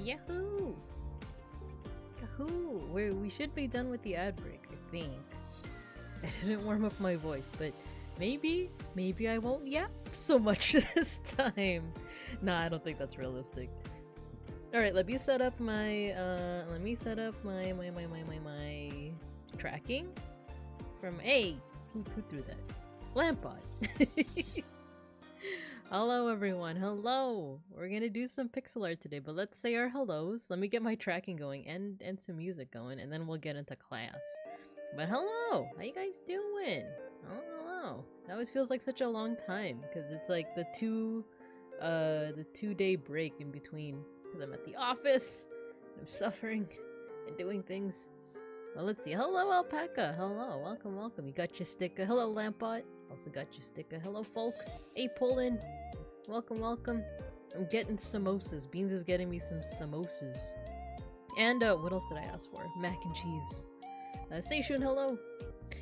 Yahoo! Yahoo! We should be done with the ad break, I think. I didn't warm up my voice, but maybe I won't yap so much this time. Nah, I don't think that's realistic. Alright, let me set up my my tracking from who threw that? Lampbot. Hello everyone, hello! We're gonna do some pixel art today, but let's say our hellos. Let me get my tracking going and some music going, and then we'll get into class. But hello! How you guys doing? Hello. It always feels like such a long time, because it's like the 2-day break in between, because I'm at the office, I'm suffering, and doing things. Well, let's see. Hello, Alpaca! Hello, welcome. You got your sticker. Hello, Lampbot. Also got your sticker. Hello, folk. Hey, Poland. Welcome. I'm getting samosas. Beans is getting me some samosas. And, what else did I ask for? Mac and cheese. Seishun, hello.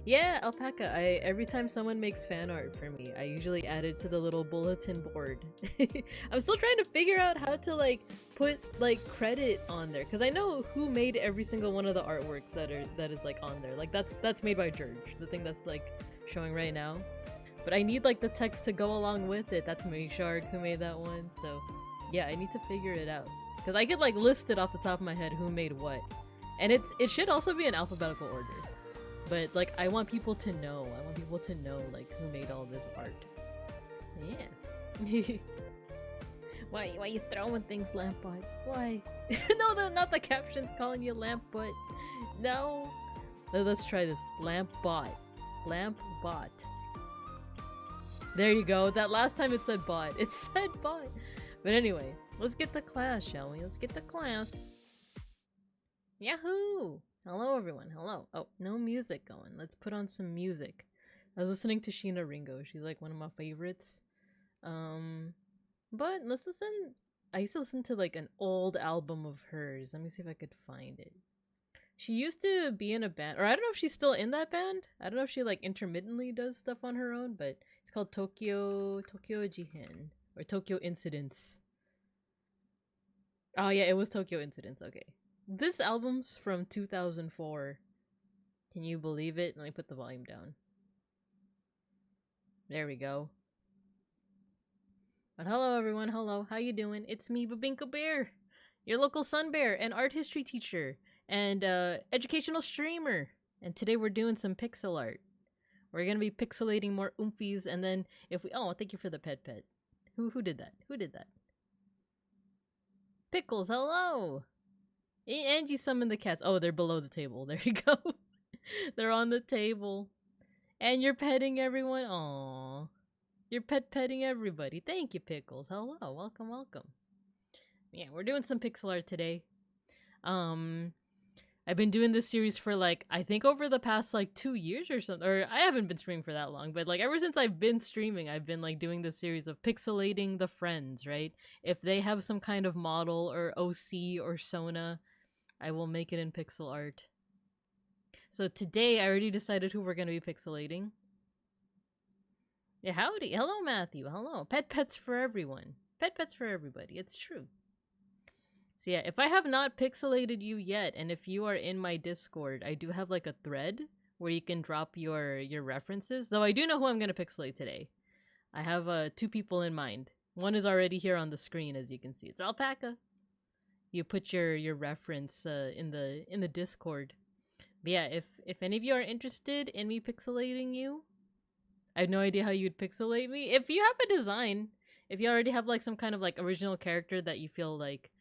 Yeah, Alpaca. Every time someone makes fan art for me, I usually add it to the little bulletin board. I'm still trying to figure out how to, like, put, like, credit on there. Because I know who made every single one of the artworks that is, like, on there. Like, that's made by George. The thing that's, like, showing right now. But I need like the text to go along with it. That's Mayshark who made that one. So yeah, I need to figure it out. Because I could like list it off the top of my head who made what. And it should also be in alphabetical order. But like I want people to know. I want people to know like who made all this art. Yeah. Why you throwing things, Lampbot? Why? No, not the captions calling you Lampbot. No. Let's try this. Lampbot. Lampbot. There you go. That last time it said bot. It said bot. But anyway, let's get to class, shall we? Let's get to class. Yahoo! Hello, everyone. Hello. Oh, no music going. Let's put on some music. I was listening to Sheena Ringo. She's like one of my favorites. But let's listen. I used to listen to like an old album of hers. Let me see if I could find it. She used to be in a band, or I don't know if she's still in that band. I don't know if she like intermittently does stuff on her own, but it's called Tokyo Jihin or Tokyo Incidents. Oh yeah, it was Tokyo Incidents. Okay, this album's from 2004. Can you believe it? Let me put the volume down. There we go. But hello everyone, hello. How you doing? It's me, Babinka Bear, your local sun bear and art history teacher. And educational streamer, and today we're doing some pixel art. We're gonna be pixelating more oomfies, and then if we thank you for the pet. Who did that? Pickles, hello. And you summoned the cats. Oh, they're below the table. There you go. They're on the table, and you're petting everyone. Aww, you're petting everybody. Thank you, Pickles. Hello, welcome. Yeah, we're doing some pixel art today. I've been doing this series for like, I think over the past like 2 years or something, or I haven't been streaming for that long, but like ever since I've been streaming, I've been like doing this series of pixelating the friends, right? If they have some kind of model or OC or Sona, I will make it in pixel art. So today I already decided who we're going to be pixelating. Yeah, howdy. Hello, Matthew. Hello. Pets for everyone. Pets for everybody. It's true. So yeah, if I have not pixelated you yet, and if you are in my Discord, I do have like a thread where you can drop your references. Though I do know who I'm going to pixelate today. I have 2 people in mind. One is already here on the screen, as you can see. It's Alpaca. You put your reference in the Discord. But yeah, if any of you are interested in me pixelating you, I have no idea how you'd pixelate me. If you have a design, if you already have like some kind of like original character that you feel like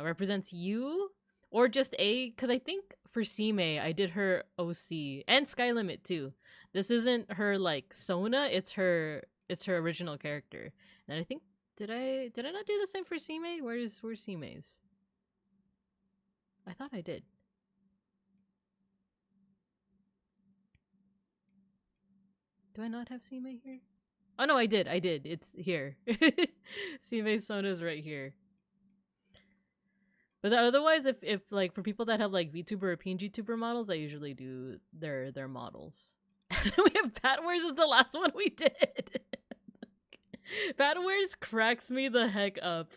represents you, or just because I think for Sime, I did her OC and Sky Limit too. This isn't her like Sona, it's her original character. And I think did I not do the same for Sime? Where's Sime's? I thought I did. Do I not have Sime here? Oh no, I did. It's here. Sime Sona's right here. But otherwise, if like for people that have like VTuber or PNGTuber models, I usually do their models. We have Patwares is the last one we did. Patwares cracks me the heck up.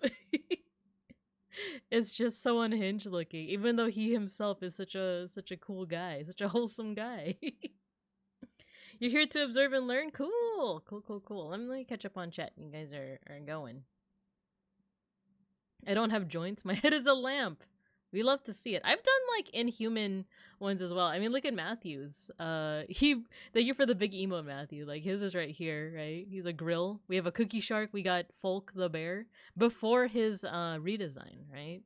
It's just so unhinged looking, even though he himself is such a cool guy, such a wholesome guy. You're here to observe and learn? Cool. Cool. Let me catch up on chat. You guys are going. I don't have joints. My head is a lamp. We love to see it. I've done like inhuman ones as well. I mean, look at Matthew's. Thank you for the big emote, Matthew. Like his is right here, right? He's a grill. We have a cookie shark. We got Folk the bear before his redesign, right?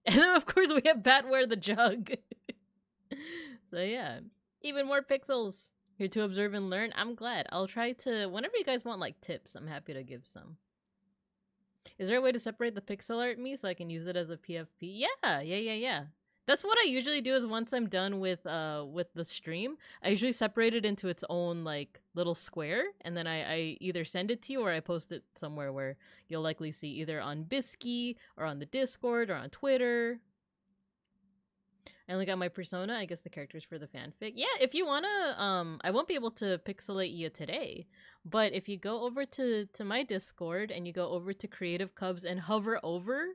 And then of course we have Batware the jug. So yeah, even more pixels. Here to observe and learn. I'm glad. I'll try to, whenever you guys want like tips, I'm happy to give some. Is there a way to separate the pixel art me so I can use it as a PFP? Yeah. That's what I usually do is once I'm done with the stream, I usually separate it into its own like little square, and then I either send it to you or I post it somewhere where you'll likely see either on Bisky or on the Discord or on Twitter. I only got my persona, I guess the characters for the fanfic. Yeah, if you wanna, I won't be able to pixelate you today, but if you go over to my Discord and you go over to Creative Cubs and hover over,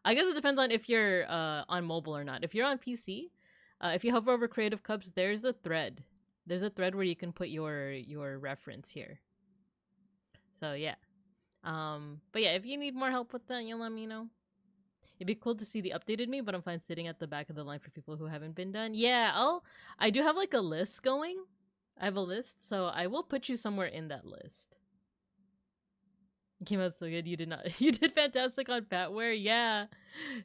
I guess it depends on if you're on mobile or not. If you're on PC, if you hover over Creative Cubs, there's a thread. There's a thread where you can put your reference here. So yeah. But yeah, if you need more help with that, you let me know. It'd be cool to see the updated me, but I'm fine sitting at the back of the line for people who haven't been done. Yeah, I do have like a list going. I have a list, so I will put you somewhere in that list. You came out so good. You did not. You did fantastic on Batware. Yeah,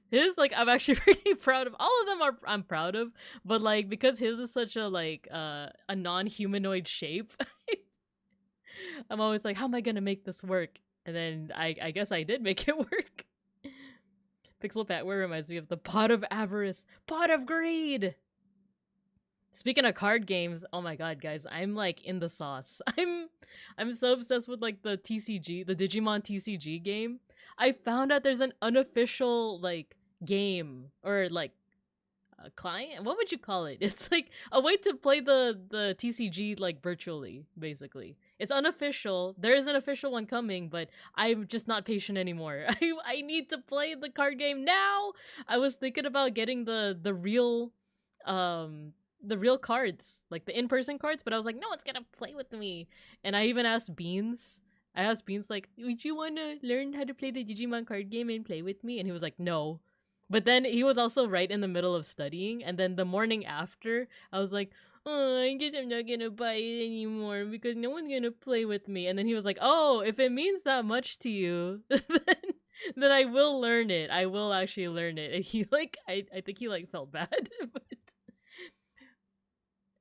his like I'm actually pretty proud of. All of them I'm proud of, but like because his is such a like a non-humanoid shape, I'm always like, how am I gonna make this work? And then I guess I did make it work. Pixel Patware reminds me of the pot of avarice, pot of greed. Speaking of card games, oh my god, guys, I'm like in the sauce. I'm so obsessed with like the TCG, the Digimon TCG game. I found out there's an unofficial like game or like a client. What would you call it? It's like a way to play the TCG like virtually, basically. It's unofficial. There is an official one coming, but I'm just not patient anymore. I need to play the card game now. I was thinking about getting the real cards, like the in-person cards, but I was like, no one's gonna play with me. And I even asked Beans. I asked Beans like, would you want to learn how to play the Digimon card game and play with me? And he was like, no. But then he was also right in the middle of studying, and then the morning after, I was like, oh, I guess I'm not gonna buy it anymore because no one's gonna play with me. And then he was like, oh, if it means that much to you, then I will learn it. I will actually learn it. And he like, I think he like felt bad. But...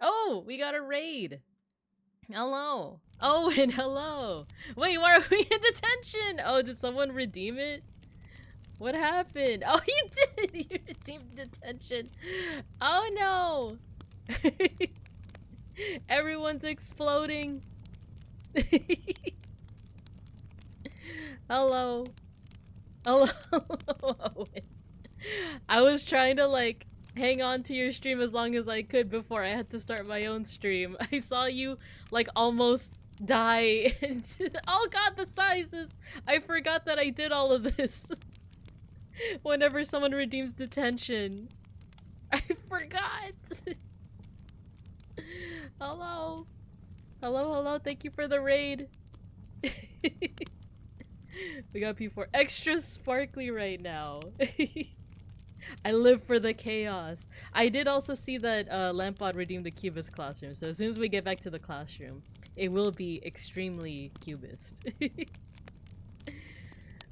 Oh, we got a raid. Hello. Oh, and hello. Wait, why are we in detention? Oh, did someone redeem it? What happened? Oh, you did! You redeemed detention. Oh no! Everyone's exploding. Hello. Hello. I was trying to like hang on to your stream as long as I could before I had to start my own stream. I saw you like almost die. Oh god, the sizes! I forgot that I did all of this. Whenever someone redeems detention. I forgot! Hello. Hello, thank you for the raid. We got P4 extra sparkly right now. I live for the chaos. I did also see that Lampod redeemed the Cubist classroom, so as soon as we get back to the classroom, it will be extremely Cubist.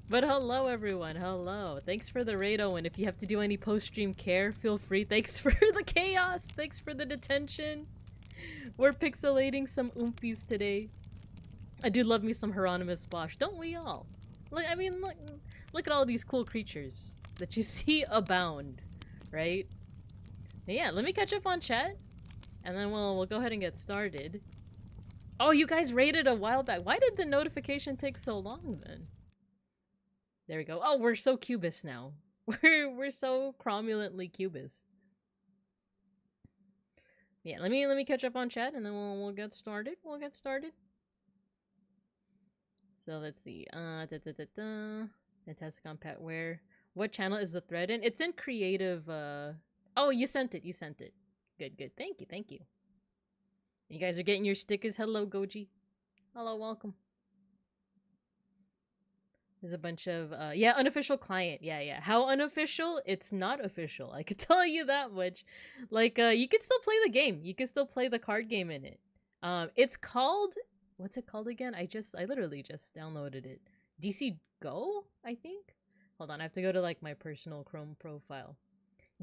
But hello everyone, hello. Thanks for the raid, Owen. If you have to do any post-stream care, feel free. Thanks for the chaos, thanks for the detention. We're pixelating some oomfies today. I do love me some Hieronymus Bosch, don't we all? Look, I mean, look at all these cool creatures that you see abound, right? And yeah, let me catch up on chat, and then we'll go ahead and get started. Oh, you guys raided a while back. Why did the notification take so long then? There we go. Oh, we're so Cubist now. We're so cromulently Cubist. Yeah, let me catch up on chat, and then we'll get started. We'll get started. So let's see. Fantastic on Petware. What channel is the thread in? It's in creative. Oh, you sent it. You sent it. Good, good. Thank you, thank you. You guys are getting your stickers. Hello, Goji. Hello, welcome. There's a bunch of yeah, unofficial client. Yeah. How unofficial? It's not official. I can tell you that much. Like you can still play the game. You can still play the card game in it. It's called, what's it called again? I literally just downloaded it. DC Go, I think. Hold on, I have to go to like my personal Chrome profile.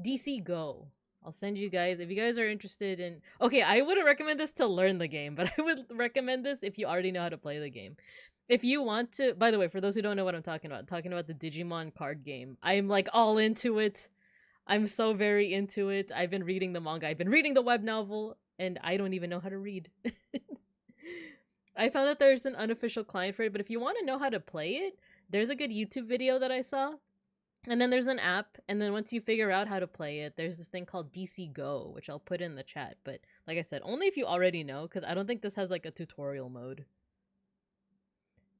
DC Go. I'll send you guys if you guys are interested in. Okay, I wouldn't recommend this to learn the game, but I would recommend this if you already know how to play the game. If you want to, by the way, for those who don't know what I'm talking about the Digimon card game. I'm like all into it. I'm so very into it. I've been reading the manga. I've been reading the web novel, and I don't even know how to read. I found that there's an unofficial client for it, but if you want to know how to play it, there's a good YouTube video that I saw. And then there's an app, and then once you figure out how to play it, there's this thing called DC Go, which I'll put in the chat. But like I said, only if you already know, because I don't think this has like a tutorial mode.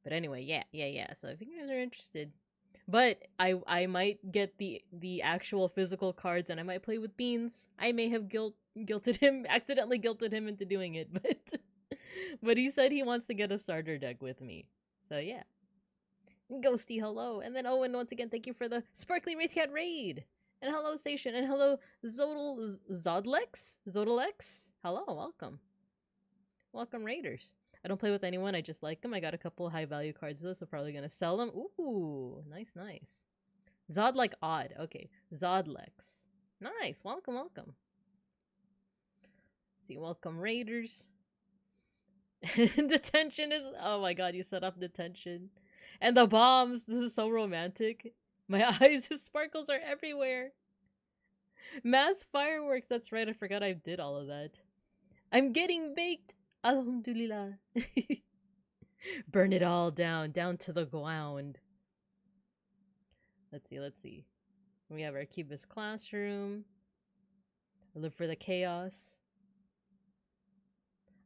But anyway, yeah. So if you guys are interested, but I might get the actual physical cards, and I might play with Beans. I may have accidentally guilted him into doing it, but he said he wants to get a starter deck with me. So yeah. Ghosty, hello. And then Owen, once again, thank you for the Sparkly Race Cat raid. And hello, Station. And hello, Zodlex? Hello, welcome. Welcome, Raiders. I don't play with anyone, I just like them. I got a couple high value cards though, so probably gonna sell them. Ooh, nice. Zod like odd. Okay, Zodlex. Nice, welcome. Let's see, welcome, Raiders. Detention is, oh my god, you set up detention. And the bombs, this is so romantic. My eyes, his sparkles are everywhere. Mass fireworks, that's right, I forgot I did all of that. I'm getting baked. Alhamdulillah. Burn it all down to the ground. Let's see. We have our Cubist classroom. I live for the chaos.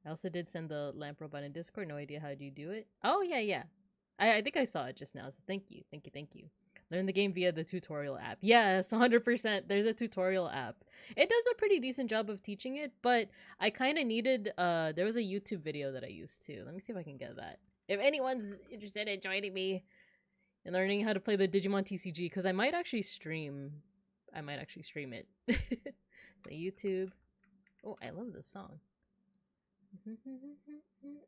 I also did send the lamp robot in Discord. No idea how do you do it. Oh, yeah. I think I saw it just now, so thank you. Learn the game via the tutorial app. Yes, 100%. There's a tutorial app. It does a pretty decent job of teaching it, but I kind of needed, there was a YouTube video that I used to. Let me see if I can get that. If anyone's interested in joining me in learning how to play the Digimon TCG, because I might actually stream it. So YouTube. Oh, I love this song.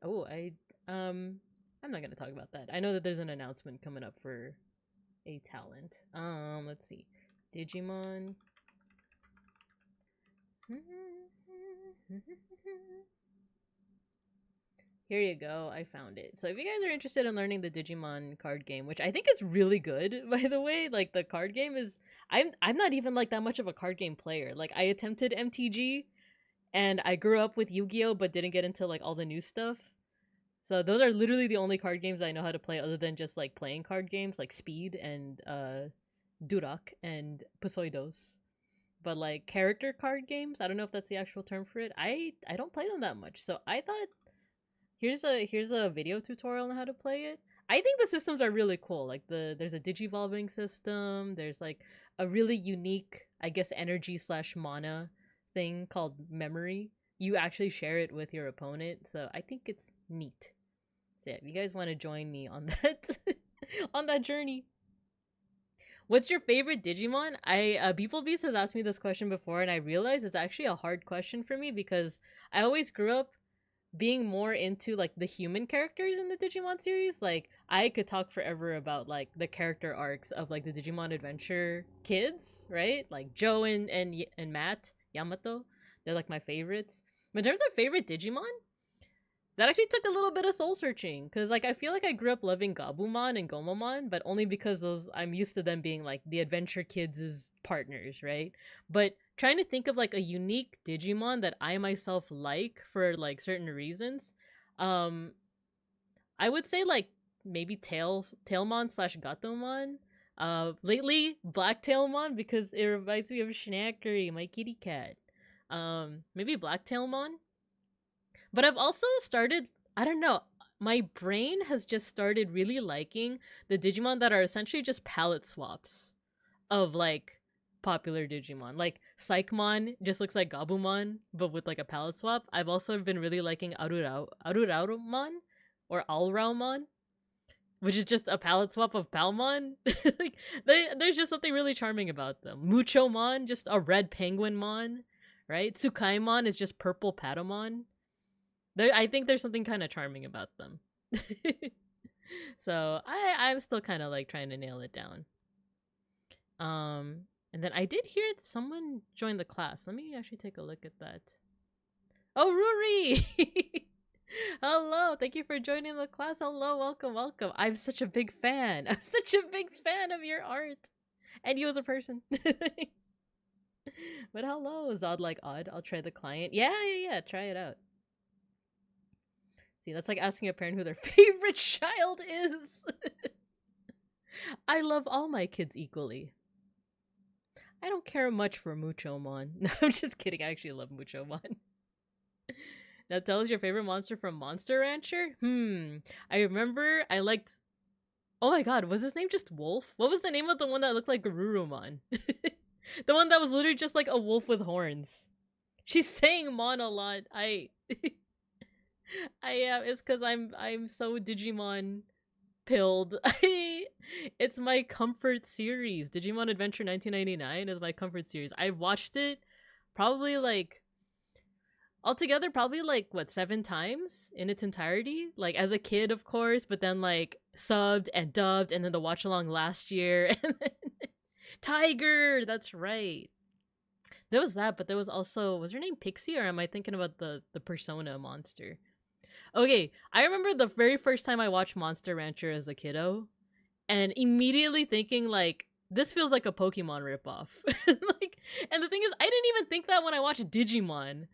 Oh, I'm not gonna talk about that. I know that there's an announcement coming up for a talent. Let's see. Digimon. Here you go. I found it. So if you guys are interested in learning the Digimon card game, which I think is really good, by the way, like the card game is, I'm not even like that much of a card game player. Like I attempted MTG, and I grew up with Yu-Gi-Oh, but didn't get into like all the new stuff. So those are literally the only card games I know how to play other than just like playing card games like Speed and Durak and Poseidon. But like character card games, I don't know if that's the actual term for it. I don't play them that much. So I thought here's a video tutorial on how to play it. I think the systems are really cool. Like there's a digivolving system, there's like a really unique, I guess, energy / mana thing called memory. You actually share it with your opponent, so I think it's neat. So yeah, if you guys want to join me on that on that journey. What's your favorite Digimon? Beeplebees has asked me this question before, and I realized it's actually a hard question for me because I always grew up being more into like the human characters in the Digimon series. Like I could talk forever about like the character arcs of like the Digimon Adventure kids, right? Like Joe and Matt Yamato. They're like my favorites. But in terms of favorite Digimon, that actually took a little bit of soul searching. Because like I feel like I grew up loving Gabumon and Gomamon, but only because I'm used to them being like the adventure kids' partners, right? But trying to think of like a unique Digimon that I myself like for like certain reasons, I would say like maybe Tailmon / Gatomon. Lately Blacktailmon because it reminds me of Schnackery, my kitty cat. Maybe Blacktailmon. But I've also started, I don't know, my brain has just started really liking the Digimon that are essentially just palette swaps. of like popular Digimon. Like Psychmon just looks like Gabumon, but with like a palette swap. I've also been really liking Aruraumon or Alraumon, which is just a palette swap of Palmon. Like there's just something really charming about them. Muchomon, just a red penguinmon, right? Tsukaimon is just purple Patamon. I think there's something kind of charming about them. So I'm still kind of like trying to nail it down. And then I did hear someone join the class. Let me actually take a look at that. Oh, Ruri! Hello, thank you for joining the class. Hello, welcome, welcome. I'm such a big fan. I'm such a big fan of your art. And you as a person. But hello, Zod like odd. I'll try the client. Yeah, try it out. See, that's like asking a parent who their favorite child is. I love all my kids equally. I don't care much for Muchomon. No, I'm just kidding. I actually love Muchomon. Now tell us your favorite monster from Monster Rancher? I remember I liked... Oh my god, was his name just Wolf? What was the name of the one that looked like Garurumon? The one that was literally just like a wolf with horns. She's saying Mon a lot. I am. It's because I'm so Digimon pilled. It's my comfort series. Digimon Adventure 1999 is my comfort series. I've watched it probably like altogether probably like what 7 times in its entirety, like as a kid of course, but then like subbed and dubbed, and then the watch along last year. And then Tiger, that's right. There was that, but there was also, was her name Pixie, or am I thinking about the Persona monster? Okay, I remember the very first time I watched Monster Rancher as a kiddo, and immediately thinking like, this feels like a Pokemon ripoff. Like, and the thing is, I didn't even think that when I watched Digimon.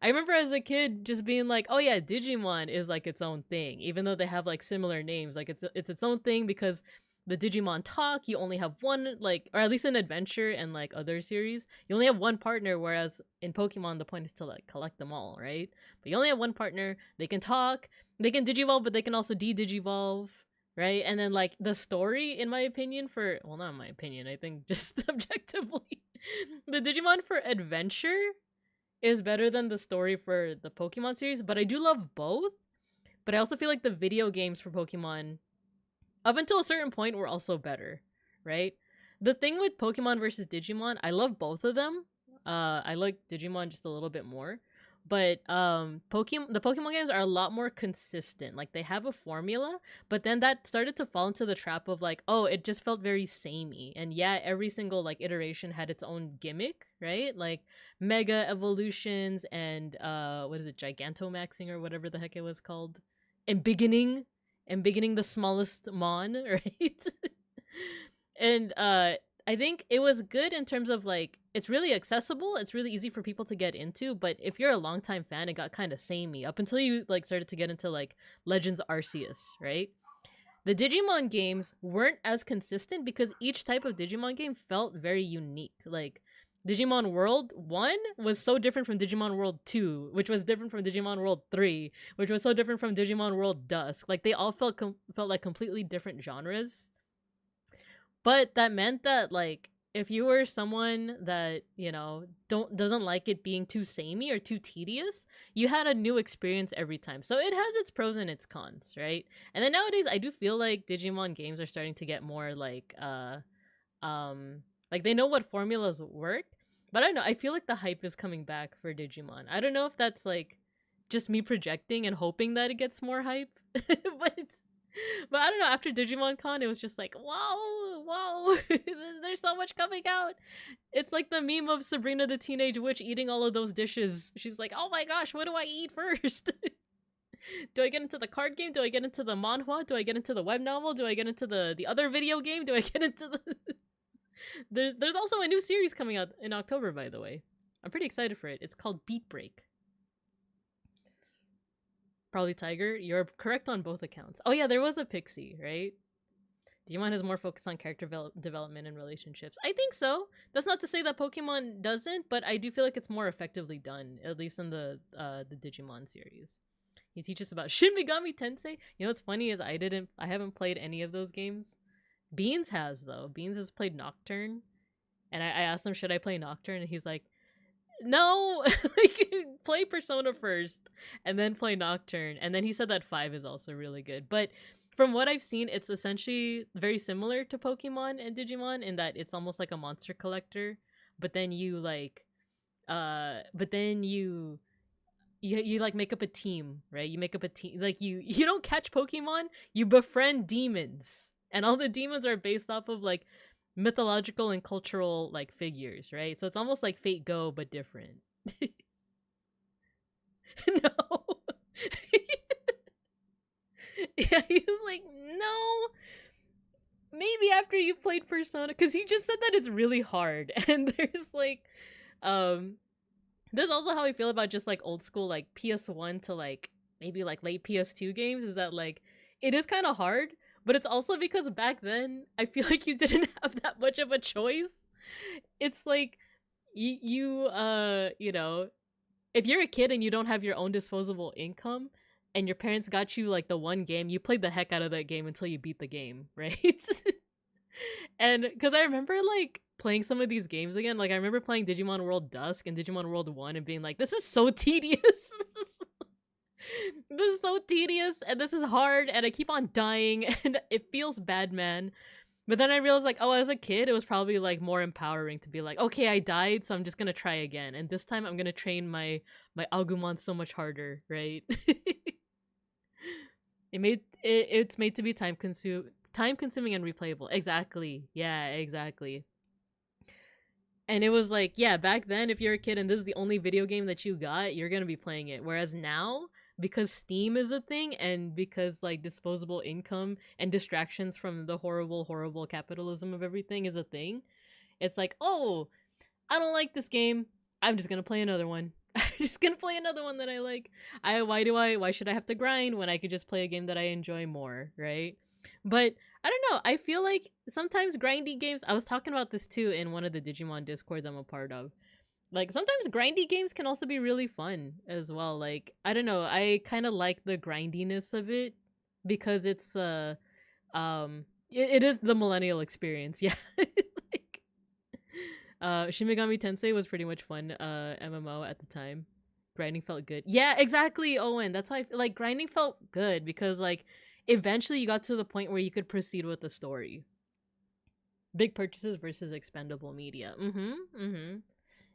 I remember as a kid just being like, oh yeah, Digimon is like its own thing, even though they have like similar names. Like it's its own thing because the Digimon talk, you only have one, like, or at least in Adventure and like other series, you only have one partner, whereas in Pokemon the point is to like collect them all, right? But you only have one partner. They can talk, they can digivolve, but they can also de-digivolve, right? And then like the story, in my opinion, for, well, not in my opinion, I think just objectively, the Digimon for Adventure is better than the story for the Pokemon series, but I do love both. But I also feel like the video games for Pokemon, up until a certain point, were also better, right? The thing with Pokemon versus Digimon, I love both of them. I like Digimon just a little bit more. But the Pokemon games are a lot more consistent. Like, they have a formula, but then that started to fall into the trap of like, oh, it just felt very samey. And yeah, every single like iteration had its own gimmick, right? Like Mega Evolutions and what is it, Gigantomaxing or whatever the heck it was called. And beginning the smallest mon, right? And I think it was good in terms of like, it's really accessible, it's really easy for people to get into, but if you're a longtime fan, it got kind of samey up until you like started to get into like Legends Arceus, right? The Digimon games weren't as consistent because each type of Digimon game felt very unique. Like Digimon World 1 was so different from Digimon World 2, which was different from Digimon World 3, which was so different from Digimon World Dusk. Like they all felt like completely different genres. But that meant that like if you were someone that, you know, doesn't like it being too samey or too tedious, you had a new experience every time. So it has its pros and its cons, right? And then nowadays I do feel like Digimon games are starting to get more like like they know what formulas work. But I don't know, I feel like the hype is coming back for Digimon. I don't know if that's like just me projecting and hoping that it gets more hype. But I don't know, after Digimon Con, it was just like, wow, there's so much coming out. It's like the meme of Sabrina the Teenage Witch eating all of those dishes. She's like, oh my gosh, what do I eat first? Do I get into the card game? Do I get into the manhwa? Do I get into the web novel? Do I get into the other video game? Do I get into the... There's also a new series coming out in October, by the way. I'm pretty excited for it. It's called Beat Break. Probably Tiger. You're correct on both accounts. Oh yeah, there was a Pixie, right? Digimon has more focus on character development and relationships. I think so. That's not to say that Pokemon doesn't, but I do feel like it's more effectively done, at least in the Digimon series. He teaches about Shin Megami Tensei. You know what's funny is I haven't played any of those games. Beans has though. Beans has played Nocturne, And I asked him, should I play Nocturne? And he's like, no, like, play Persona first and then play Nocturne. And then he said that 5 is also really good. But from what I've seen, it's essentially very similar to Pokemon and Digimon in that it's almost like a monster collector. But then you like, but then you like make up a team, right? You make up a team, like you don't catch Pokemon, you befriend demons, and all the demons are based off of like mythological and cultural like figures, right? So it's almost like Fate Go but different. No. Yeah, he was like, no, maybe after you played Persona, because he just said that it's really hard. And there's like this also how I feel about just like old school like PS1 to like maybe like late PS2 games, is that like it is kind of hard, but it's also because back then I feel like you didn't have that much of a choice. It's like you know, if you're a kid and you don't have your own disposable income and your parents got you like the one game, you played the heck out of that game until you beat the game, right? And because I remember like playing some of these games again, like I remember playing Digimon World Dusk and Digimon World 1 and being like, this is so tedious. This is so tedious and this is hard and I keep on dying and it feels bad, man. But then I realized like, oh, as a kid, it was probably like more empowering to be like, okay, I died, so I'm just gonna try again. And this time I'm gonna train my Agumon so much harder, right? It's made to be time consuming and replayable. Exactly. Yeah, exactly. And it was like, yeah, back then, if you're a kid and this is the only video game that you got, you're gonna be playing it. Whereas now, because Steam is a thing and because like disposable income and distractions from the horrible, horrible capitalism of everything is a thing, it's like, oh, I don't like this game. I'm just gonna play another one. I'm just gonna play another one that I like. Why should I have to grind when I could just play a game that I enjoy more, right? But I don't know. I feel like sometimes grindy games, I was talking about this too in one of the Digimon Discords I'm a part of. Like sometimes grindy games can also be really fun as well. Like I don't know, I kind of like the grindiness of it because it's it is the millennial experience. Yeah. Like Shin Megami Tensei was pretty much fun MMO at the time. Grinding felt good. Yeah, exactly, Owen. That's how I feel. Like grinding felt good because like eventually you got to the point where you could proceed with the story. Big purchases versus expendable media.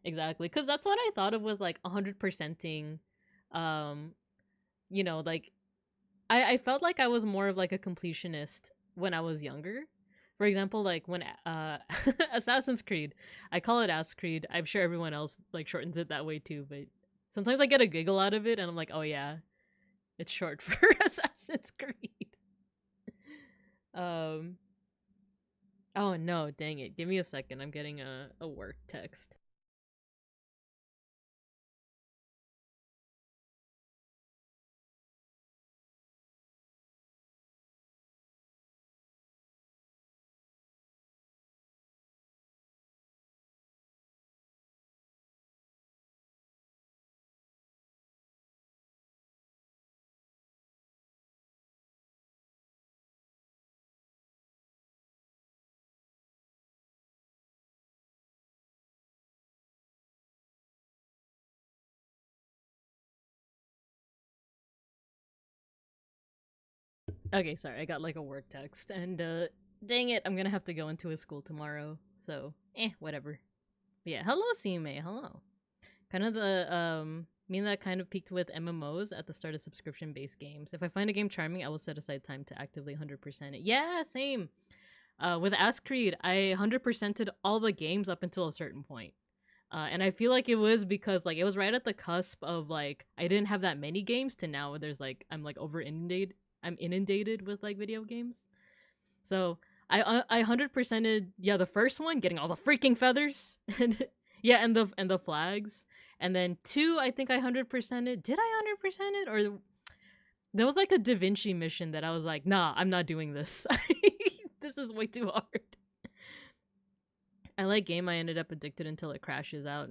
Exactly, because that's what I thought of with like 100%ing. You know, like I felt like I was more of like a completionist when I was younger. For example, like when Assassin's Creed, I call it Ass Creed. I'm sure everyone else like shortens it that way too, but sometimes I get a giggle out of it and I'm like, oh yeah, it's short for Assassin's Creed. Um oh no, dang it. Give me a second. I'm getting a work text. Okay, sorry, I got like a work text, and dang it, I'm gonna have to go into his school tomorrow. So, whatever. But yeah, hello, CMA, hello. Kind of the me that kind of peaked with MMOs at the start of subscription-based games. If I find a game charming, I will set aside time to actively 100% it. Yeah, same. With Ask Creed, I 100%ed all the games up until a certain point. And I feel like it was because like it was right at the cusp of like I didn't have that many games to now where there's like I'm like over inundated. I'm inundated with like video games. So I 100%ed, yeah, the first one, getting all the freaking feathers and yeah, and the flags. And then 2, I think I 100%ed. Did I 100% it? Or there was like a Da Vinci mission that I was like, nah, I'm not doing this. This is way too hard. I like game I ended up addicted until it crashes out.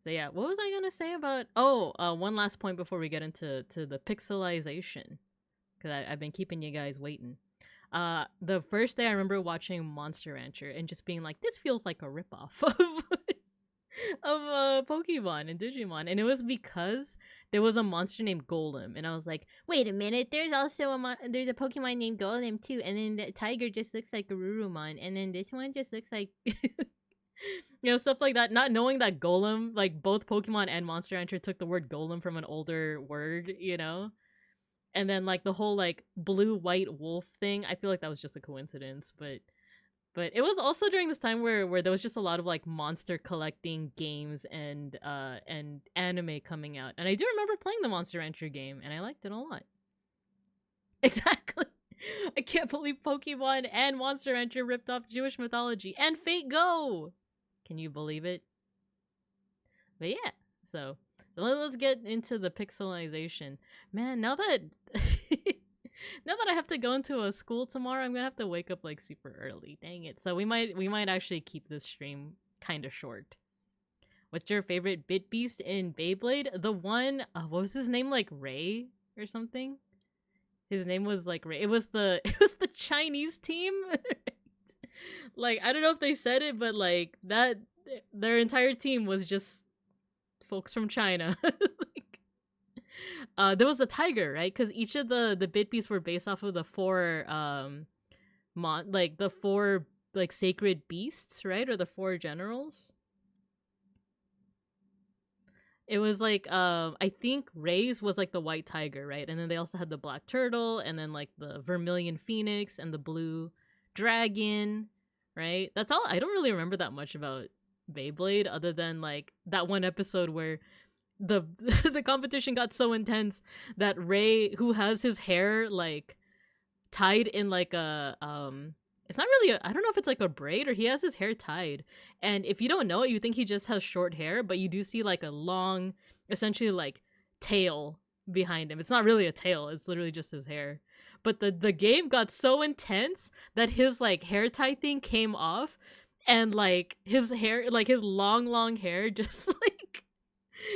So yeah, what was I gonna say about? Oh, one last point before we get into the pixelization, because I've been keeping you guys waiting. The first day I remember watching Monster Rancher and just being like, this feels like a ripoff of Pokemon and Digimon, and it was because there was a monster named Golem, and I was like, wait a minute, there's also there's a Pokemon named Golem too, and then the tiger just looks like a Rurumon, and then this one just looks like stuff like that. Not knowing that Golem, like both Pokemon and Monster Rancher took the word Golem from an older word, and then like the whole like blue white wolf thing, I feel like that was just a coincidence, but it was also during this time where there was just a lot of like monster collecting games and anime coming out. And I do remember playing the Monster Rancher game and I liked it a lot. Exactly. I can't believe Pokemon and Monster Rancher ripped off Jewish mythology and Fate Go. Can you believe it? But yeah, so let's get into the pixelization. Man, now that now that I have to go into a school tomorrow, I'm gonna have to wake up like super early. Dang it. So we might actually keep this stream kind of short. What's your favorite bit beast in Beyblade? The one, what was his name, like Ray or something? His name was like Ray. It was the Chinese team. Like, I don't know if they said it, but like that their entire team was just folks from China. There was a tiger, right? Because each of the bit beasts were based off of the four the four like sacred beasts, right? Or the four generals. It was like I think Ray's was like the white tiger, right? And then they also had the black turtle, and then like the vermilion phoenix and the blue dragon, right? That's all. I don't really remember that much about Beyblade other than like that one episode where the the competition got so intense that Ray, who has his hair like tied in like a it's not really I don't know if it's like a braid, or he has his hair tied, and if you don't know it, you think he just has short hair, but you do see like a long, essentially like tail behind him. It's not really a tail, it's literally just his hair. But the game got so intense that his like hair tie thing came off, and like his hair, like his long hair just like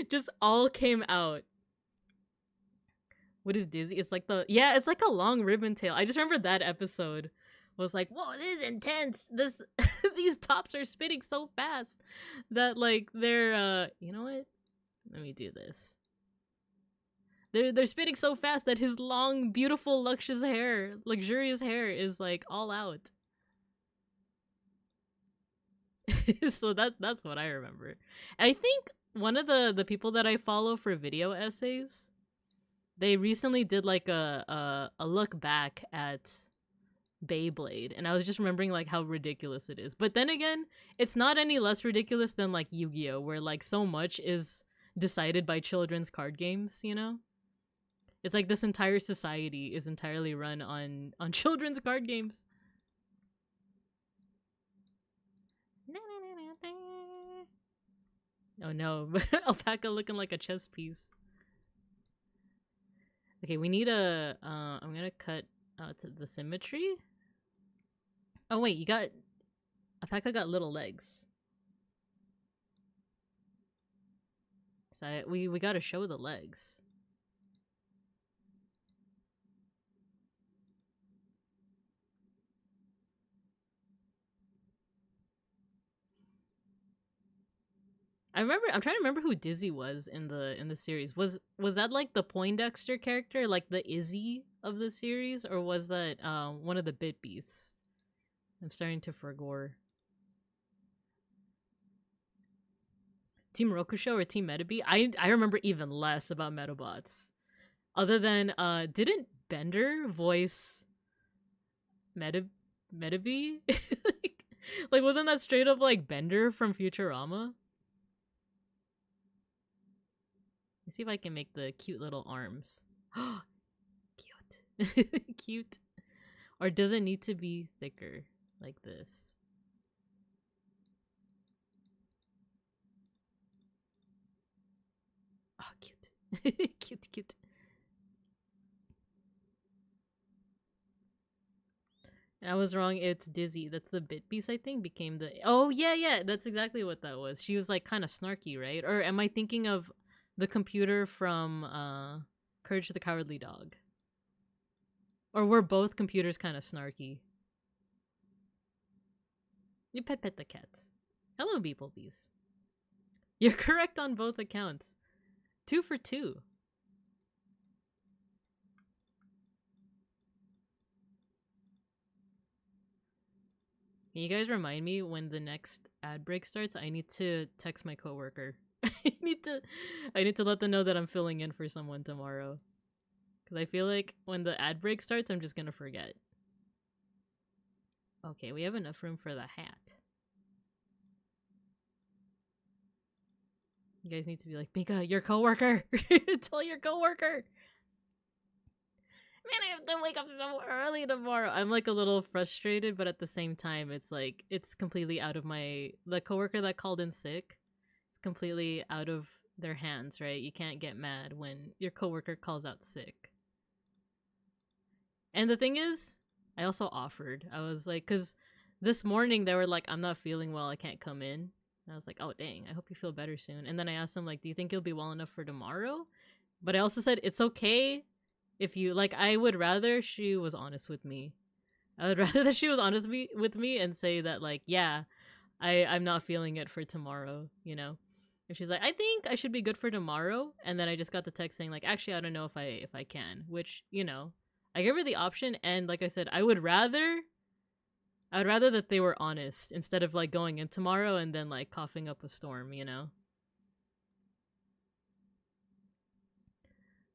just all came out. What is Dizzy? It's like it's like a long ribbon tail. I just remember that episode was like, whoa, this is intense. This these tops are spinning so fast that like they're you know what? Let me do this. They're spinning so fast that his long, beautiful, luxurious hair is like all out. So that's what I remember. And I think one of the people that I follow for video essays, they recently did like a look back at Beyblade, and I was just remembering like how ridiculous it is. But then again, it's not any less ridiculous than like Yu-Gi-Oh, where like so much is decided by children's card games, you know? It's like this entire society is entirely run on children's card games. Oh no, alpaca looking like a chess piece. Okay, we need a I'm gonna cut to the symmetry. Oh wait, alpaca got little legs. So we gotta show the legs. I'm trying to remember who Dizzy was in the series. Was that like the Poindexter character, like the Izzy of the series, or was that one of the bit beasts? I'm starting to forget. Team Rokusho or Team Metabee? I remember even less about Metabots. Other than didn't Bender voice Metabee? like wasn't that straight up like Bender from Futurama? Let's see if I can make the cute little arms. Cute. Cute. Or does it need to be thicker like this? Oh, cute. Cute. I was wrong. It's Dizzy. That's the bit beast, I think, became the... Oh, yeah. That's exactly what that was. She was, like, kind of snarky, right? Or am I thinking of the computer from Courage the Cowardly Dog? Or were both computers kind of snarky? You pet the cats. Hello, beeplebees. You're correct on both accounts. 2 for 2. Can you guys remind me when the next ad break starts? I need to text my coworker. I need to let them know that I'm filling in for someone tomorrow. Cause I feel like when the ad break starts, I'm just gonna forget. Okay, we have enough room for the hat. You guys need to be like, Mika, your coworker. Tell your coworker. Man, I have to wake up so early tomorrow. I'm like a little frustrated, but at the same time, it's like it's completely out of the coworker that called in sick. It's completely out of their hands, right? You can't get mad when your coworker calls out sick. And the thing is, I also offered. I was like, because this morning they were like, I'm not feeling well, I can't come in. And I was like, oh dang, I hope you feel better soon. And then I asked them like, do you think you'll be well enough for tomorrow? But I also said it's okay if you like. I would rather she was honest with me. I would rather that she was honest with me and say that like, yeah, I'm not feeling it for tomorrow, you know. And she's like, I think I should be good for tomorrow. And then I just got the text saying like, actually, I don't know if I can. Which, you know, I gave her the option, and like I said, I would rather that they were honest instead of like going in tomorrow and then like coughing up a storm, you know.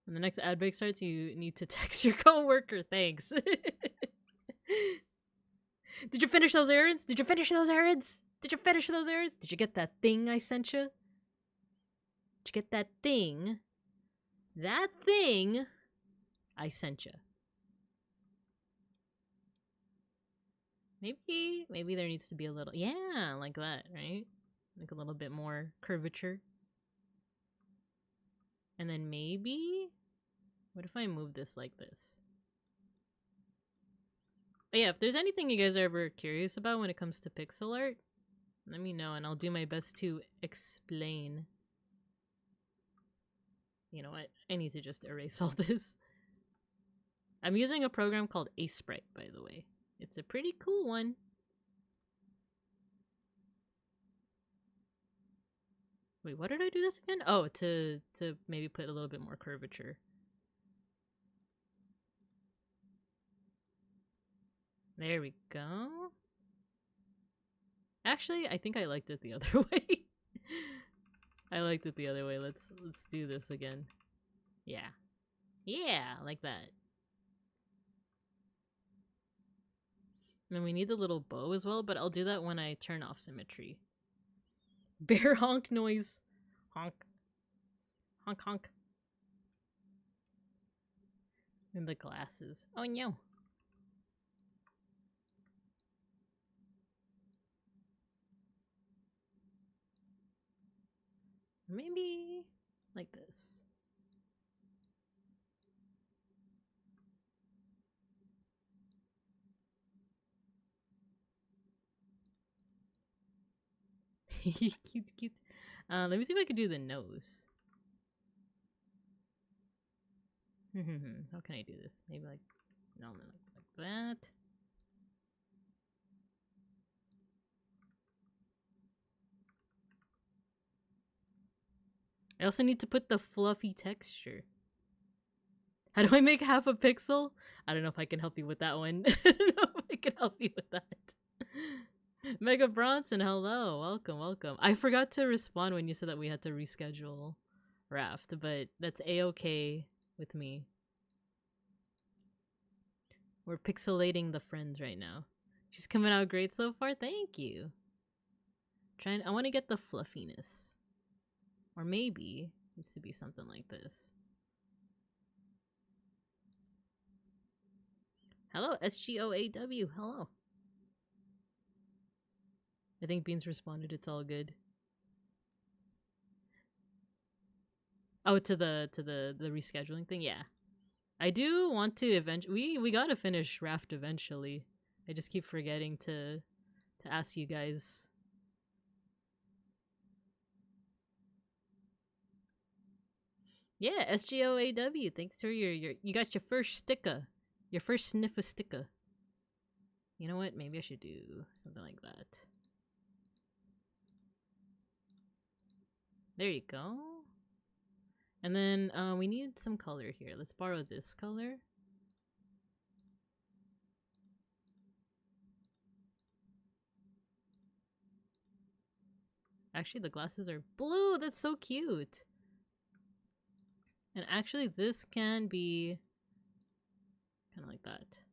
When the next ad break starts, you need to text your coworker. Thanks. Did you finish those errands? Did you finish those errands? Did you finish those errands? Did you get that thing I sent you? Did you get that thing? That thing I sent you. Maybe there needs to be a little, yeah, like that, right? Like a little bit more curvature. And then maybe, what if I move this like this? But yeah, if there's anything you guys are ever curious about when it comes to pixel art, let me know and I'll do my best to explain. You know what? I need to just erase all this. I'm using a program called Sprite, by the way. It's a pretty cool one. Wait, what did I do this again? Oh, to maybe put a little bit more curvature. There we go. Actually, I think I liked it the other way. I liked it the other way. Let's do this again. Yeah. Yeah, like that. And we need the little bow as well, but I'll do that when I turn off symmetry. Bear honk noise. Honk. Honk honk. And the glasses. Oh no. Maybe like this. Cute, cute. Let me see if I can do the nose. How can I do this? Maybe like, no, like that. I also need to put the fluffy texture. How do I make half a pixel? I don't know if I can help you with that one. I don't know if I can help you with that. Mega Bronson, hello. Welcome, welcome. I forgot to respond when you said that we had to reschedule Raft, but that's a-okay with me. We're pixelating the friends right now. She's coming out great so far. Thank you. I want to get the fluffiness. Or maybe it needs to be something like this. Hello, SGOAW. Hello. I think Beans responded. It's all good. Oh, to the rescheduling thing. Yeah, I do want to eventually. We gotta finish Raft eventually. I just keep forgetting to ask you guys. Yeah, SGOAW. Thanks for your you got your first sticker. Your first sniff of sticker. You know what? Maybe I should do something like that. There you go. And then we need some color here. Let's borrow this color. Actually, the glasses are blue. That's so cute. And actually, this can be kind of like that.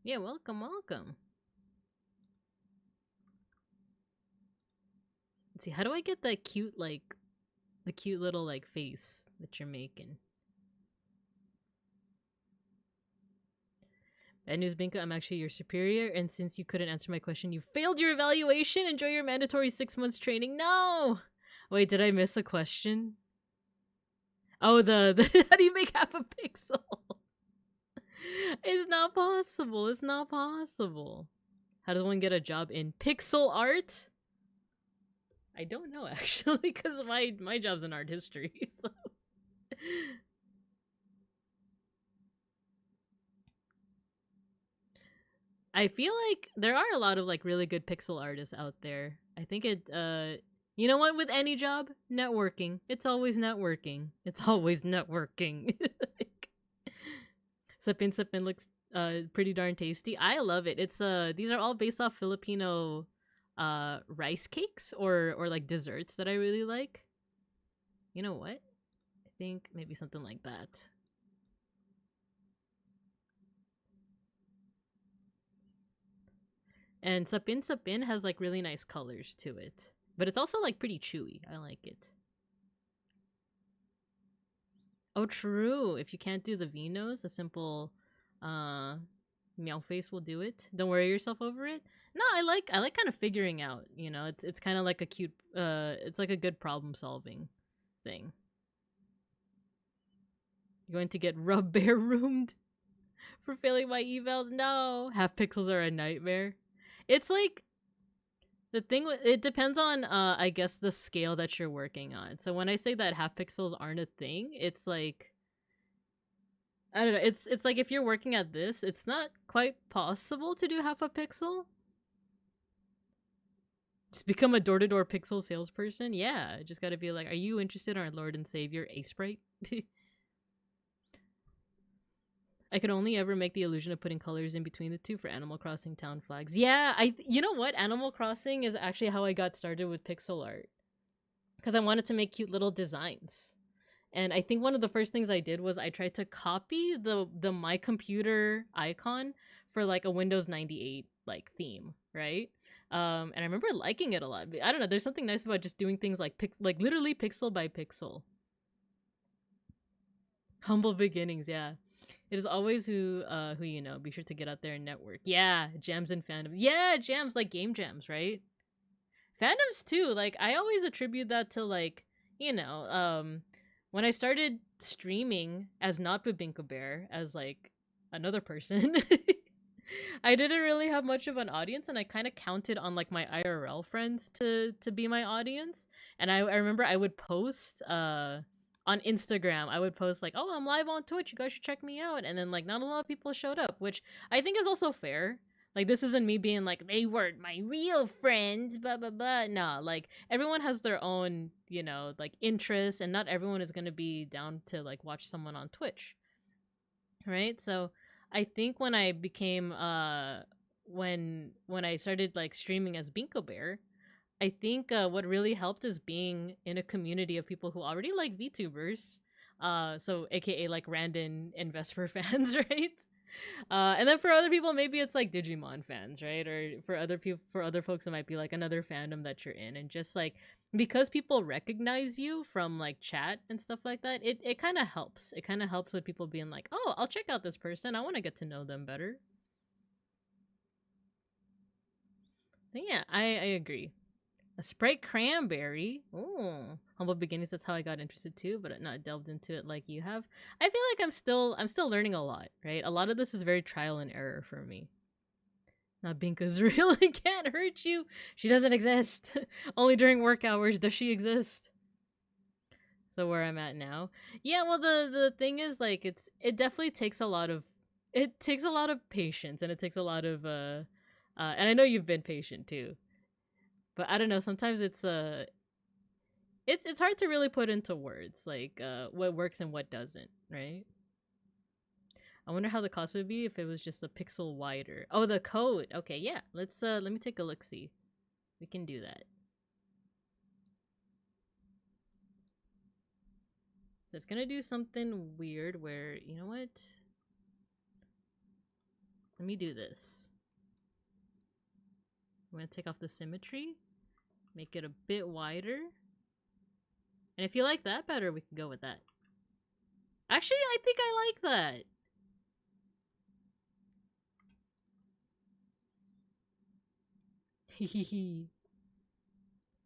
Yeah, welcome, welcome. Let's see, how do I get that cute, like, the cute little, like, face that you're making? Bad news, Binka, I'm actually your superior, and since you couldn't answer my question, you failed your evaluation! Enjoy your mandatory 6 months training! No! Wait, did I miss a question? Oh, the how do you make half a pixel? It's not possible, it's not possible. How does one get a job in pixel art? I don't know, actually, because my job's in art history, so... I feel like there are a lot of like really good pixel artists out there. I think it you know what, with any job, networking. It's always networking. It's always networking. Sapin Sapin looks pretty darn tasty. I love it. It's these are all based off Filipino rice cakes or like desserts that I really like. You know what? I think maybe something like that. And Sapin Sapin has like really nice colors to it. But it's also like pretty chewy. I like it. Oh, true. If you can't do the V-nose, a simple meow face will do it. Don't worry yourself over it. No, I like kind of figuring out, you know, it's kind of like a cute it's like a good problem solving thing. You're going to get rub bear roomed for failing my evals? No. Half pixels are a nightmare. It's like the thing it depends on I guess the scale that you're working on. So when I say that half pixels aren't a thing, it's like I don't know, it's like if you're working at this, it's not quite possible to do half a pixel. Just become a door-to-door pixel salesperson? Yeah, just gotta be like, are you interested in our Lord and Savior, A-Sprite? I could only ever make the illusion of putting colors in between the two for Animal Crossing town flags. Yeah, you know what? Animal Crossing is actually how I got started with pixel art. Because I wanted to make cute little designs. And I think one of the first things I did was I tried to copy the My Computer icon for like a Windows 98 like theme, right? And I remember liking it a lot. I don't know, there's something nice about just doing things like literally pixel by pixel. Humble beginnings, yeah. It is always who you know. Be sure to get out there and network. Yeah, jams and fandoms. Yeah, jams like game jams, right? Fandoms too. Like I always attribute that to like, you know, when I started streaming as not Babinka Bear, as like another person, I didn't really have much of an audience, and I kind of counted on like my IRL friends to be my audience. And I remember I would post on Instagram, I would post like, oh, I'm live on Twitch, you guys should check me out. And then like not a lot of people showed up, which I think is also fair. Like this isn't me being like, they weren't my real friends, blah blah blah. Nah, like everyone has their own, you know, like interests, and not everyone is gonna be down to like watch someone on Twitch. Right? So I think when I became when I started like streaming as Binko Bear, I think what really helped is being in a community of people who already like VTubers, so aka like random Investor fans, right? And then for other people, maybe it's like Digimon fans, right? Or for other people, for other folks, it might be like another fandom that you're in, and just like because people recognize you from like chat and stuff like that, it kind of helps. It kind of helps with people being like, oh, I'll check out this person. I want to get to know them better. So yeah, I agree. A Sprite cranberry. Oh, humble beginnings. That's how I got interested too, but not delved into it like you have. I feel like I'm still learning a lot, right? A lot of this is very trial and error for me. Not Binka's really can't hurt you. She doesn't exist. Only during work hours does she exist. So where I'm at now. Yeah, well the thing is like it definitely takes a lot of patience, and it takes a lot of and I know you've been patient too. But I don't know, sometimes it's hard to really put into words like what works and what doesn't, right? I wonder how the cost would be if it was just a pixel wider. Oh, the code. Okay, yeah. Let me take a look see. We can do that. So it's gonna do something weird where, you know what? Let me do this. I'm gonna take off the symmetry, make it a bit wider. And if you like that better, we can go with that. Actually, I think I like that. Hehehe.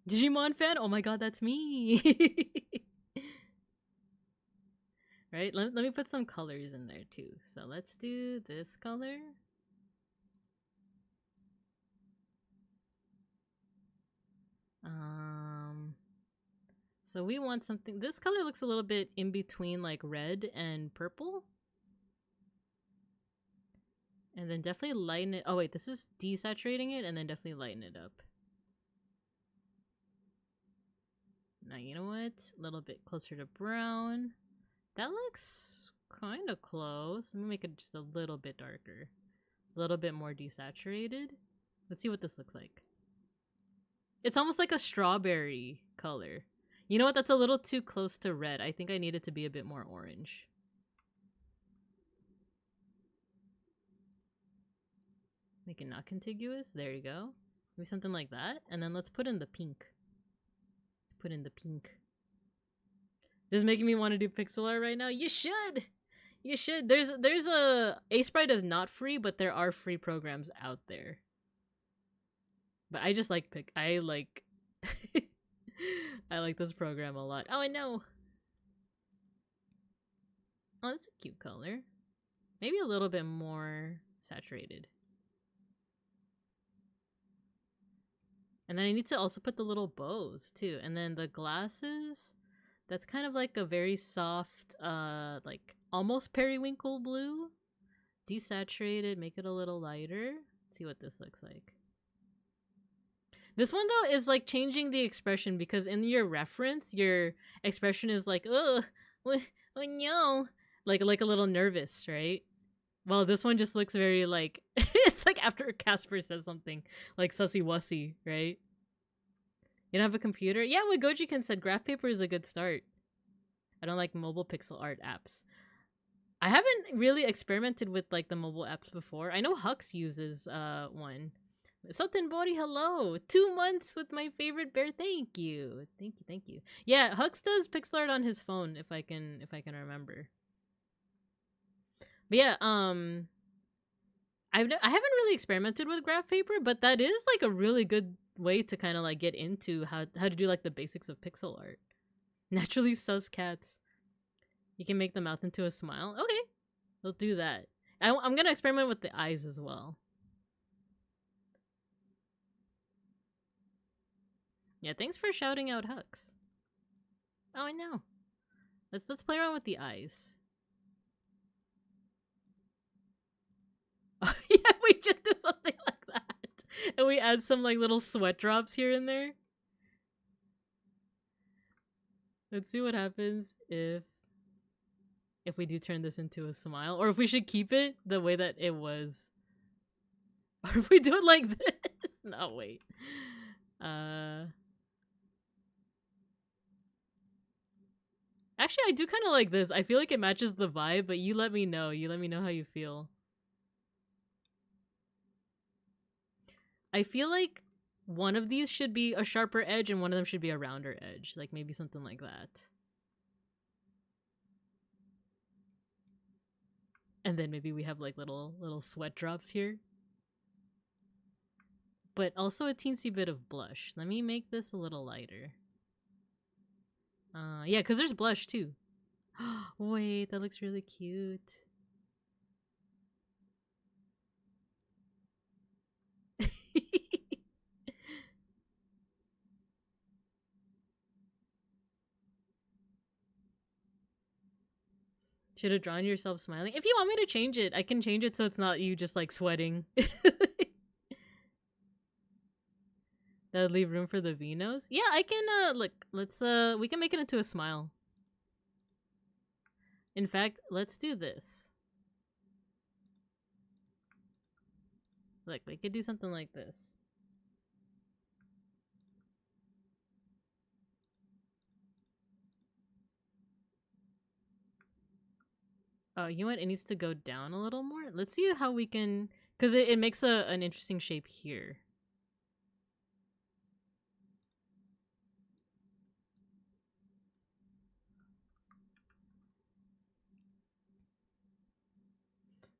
Digimon fan? Oh my god, that's me! Right? Let me put some colors in there too. So let's do this color. So we want something. This color looks a little bit in between like red and purple. And then definitely lighten it. Oh wait, this is desaturating it, and then definitely lighten it up. Now you know what? A little bit closer to brown. That looks kind of close. Let me make it just a little bit darker. A little bit more desaturated. Let's see what this looks like. It's almost like a strawberry color. You know what? That's a little too close to red. I think I need it to be a bit more orange. Make it not contiguous. There you go. Maybe something like that. And then let's put in the pink. Let's put in the pink. This is making me want to do pixel art right now. You should! You should. There's a... Sprite is not free, but there are free programs out there. But I just like I like I like this program a lot. Oh, I know. Oh, that's a cute color. Maybe a little bit more saturated. And then I need to also put the little bows too. And then the glasses, that's kind of like a very soft, like almost periwinkle blue. Desaturated, make it a little lighter. Let's see what this looks like. This one though is like changing the expression, because in your reference, your expression is like, oh no, like a little nervous, right? Well, this one just looks very like it's like after Casper says something like sussy wussy, right? You don't have a computer? Yeah, what Gojikins said, graph paper is a good start. I don't like mobile pixel art apps. I haven't really experimented with like the mobile apps before. I know Hux uses one. Sotenbori, hello! 2 months with my favorite bear. Thank you, thank you. Yeah, Hux does pixel art on his phone if I can remember. But yeah, I haven't really experimented with graph paper, but that is like a really good way to kind of like get into how to do like the basics of pixel art. Naturally sus cats. You can make the mouth into a smile. Okay, we'll do that. I'm gonna experiment with the eyes as well. Yeah, thanks for shouting out Hux. Oh, I know. Let's play around with the eyes. Oh, yeah, we just do something like that, and we add some like little sweat drops here and there. Let's see what happens if we do turn this into a smile, or if we should keep it the way that it was, or if we do it like this. No, wait. Actually, I do kind of like this. I feel like it matches the vibe, but you let me know. You let me know how you feel. I feel like one of these should be a sharper edge and one of them should be a rounder edge. Like maybe something like that. And then maybe we have like little sweat drops here. But also a teensy bit of blush. Let me make this a little lighter. Yeah, because there's blush too. Wait, that looks really cute. Should have drawn yourself smiling. If you want me to change it, I can change it so it's not you just like sweating. That would leave room for the V nose. Yeah, I can look, let's we can make it into a smile. In fact, let's do this. Look, we could do something like this. Oh, you know what? It needs to go down a little more. Let's see how we can, because it makes an interesting shape here.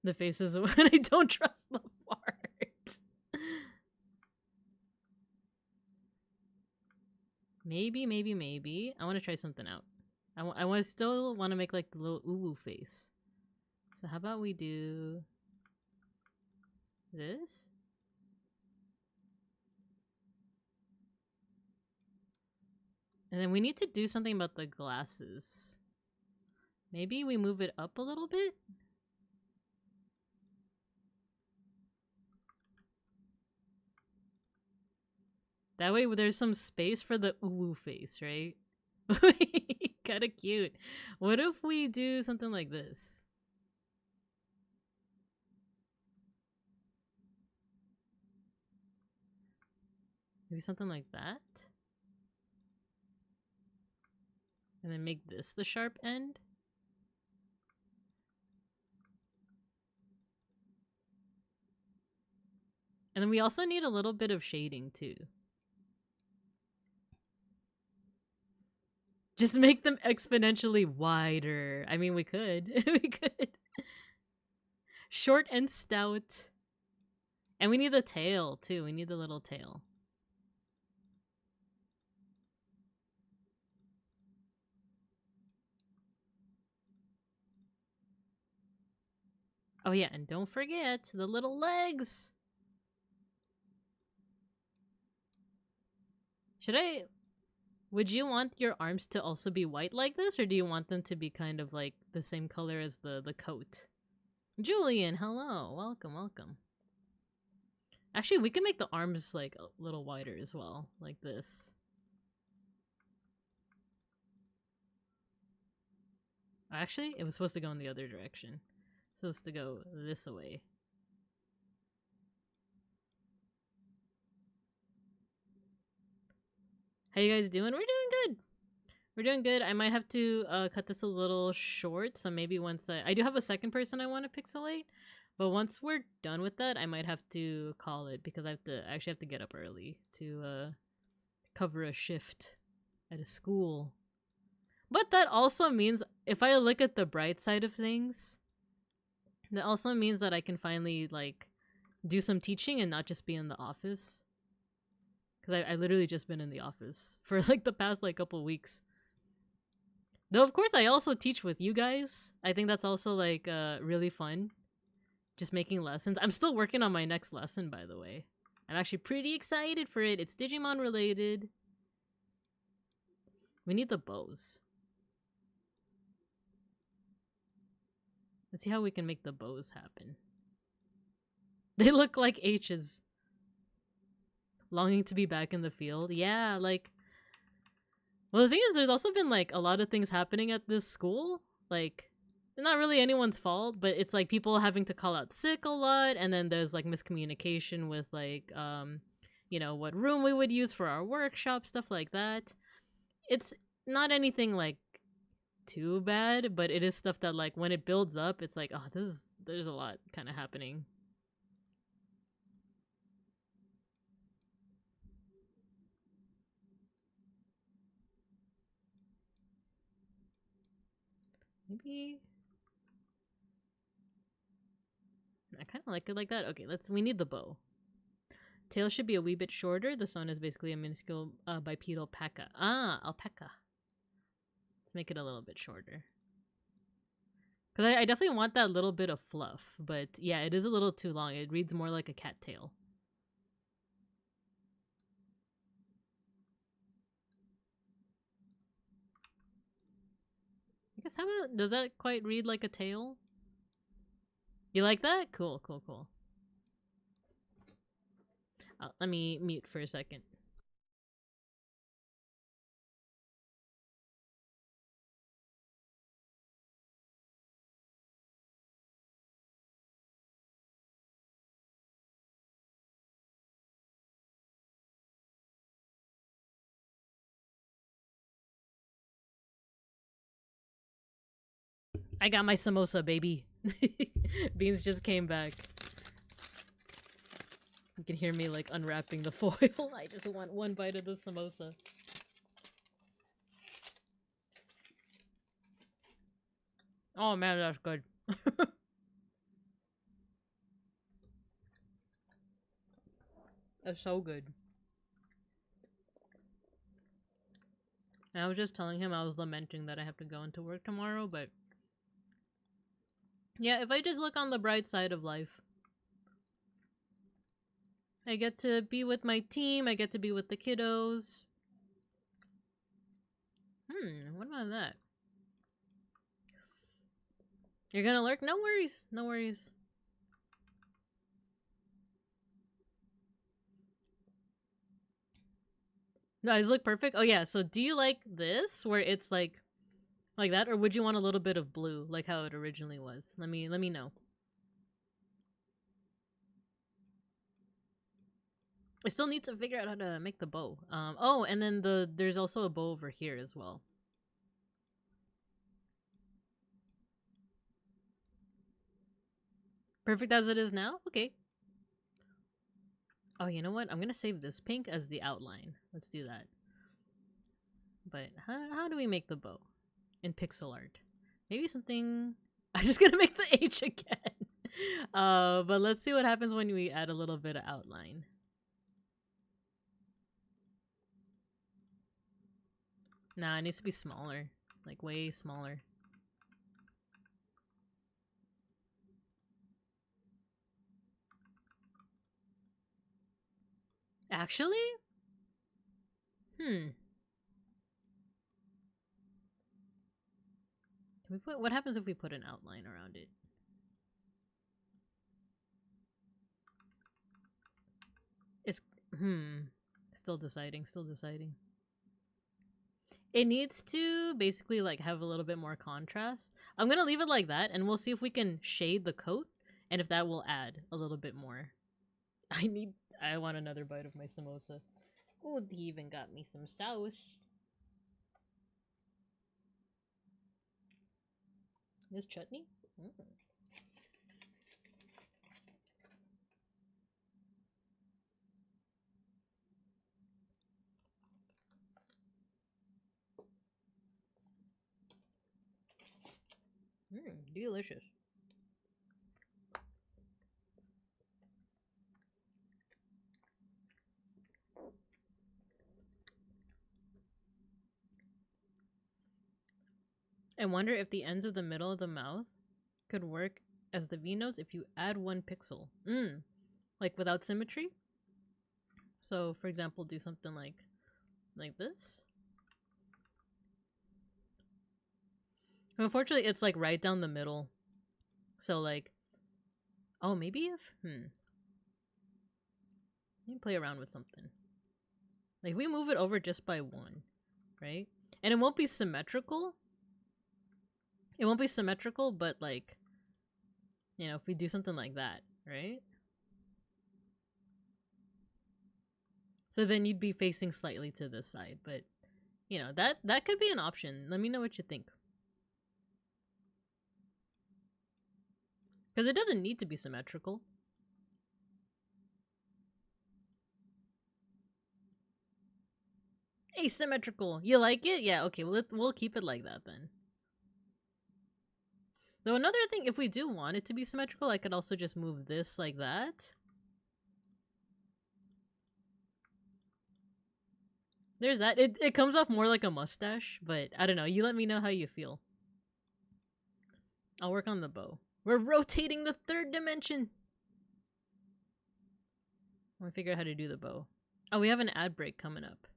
The face is when I don't trust the fart. Maybe. I want to try something out. I still want to make like the little uwu face. So how about we do this? And then we need to do something about the glasses. Maybe we move it up a little bit? That way there's some space for the uwu face, right? Kinda cute. What if we do something like this? Maybe something like that? And then make this the sharp end? And then we also need a little bit of shading too. Just make them exponentially wider. I mean, we could. We could. Short and stout. And we need the tail too. We need the little tail. Oh yeah, and don't forget the little legs. Would you want your arms to also be white like this, or do you want them to be kind of like the same color as the coat? Julian, hello. Welcome. Actually, we can make the arms like a little wider as well, like this. Actually, it was supposed to go in the other direction. It's supposed to go this way. How you guys doing? We're doing good. We're doing good. I might have to cut this a little short, so maybe once I do have a second person I want to pixelate, but once we're done with that, I might have to call it because I actually have to get up early to cover a shift at a school. But that also means if I look at the bright side of things, that also means that I can finally like do some teaching and not just be in the office. Because I literally just been in the office for like the past like couple weeks. Though of course I also teach with you guys. I think that's also like really fun. Just making lessons. I'm still working on my next lesson, by the way. I'm actually pretty excited for it. It's Digimon related. We need the bows. Let's see how we can make the bows happen. They look like H's. Longing to be back in the field. Yeah, like... Well, the thing is, there's also been, like, a lot of things happening at this school. Like, not really anyone's fault, but it's, like, people having to call out sick a lot, and then there's, like, miscommunication with, like, you know, what room we would use for our workshop, stuff like that. It's not anything, like, too bad, but it is stuff that, like, when it builds up, it's like, oh, there's a lot kind of happening. Maybe I kind of like it like that. Okay, we need the bow. Tail should be a wee bit shorter. The swan is basically a minuscule bipedal alpaca. Ah, alpaca. Let's make it a little bit shorter. Because I definitely want that little bit of fluff. But yeah, it is a little too long. It reads more like a cat tail. guess how about, does that quite read like a tail? You like that? Cool, cool, cool. Let me mute for a second. I got my samosa, baby. Beans just came back. You can hear me like unwrapping the foil. I just want one bite of the samosa. Oh man, that's good. That's so good. And I was just telling him I was lamenting that I have to go into work tomorrow, but yeah, if I just look on the bright side of life, I get to be with my team, I get to be with the kiddos. What about that? You're gonna lurk? No worries, no worries. No, eyes look perfect. Oh yeah, so do you like this where it's like that, or would you want a little bit of blue like how it originally was? Let me know. I still need to figure out how to make the bow. Oh, and then there's also a bow over here as well. Perfect as it is now? Okay. Oh, you know what? I'm gonna save this pink as the outline. Let's do that. But how do we make the bow? In pixel art. Maybe something... I'm just gonna make the H again. But let's see what happens when we add a little bit of outline. Nah, it needs to be smaller. Like, way smaller. Actually? Can we put... What happens if we put an outline around it? It's... Still deciding, still deciding. It needs to basically like have a little bit more contrast. I'm gonna leave it like that and we'll see if we can shade the coat and if that will add a little bit more. I want another bite of my samosa. Oh, they even got me some sauce. This chutney? Delicious. I wonder if the ends of the middle of the mouth could work as the V nose if you add 1 pixel. Like without symmetry? So, for example, do something like this. Unfortunately, it's like right down the middle. So like, oh, maybe if, let me play around with something. Like, we move it over just by 1, right? And it won't be symmetrical. It won't be symmetrical, but like, you know, if we do something like that, right? So then you'd be facing slightly to this side, but you know, that could be an option. Let me know what you think. Because it doesn't need to be symmetrical. Asymmetrical. You like it? Yeah, okay, we'll keep it like that then. Though another thing, if we do want it to be symmetrical, I could also just move this like that. There's that. It comes off more like a mustache, but I don't know. You let me know how you feel. I'll work on the bow. We're rotating the 3rd dimension! I want to figure out how to do the bow. Oh, we have an ad break coming up.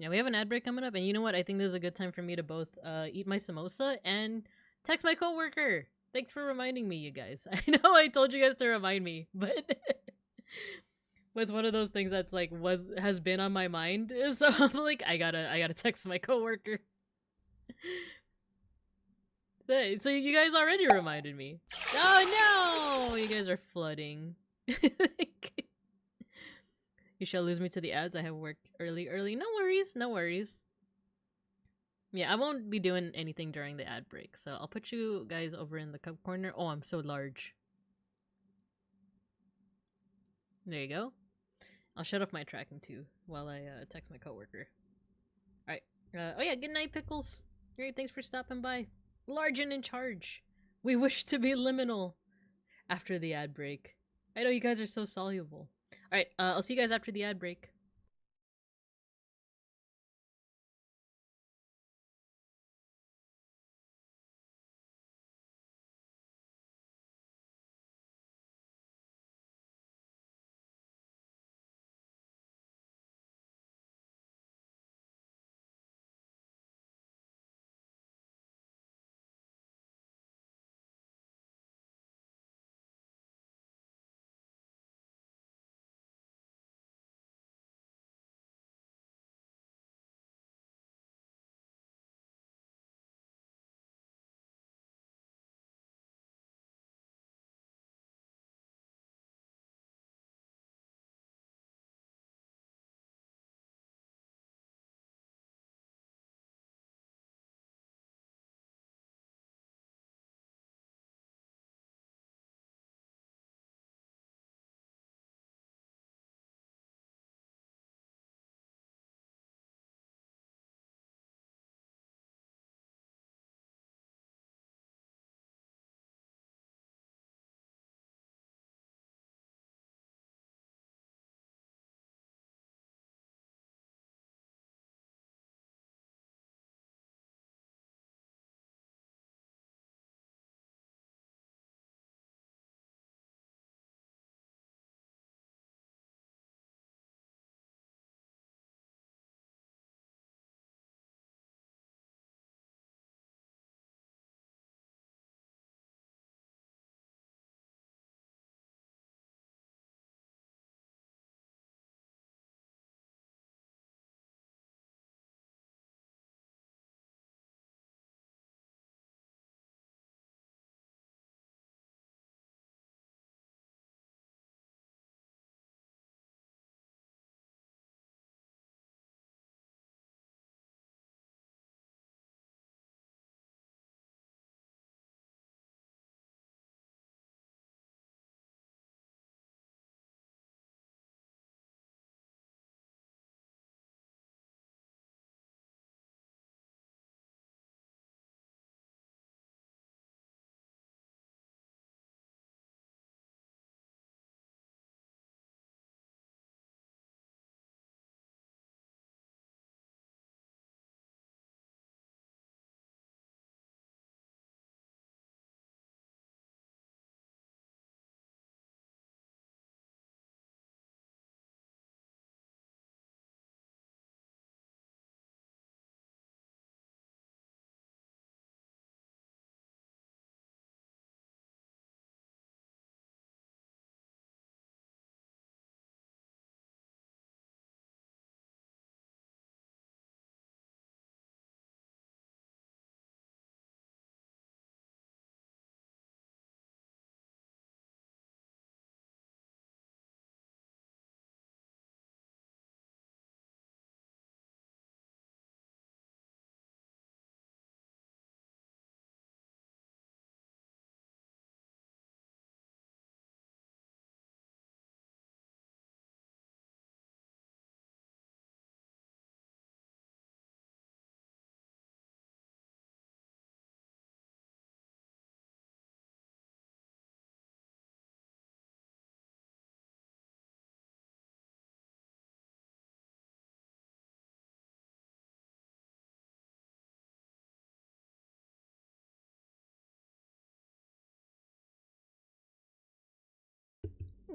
Yeah, we have an ad break coming up, and you know what? I think this is a good time for me to both eat my samosa and text my coworker. Thanks for reminding me, you guys. I know I told you guys to remind me, but was one of those things that's like has been on my mind. So I'm like, I gotta text my coworker. So you guys already reminded me. Oh no! You guys are flooding. You shall lose me to the ads. I have work early. No worries, no worries. Yeah, I won't be doing anything during the ad break, so I'll put you guys over in the cup corner. Oh, I'm so large. There you go. I'll shut off my tracking too while I text my coworker. Alright. Oh yeah, good night, Pickles. Great, thanks for stopping by. Large and in charge. We wish to be liminal. After the ad break. I know you guys are so soluble. Alright, I'll see you guys after the ad break.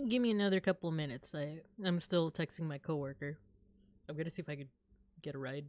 Give me another couple minutes. I'm still texting my coworker. I'm gonna see if I could get a ride.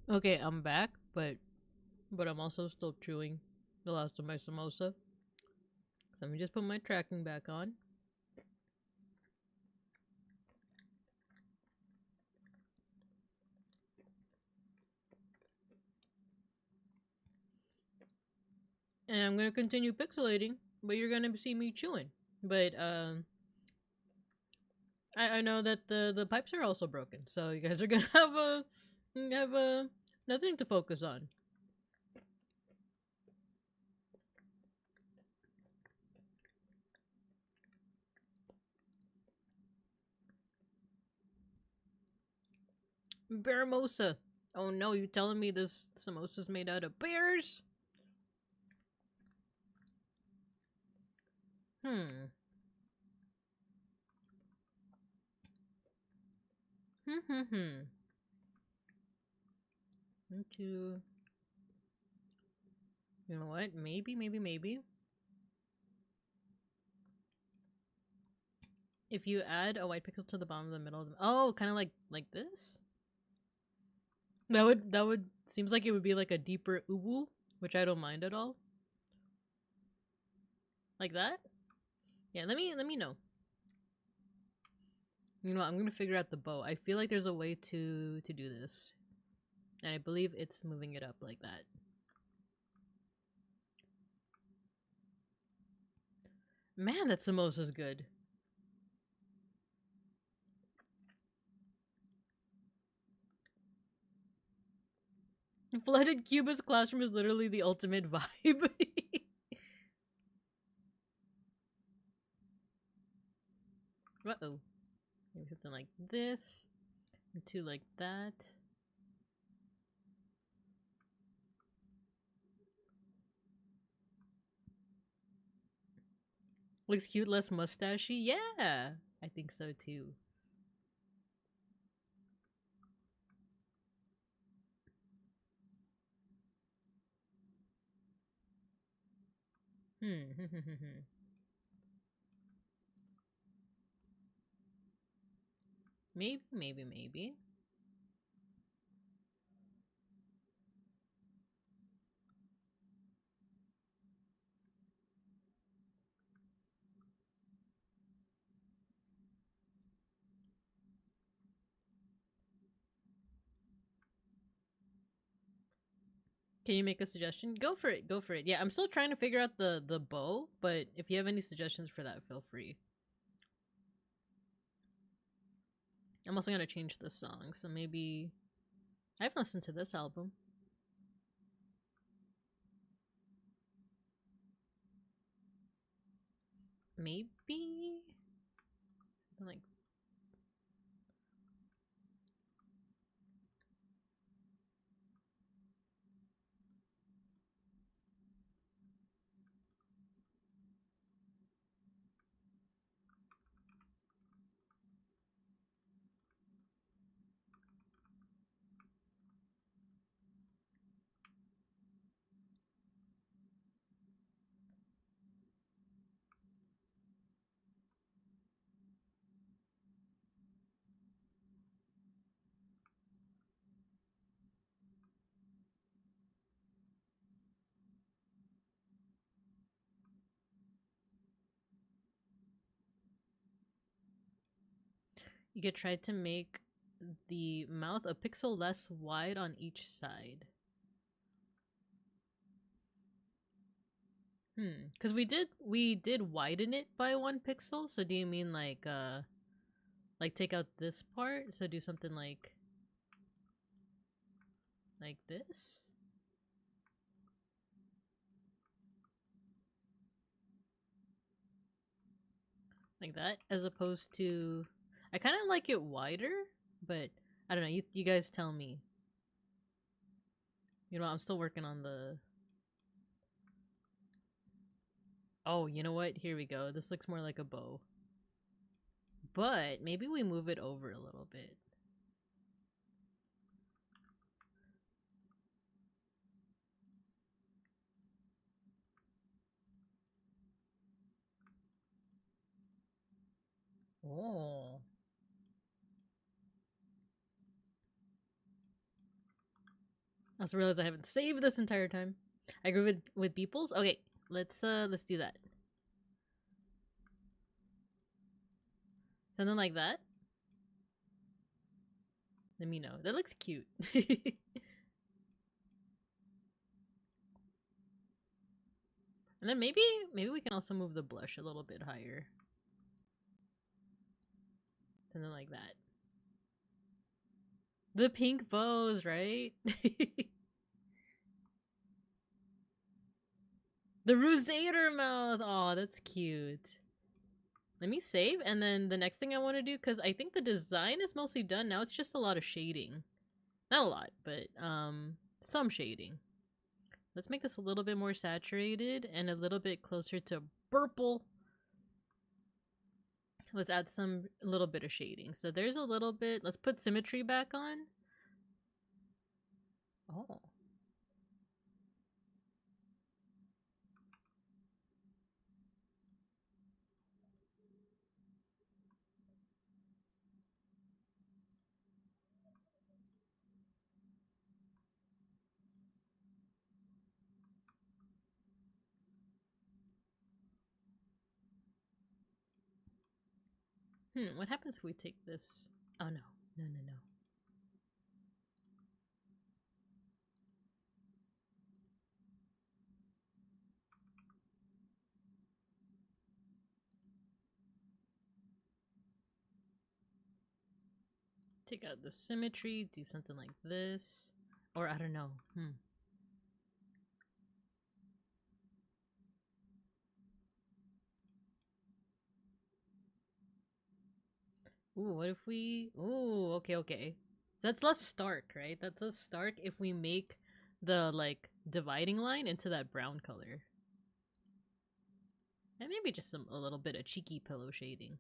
Okay, I'm back, but I'm also still chewing the last of my samosa. So let me just put my tracking back on. And I'm gonna continue pixelating, but you're gonna see me chewing. But I know that the pipes are also broken, so you guys are gonna have nothing to focus on. Bearmosa. Oh no, you telling me this samosa's made out of bears? Hmm. Hmm. Into. You know what? Maybe. If you add a white pixel to the bottom of the middle of the, oh, kind of like this. That would seems like it would be like a deeper uwu, which I don't mind at all. Like that? Yeah, let me know. You know what, I'm gonna figure out the bow. I feel like there's a way to do this. And I believe it's moving it up like that. Man, that samosa's good. Flooded Cuba's classroom is literally the ultimate vibe. Uh-oh. Maybe something like this. And two like that. Looks cute, less mustachy. Yeah, I think so too. Maybe. Can you make a suggestion? Go for it. Go for it. Yeah, I'm still trying to figure out the bow, but if you have any suggestions for that, feel free. I'm also gonna change the song, so maybe I've listened to this album. Maybe something like you could try to make the mouth a pixel less wide on each side. Because we did widen it by 1 pixel. So do you mean like take out this part? So do something like this? Like that, as opposed to I kind of like it wider, but I don't know. You guys tell me. You know, I'm still working on the. Oh, you know what? Here we go. This looks more like a bow. But maybe we move it over a little bit. Oh. I also realized I haven't saved this entire time. I grew with beeples. Okay, let's do that. Something like that. Let me know. That looks cute. And then maybe we can also move the blush a little bit higher. Something like that. The pink bows, right? The Rusator mouth! Aw, that's cute. Let me save, and then the next thing I want to do, because I think the design is mostly done, now it's just a lot of shading. Not a lot, but some shading. Let's make this a little bit more saturated and a little bit closer to purple. Let's add a little bit of shading. So there's a little bit. Let's put symmetry back on. Oh. What happens if we take this? Oh no. No. Take out the symmetry, do something like this. Or I don't know. Ooh, what if we... Ooh, okay. That's less stark, right? That's less stark if we make the, like, dividing line into that brown color. And maybe just a little bit of cheeky pillow shading.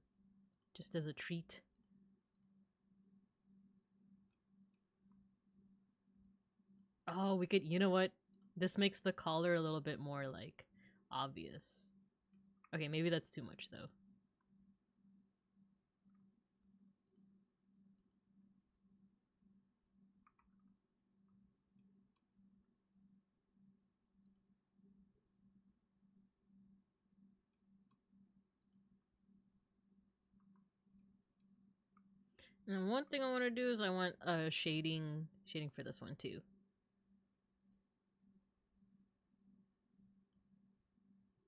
Just as a treat. Oh, we could... You know what? This makes the collar a little bit more, like, obvious. Okay, maybe that's too much, though. And one thing I want to do is I want shading for this one too.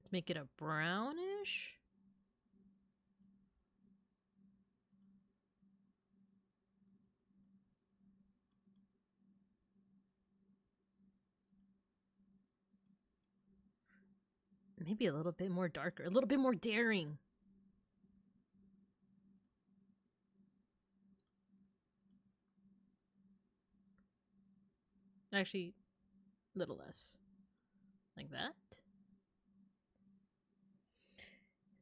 Let's make it a brownish. Maybe a little bit more darker, a little bit more daring. Actually, a little less. Like that.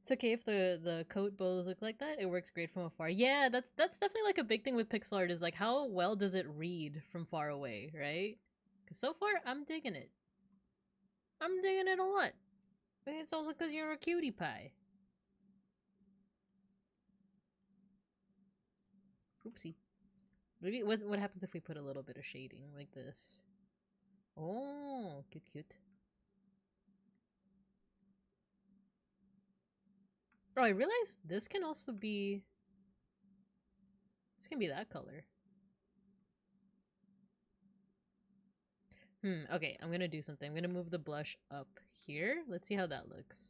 It's okay if the coat bows look like that. It works great from afar. Yeah, that's definitely like a big thing with pixel art is like how well does it read from far away, right? Because so far, I'm digging it. I'm digging it a lot. It's also because you're a cutie pie. Oopsie. Maybe what happens if we put a little bit of shading like this? Oh, cute, cute. Oh, I realized this can also be... This can be that color. Okay, I'm gonna do something. I'm gonna move the blush up here. Let's see how that looks.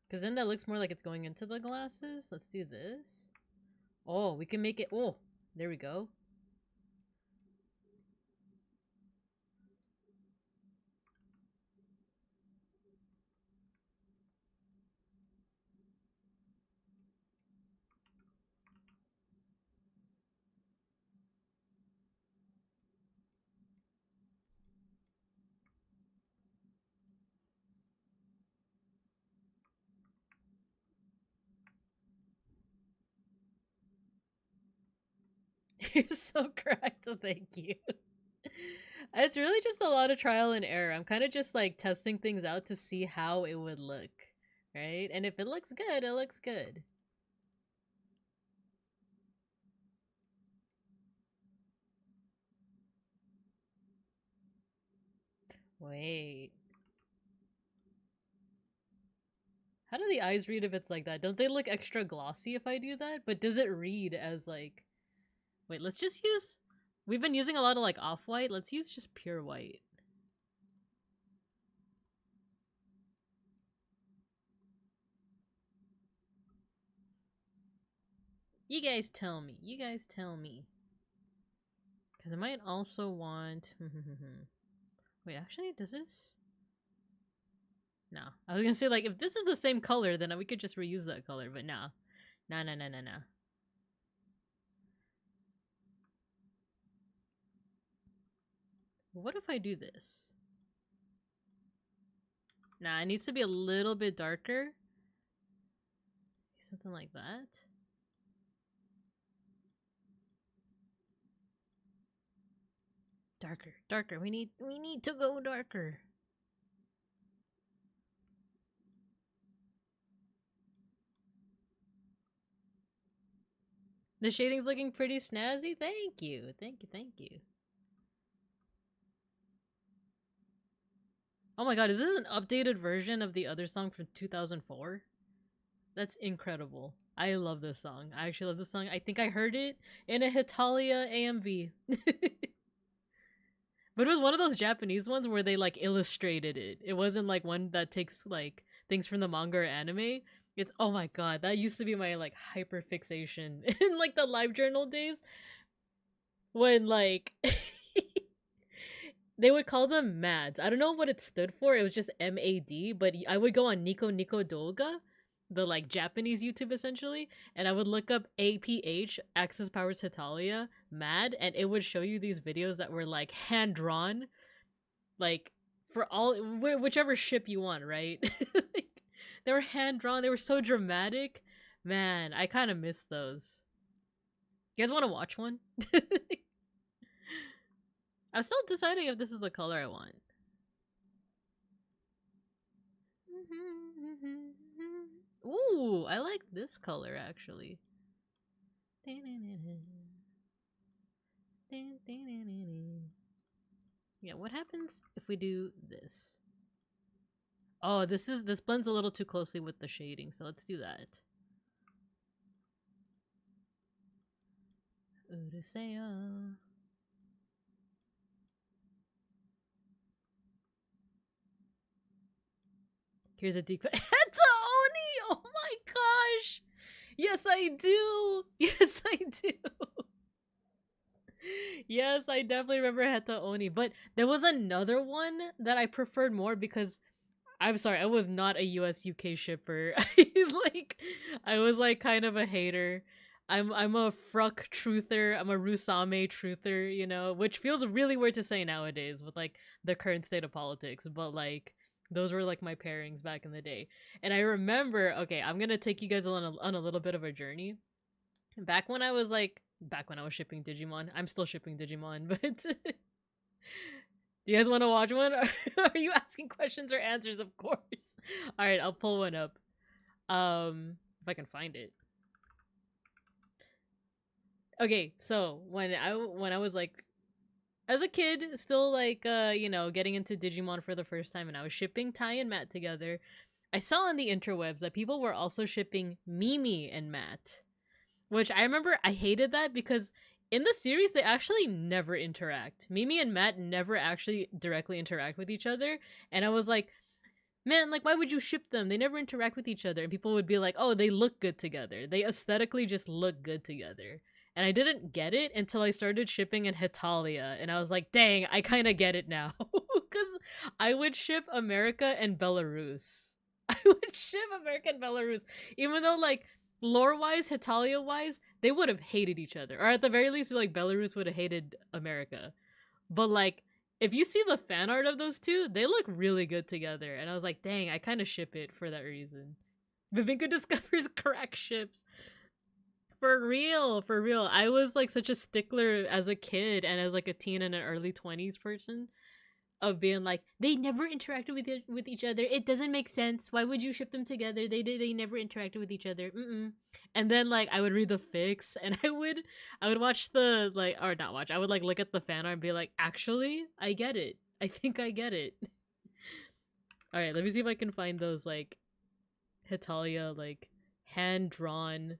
Because then that looks more like it's going into the glasses. Let's do this. Oh, we can make it... Oh, there we go. You're so correct, thank you. It's really just a lot of trial and error. I'm kind of just like testing things out to see how it would look, right? And if it looks good, it looks good. Wait. How do the eyes read if it's like that? Don't they look extra glossy if I do that? But does it read as like... Wait, let's just use... We've been using a lot of like off-white. Let's use just pure white. You guys tell me. You guys tell me. Because I might also want... Wait, actually, does this... No. I was gonna say, like, if this is the same color, then we could just reuse that color, but no. No. What if I do this? Nah, it needs to be a little bit darker. Something like that. Darker, darker. We need to go darker. The shading's looking pretty snazzy. Thank you. Thank you. Oh my god, is this an updated version of the other song from 2004? That's incredible. I love this song. I actually love this song. I think I heard it in a Hitalia AMV. But it was one of those Japanese ones where they like illustrated it. It wasn't like one that takes like things from the manga or anime. It's oh my god, that used to be my like hyper fixation in like the live journal days when like they would call them MADs. I don't know what it stood for. It was just MAD, but I would go on Nico Nico Doga, the like Japanese YouTube essentially, and I would look up APH Access Powers Hitalia MAD, and it would show you these videos that were like hand drawn, like for all whichever ship you want, right? Like, they were hand drawn. They were so dramatic. Man, I kind of miss those. You guys want to watch one? I'm still deciding if this is the color I want. Ooh, I like this color actually. Yeah, what happens if we do this? Oh, this blends a little too closely with the shading, so let's do that. Urusea. Here's a deep Hetaoni! Oh my gosh! Yes, I do! Yes, I do! Yes, I definitely remember Hetaoni, but there was another one that I preferred more because I'm sorry, I was not a US UK shipper. I was like kind of a hater. I'm a Fruck truther, I'm a Rusame truther, you know, which feels really weird to say nowadays with like the current state of politics, but like those were like my pairings back in the day. And I remember, okay, I'm gonna take you guys on a little bit of a journey. Back when I was shipping Digimon. I'm still shipping Digimon, but do you guys want to watch one? Are you asking questions or answers? Of course. All right, I'll pull one up. If I can find it. Okay, so when I was like as a kid, still like you know, getting into Digimon for the first time and I was shipping Tai and Matt together, I saw on the interwebs that people were also shipping Mimi and Matt. Which I remember I hated that because in the series they actually never interact. Mimi and Matt never actually directly interact with each other, and I was like, man, like why would you ship them? They never interact with each other. And people would be like, oh, they look good together. They aesthetically just look good together. And I didn't get it until I started shipping in Hetalia, and I was like, dang, I kind of get it now. Because I would ship America and Belarus. I would ship America and Belarus, even though like lore-wise, Hetalia-wise, they would have hated each other. Or at the very least, like, Belarus would have hated America. But, like, if you see the fan art of those two, they look really good together. And I was like, dang, I kind of ship it for that reason. Vivinka discovers crack ships. For real, for real. I was, like, such a stickler as a kid and as, like, a teen and an early 20s person of being like, they never interacted with each other. It doesn't make sense. Why would you ship them together? They never interacted with each other. And then like I would read the fics and I would watch the like or not watch. I would like look at the fan art and be like, actually, I get it. I think I get it. All right, let me see if I can find those like Hetalia like hand drawn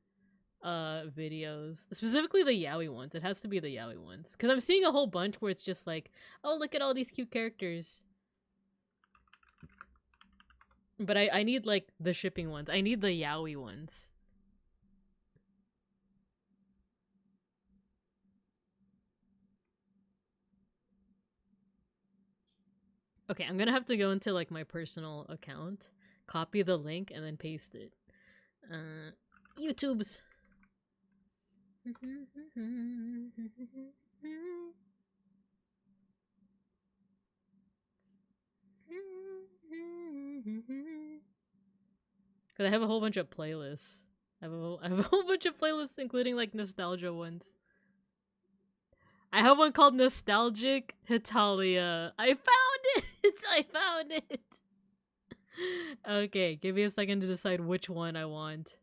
videos, specifically the yaoi ones. It has to be the yaoi ones because I'm seeing a whole bunch where it's just like, oh, look at all these cute characters, but I need like the shipping ones. I need the yaoi ones. Okay, I'm gonna have to go into like my personal account, copy the link, and then paste it. YouTube's. Cause I have a whole bunch of playlists. I have a whole bunch of playlists, including like nostalgia ones. I have one called Nostalgic Hetalia. I found it! I found it! Okay, give me a second to decide which one I want.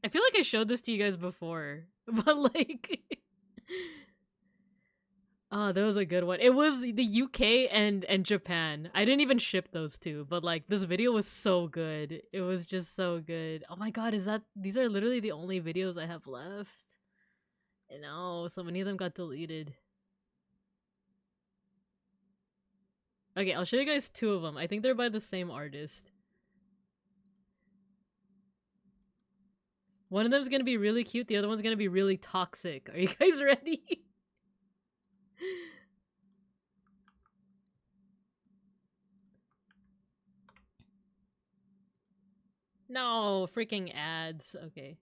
I feel like I showed this to you guys before, but like... Oh, that was a good one. It was the UK and Japan. I didn't even ship those two, but like this video was so good. It was just so good. Oh my god, these are literally the only videos I have left? No, so many of them got deleted. Okay, I'll show you guys two of them. I think they're by the same artist. One of them's gonna be really cute, the other one's gonna be really toxic. Are you guys ready? No, freaking ads. Okay.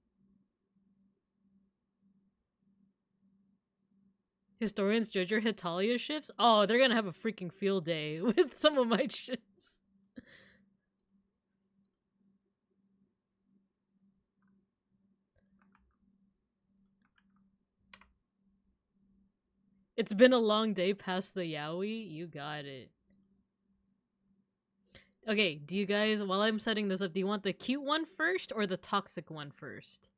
Historians judge your Hetalia ships? Oh, they're gonna have a freaking field day with some of my ships. It's been a long day past the yaoi. You got it. Okay, do you guys, while I'm setting this up, do you want the cute one first or the toxic one first?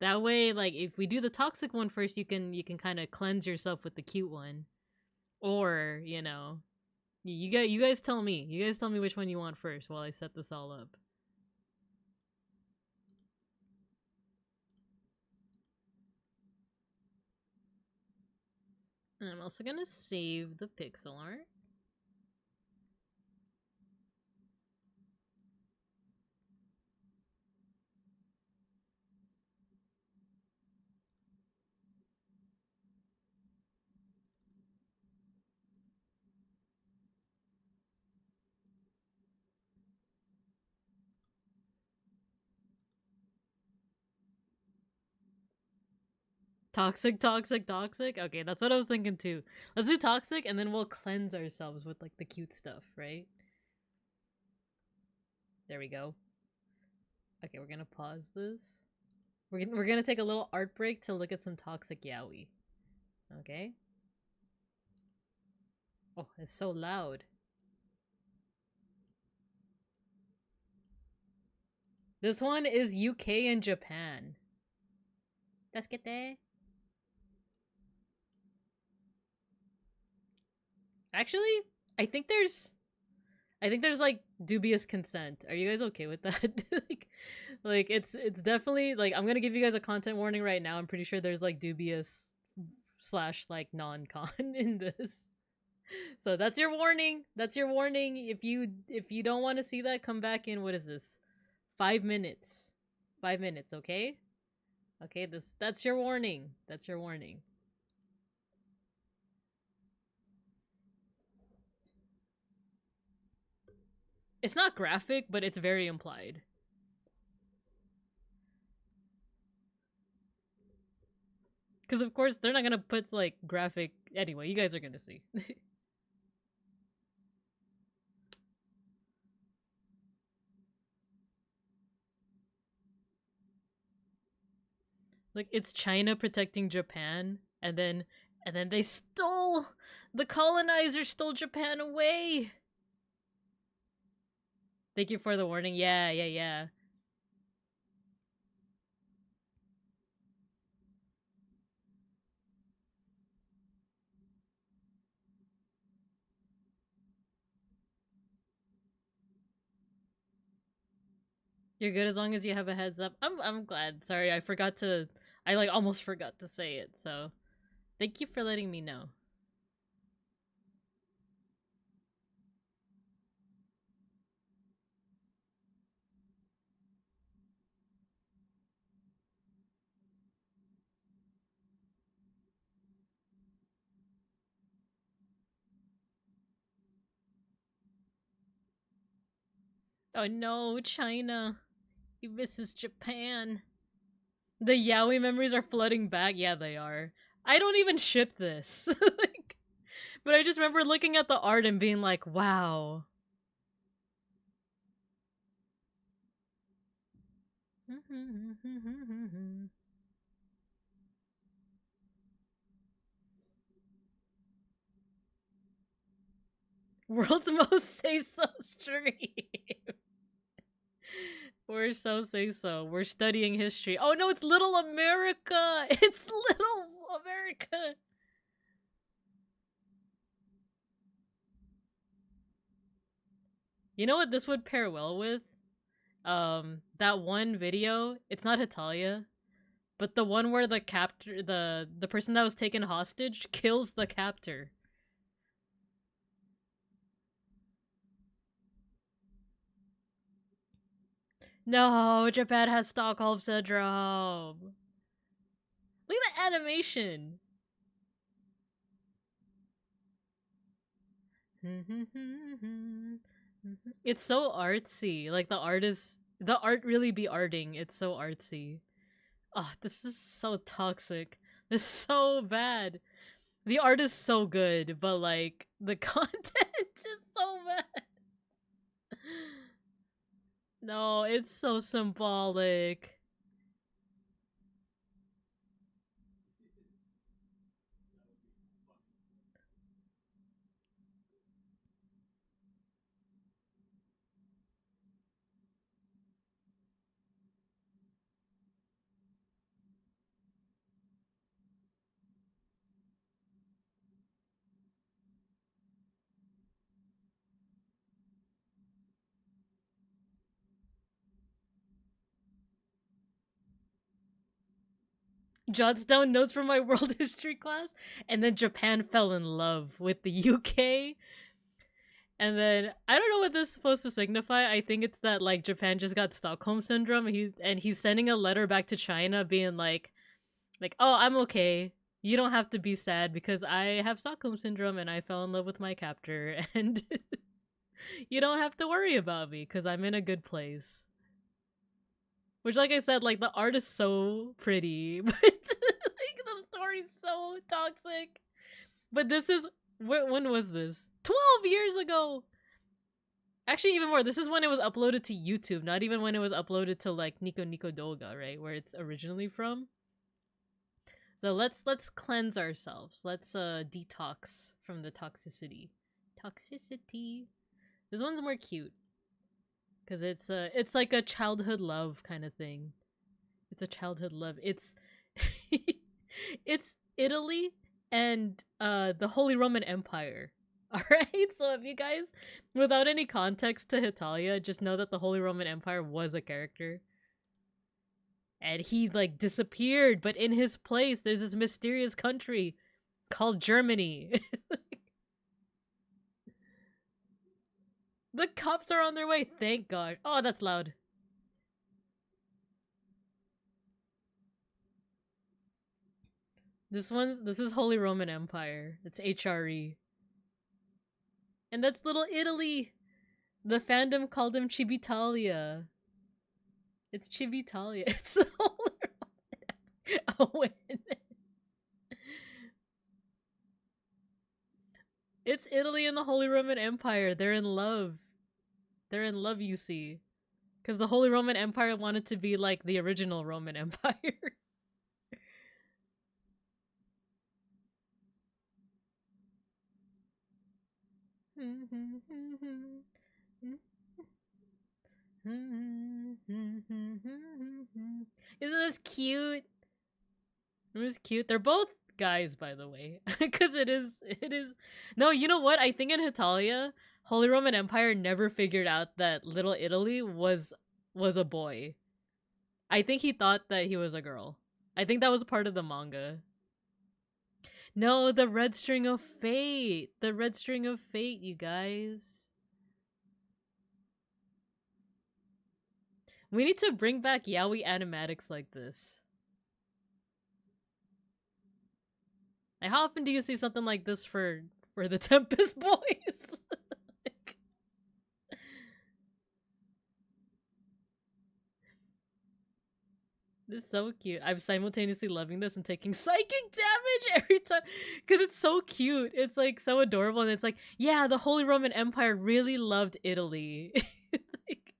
That way, like, if we do the toxic one first, you can kind of cleanse yourself with the cute one. Or, you know, you guys tell me. You guys tell me which one you want first while I set this all up. And I'm also gonna save the pixel art. Toxic, toxic, toxic. Okay, that's what I was thinking too. Let's do toxic, and then we'll cleanse ourselves with like the cute stuff, right? There we go. Okay, we're gonna pause this. We're gonna take a little art break to look at some toxic yaoi. Okay. Oh, it's so loud. This one is UK and Japan. Tasukete. Actually, I think there's like dubious consent. Are you guys okay with that? like it's definitely like I'm gonna give you guys a content warning right now. I'm pretty sure there's like dubious slash like non-con in this. So that's your warning. That's your warning. If you don't want to see that, come back in. What is this? 5 minutes. 5 minutes. Okay. Okay. That's your warning. That's your warning. It's not graphic, but it's very implied. Because of course they're not gonna put like graphic anyway. You guys are gonna see. Like it's China protecting Japan, and then they stole the colonizers stole Japan away. Thank you for the warning. Yeah, yeah, yeah. You're good as long as you have a heads up. I'm glad. Sorry, I like almost forgot to say it. So, thank you for letting me know. Oh no, China. He misses Japan. The yaoi memories are flooding back. Yeah, they are. I don't even ship this. Like, but I just remember looking at the art and being like, wow. World's most say so stream. We're so say so. We're studying history. Oh no, it's Little America! It's Little America! You know what this would pair well with? That one video. It's not Hitalia, but the one where the captor, the person that was taken hostage, kills the captor. No, Japan has Stockholm syndrome. Look at the animation. It's so artsy. Like the art really be arting. It's so artsy. Oh, this is so toxic. This is so bad. The art is so good, but like the content is so bad. No, it's so symbolic. jots down notes from my world history class, and then Japan fell in love with the UK. And then I don't know what this is supposed to signify. I think it's that like Japan just got Stockholm syndrome. He's sending a letter back to China being like, oh, I'm okay. You don't have to be sad because I have Stockholm syndrome and I fell in love with my captor, and you don't have to worry about me because I'm in a good place. Which, like I said, like the art is so pretty, but like the story's so toxic. But this is when was this? 12 years ago. Actually, even more. This is when it was uploaded to YouTube, not even when it was uploaded to like Nico Nico Doga, right, where it's originally from. So let's cleanse ourselves. Let's detox from the toxicity. Toxicity. This one's more cute. Cause it's like a childhood love kind of thing. It's a childhood love. It's it's Italy and the Holy Roman Empire. Alright? So if you guys, without any context to Hitalia, just know that the Holy Roman Empire was a character. And he like disappeared, but in his place there's this mysterious country called Germany. The cops are on their way, thank God. Oh, that's loud. This is Holy Roman Empire. It's HRE. And that's Little Italy. The fandom called him Civitalia. It's Civitalia. It's the Holy Roman Owen. It's Italy and the Holy Roman Empire. They're in love. They're in love, you see. Because the Holy Roman Empire wanted to be like the original Roman Empire. Isn't this cute? It was cute. They're both guys, by the way. Because it is. No, you know what? I think in Hitalia, Holy Roman Empire never figured out that Little Italy was a boy. I think he thought that he was a girl. I think that was part of the manga. No, the red string of fate. The red string of fate, you guys. We need to bring back yaoi animatics like this. Like, how often do you see something like this for the Tempest boys? Like... It's so cute. I'm simultaneously loving this and taking psychic damage every time because it's so cute. It's like so adorable, and it's like, yeah, the Holy Roman Empire really loved Italy. Like,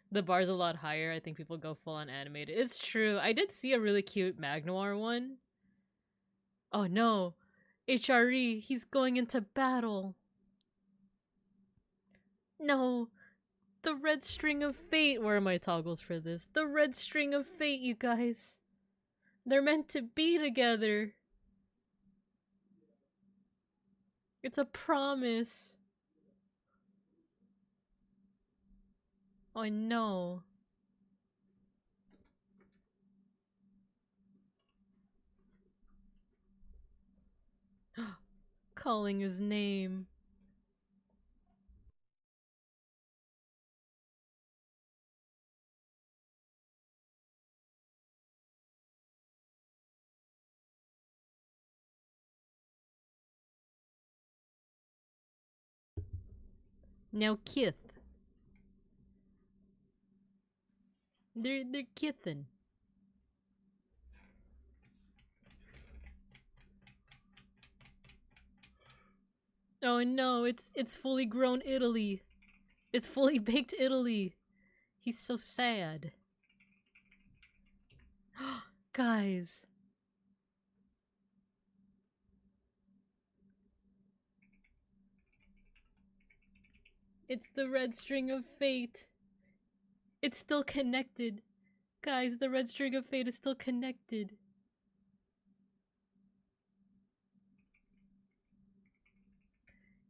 the bar's a lot higher. I think people go full on animated. It's true. I did see a really cute Magnoir one. Oh no, HRE, he's going into battle. No, the red string of fate. Where are my toggles for this? The red string of fate, you guys. They're meant to be together. It's a promise. Oh no. Calling his name. Now Kith. They're kithin'. Oh no, it's fully grown Italy. It's fully baked Italy. He's so sad. Guys. It's the red string of fate. It's still connected. Guys, the red string of fate is still connected.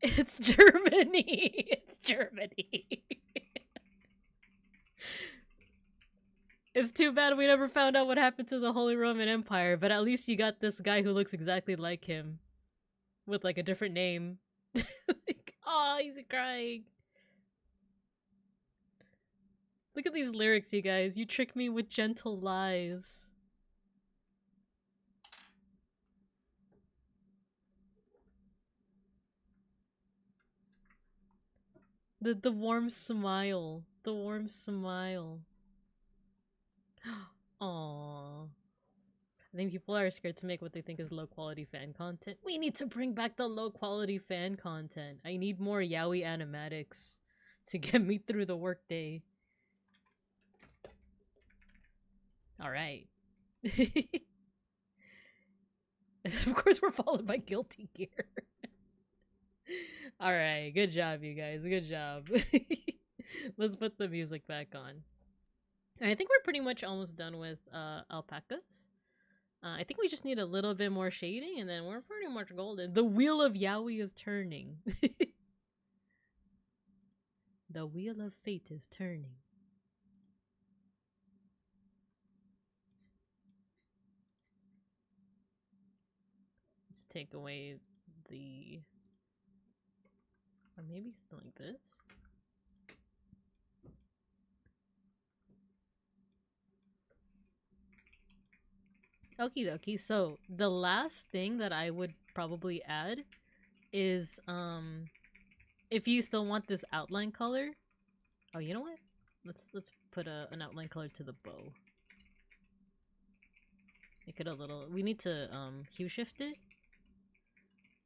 It's Germany. It's Germany. It's too bad we never found out what happened to the Holy Roman Empire, but at least you got this guy who looks exactly like him. With like a different name. Like, oh, he's crying. Look at these lyrics, you guys. You trick me with gentle lies. The warm smile. The warm smile. Aww. I think people are scared to make what they think is low quality fan content. We need to bring back the low quality fan content. I need more yaoi animatics to get me through the workday. Alright. Of course we're followed by Guilty Gear. Alright, good job you guys, good job. Let's put the music back on. I think we're pretty much almost done with alpacas. I think we just need a little bit more shading and then we're pretty much golden. The wheel of yaoi is turning. The wheel of fate is turning. Let's take away the... Or maybe something like this. Okie dokie, so the last thing that I would probably add is, if you still want this outline color... Oh, you know what? Let's put an outline color to the bow. Make it a little... We need to, hue shift it.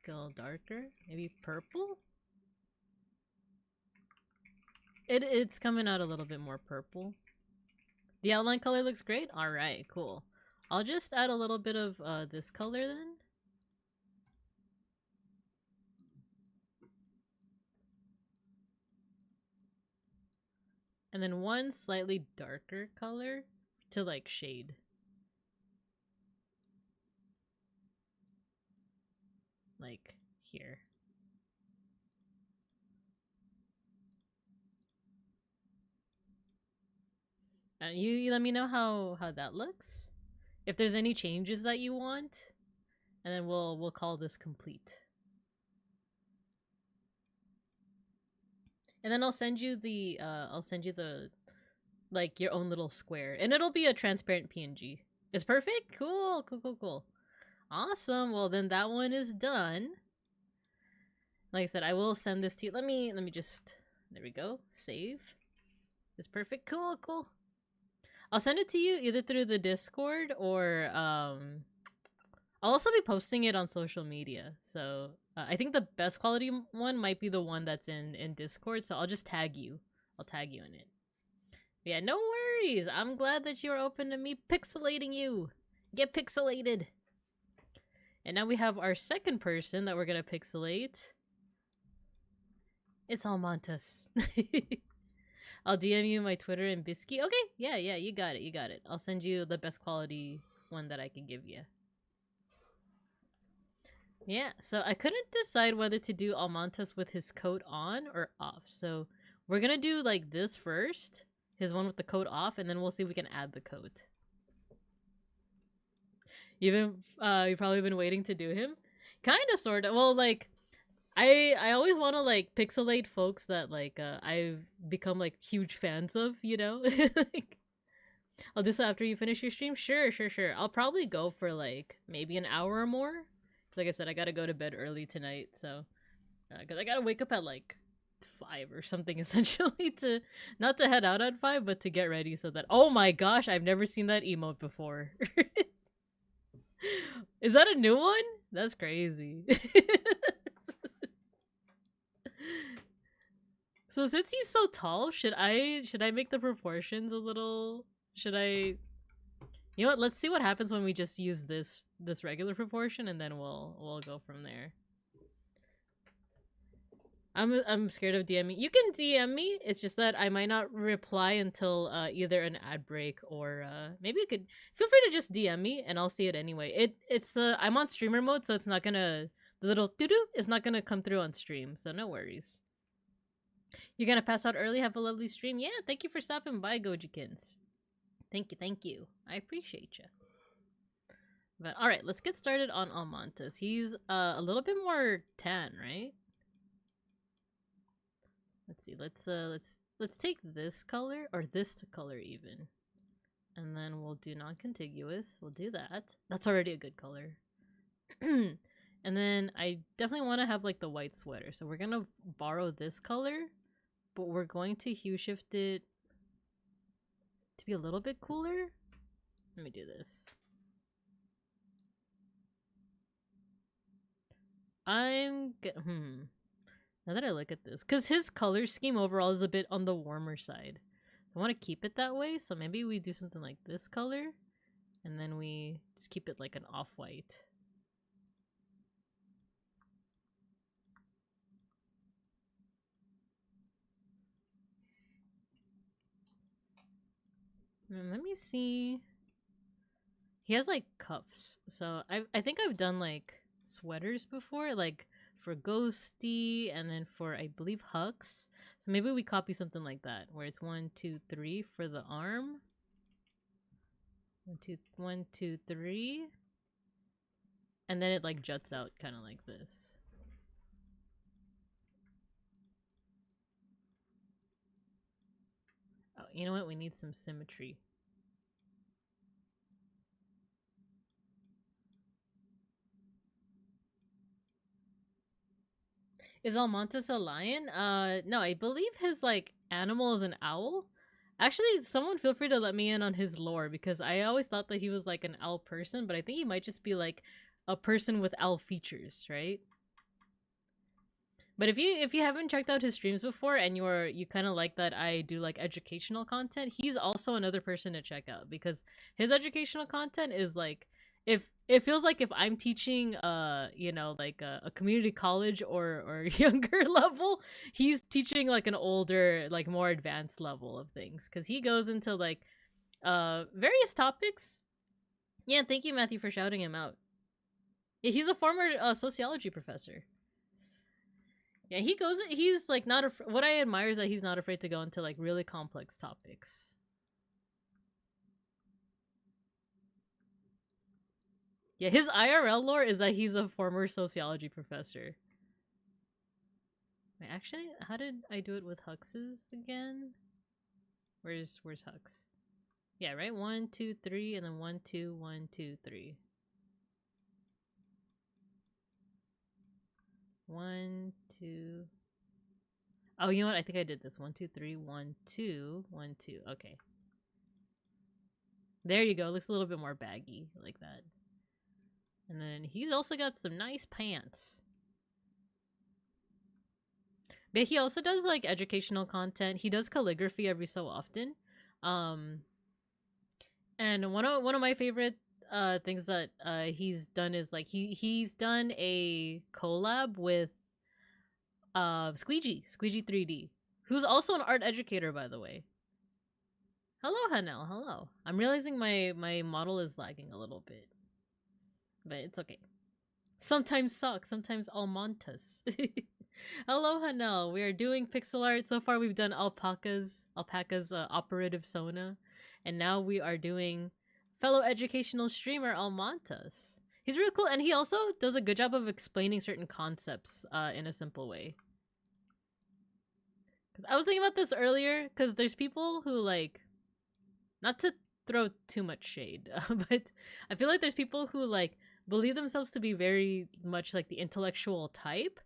Get a little darker. Maybe purple? It's coming out a little bit more purple. The outline color looks great? Alright, cool. I'll just add a little bit of this color then. And then one slightly darker color to like shade. Like here. You let me know how that looks. If there's any changes that you want, and then we'll call this complete. And then I'll send you the like your own little square, and it'll be a transparent PNG. It's perfect. Cool, cool, cool, cool. Awesome. Well, then that one is done. Like I said, I will send this to you. Let me just, there we go. Save. It's perfect. Cool, cool. I'll send it to you either through the Discord or I'll also be posting it on social media. So I think the best quality one might be the one that's in Discord. So I'll just tag you. I'll tag you in it. But yeah, no worries. I'm glad that you are open to me pixelating you. Get pixelated. And now we have our second person that we're gonna pixelate. It's Almontas. I'll DM you my Twitter and Bisky. Okay, yeah, you got it, you got it. I'll send you the best quality one that I can give you. Yeah, so I couldn't decide whether to do Almontas with his coat on or off. So we're gonna do like this first, his one with the coat off, and then we'll see if we can add the coat. You've probably been waiting to do him? Kinda, sorta. Well, like, I always want to like pixelate folks that like I've become like huge fans of, you know. Like, I'll do so after you finish your stream. Sure. I'll probably go for like maybe an hour or more. Like I said, I gotta go to bed early tonight, so because I gotta wake up at like 5 or something essentially to not to head out at 5, but to get ready so that oh my gosh, I've never seen that emote before. Is that a new one? That's crazy. So since he's so tall, should I make the proportions a little? Should I? You know what? Let's see what happens when we just use this regular proportion, and then we'll go from there. I'm scared of DMing. You can DM me. It's just that I might not reply until either an ad break or maybe you could feel free to just DM me and I'll see it anyway. It's I'm on streamer mode, so it's not gonna the little doo-doo is not gonna come through on stream, so no worries. You're gonna pass out early. Have a lovely stream. Yeah, thank you for stopping by, Gojikins. Thank you. I appreciate you. But all right, let's get started on Almontes. He's a little bit more tan, right? Let's see. Let's take this color or this color even, and then we'll do non-contiguous. We'll do that. That's already a good color. And then I definitely want to have like the white sweater, so we're gonna borrow this color, but we're going to hue shift it to be a little bit cooler. Let me do this. Now that I look at this, because his color scheme overall is a bit on the warmer side. I want to keep it that way, so maybe we do something like this color, and then we just keep it like an off-white. Let me see. He has like cuffs, so I think I've done like sweaters before, like for Ghosty and then for I believe Hux. So maybe we copy something like that, where it's 1, 2, 3 for the arm. 1, 2, 3, and then it like juts out kind of like this. Oh, you know what? We need some symmetry. Is Almontes a lion? No, I believe his like animal is an owl. Actually, someone feel free to let me in on his lore, because I always thought that he was like an owl person, but I think he might just be like a person with owl features, right? But if you haven't checked out his streams before and you kind of like that I do like educational content, he's also another person to check out, because his educational content is like, if it feels like if I'm teaching you know, like a community college or younger level, he's teaching like an older, like more advanced level of things, because he goes into like various topics. Yeah, thank you, Matthew, for shouting him out. Yeah, he's a former sociology professor. Yeah, he's like not what I admire is that he's not afraid to go into like really complex topics. Yeah, his IRL lore is that he's a former sociology professor. Wait, actually, how did I do it with Hux's again? Where's Hux? Yeah, right? 1, 2, 3, and then 1, 2, 1, 2, 3. 1, 2. Oh, you know what? I think I did this. 1, 2, 3, 1, 2, 1, 2. Okay. There you go. Looks a little bit more baggy like that. And then he's also got some nice pants. But he also does like educational content. He does calligraphy every so often. And one of my favorite things that he's done is like he's done a collab with Squeegee 3D, who's also an art educator, by the way. Hello, Hanel. Hello. I'm realizing my model is lagging a little bit, but it's okay. Sometimes sucks, sometimes Almontes. Hello, Hanel. We are doing pixel art. So far, we've done alpaca's operative Sona, and now we are doing fellow educational streamer Almontes. He's really cool, and he also does a good job of explaining certain concepts in a simple way. Because I was thinking about this earlier, because there's people who like, not to throw too much shade, but I feel like there's people who like believe themselves to be very much like the intellectual type,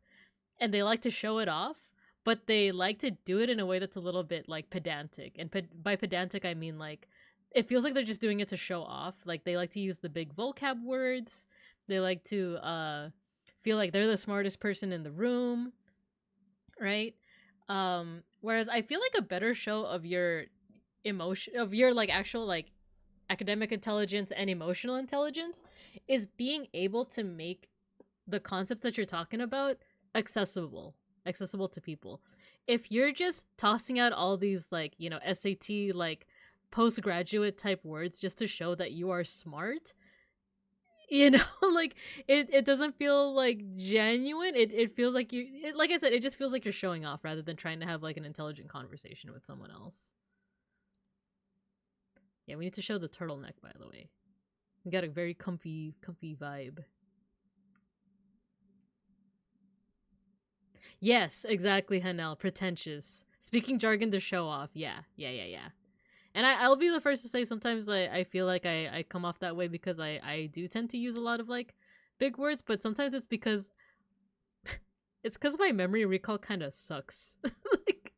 and they like to show it off, but they like to do it in a way that's a little bit like pedantic. And by pedantic, I mean like, it feels like they're just doing it to show off. Like they like to use the big vocab words. They like to feel like they're the smartest person in the room, right? Whereas I feel like a better show of your emotion, of your like actual like academic intelligence and emotional intelligence, is being able to make the concept that you're talking about accessible to people. If you're just tossing out all these like, you know, SAT like postgraduate type words just to show that you are smart, you know, like it doesn't feel like genuine. It feels like like I said, it just feels like you're showing off rather than trying to have like an intelligent conversation with someone else. Yeah, we need to show the turtleneck, by the way. We got a very comfy vibe. Yes, exactly, Hanel. Pretentious. Speaking jargon to show off. Yeah. And I'll be the first to say sometimes I feel like I come off that way because I do tend to use a lot of like big words, but sometimes it's because my memory recall kind of sucks. Like,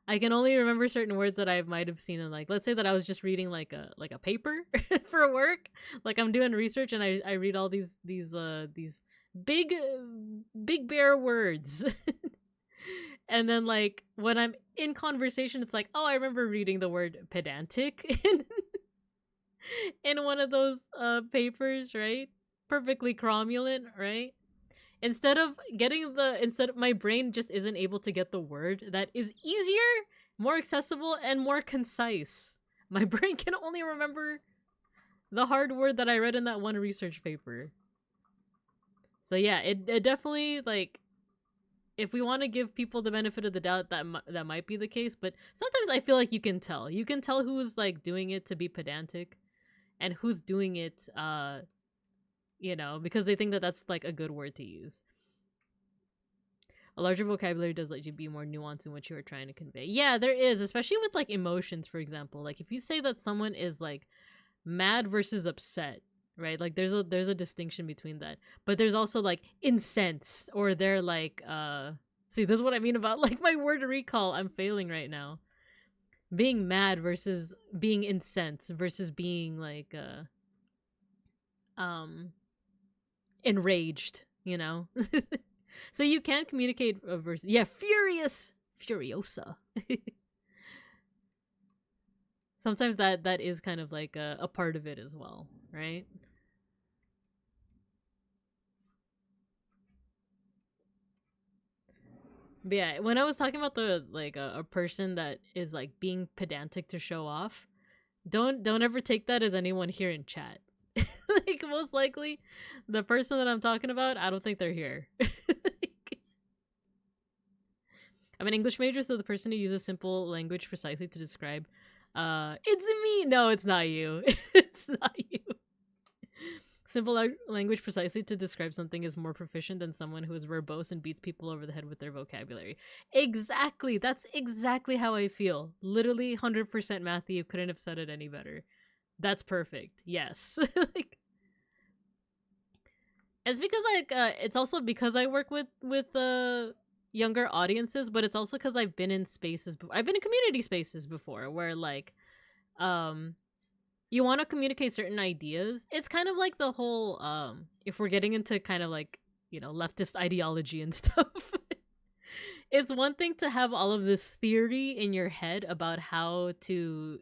I can only remember certain words that I might have seen in, like, let's say that I was just reading like a paper for work, like I'm doing research and I read all these big bear words. And then like when I'm in conversation, it's like, oh, I remember reading the word pedantic in one of those papers, right? Perfectly cromulent, right? Instead of my brain just isn't able to get the word that is easier, more accessible, and more concise. My brain can only remember the hard word that I read in that one research paper. So yeah, it definitely, like, if we want to give people the benefit of the doubt, that might be the case, but sometimes I feel like you can tell who's like doing it to be pedantic and who's doing it because they think that that's like a good word to use. A larger vocabulary does let you be more nuanced in what you are trying to convey. Yeah, there is, especially with like emotions, for example. Like if you say that someone is like mad versus upset, right? Like there's a distinction between that. But there's also like incensed, or they're like see, this is what I mean about like my word recall. I'm failing right now. Being mad versus being incensed versus being like enraged, you know? So you can communicate versus, yeah, furiosa. Sometimes that is kind of like a part of it as well, right? But yeah, when I was talking about the like a person that is like being pedantic to show off, don't ever take that as anyone here in chat. Like most likely, the person that I'm talking about, I don't think they're here. I'm an English major, so the person who uses simple language precisely to describe, it's me. No, it's not you. It's not you. Simple language precisely to describe something is more proficient than someone who is verbose and beats people over the head with their vocabulary. Exactly. That's exactly how I feel. Literally 100% Matthew couldn't have said it any better. That's perfect. Yes. Like, it's because like it's also because I work with younger audiences, but it's also because I've been in spaces I've been in community spaces before where like you want to communicate certain ideas. It's kind of like the whole if we're getting into kind of like, leftist ideology and stuff. It's one thing to have all of this theory in your head about how to,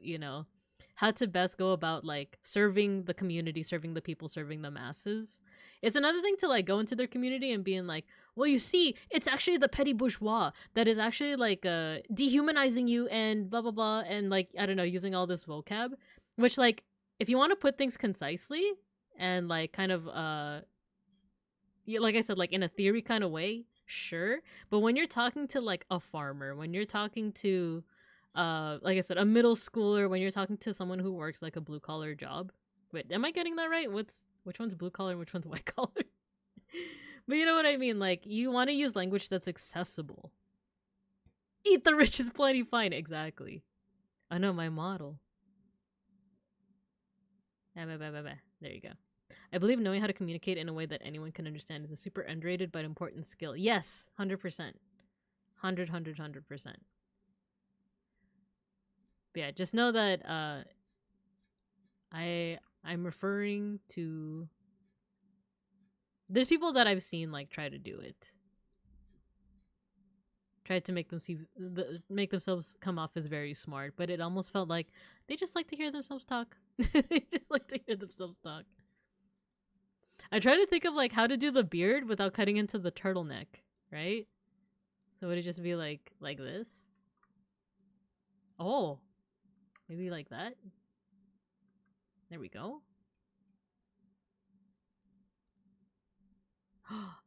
how to best go about like serving the community, serving the people, serving the masses. It's another thing to like go into their community and being like, well, you see, it's actually the petty bourgeois that is actually like dehumanizing you and blah blah blah, and like, I don't know, using all this vocab, which like if you want to put things concisely and like kind of like I said, like in a theory kind of way, sure. But when you're talking to like a farmer, when you're talking to like I said, a middle schooler, when you're talking to someone who works like a blue collar job. Wait, am I getting that right? Which one's blue collar and which one's white collar? But you know what I mean? Like, you want to use language that's accessible. Eat the rich is plenty fine, exactly. I know my model. There you go. I believe knowing how to communicate in a way that anyone can understand is a super underrated but important skill. Yes, 100%. 100%. But yeah, just know that I'm referring to, there's people that I've seen like try to do it. Tried to make make themselves come off as very smart, but it almost felt like they just like to hear themselves talk. They just like to hear themselves talk. I try to think of like how to do the beard without cutting into the turtleneck, right? So would it just be like this? Oh, maybe like that. There we go.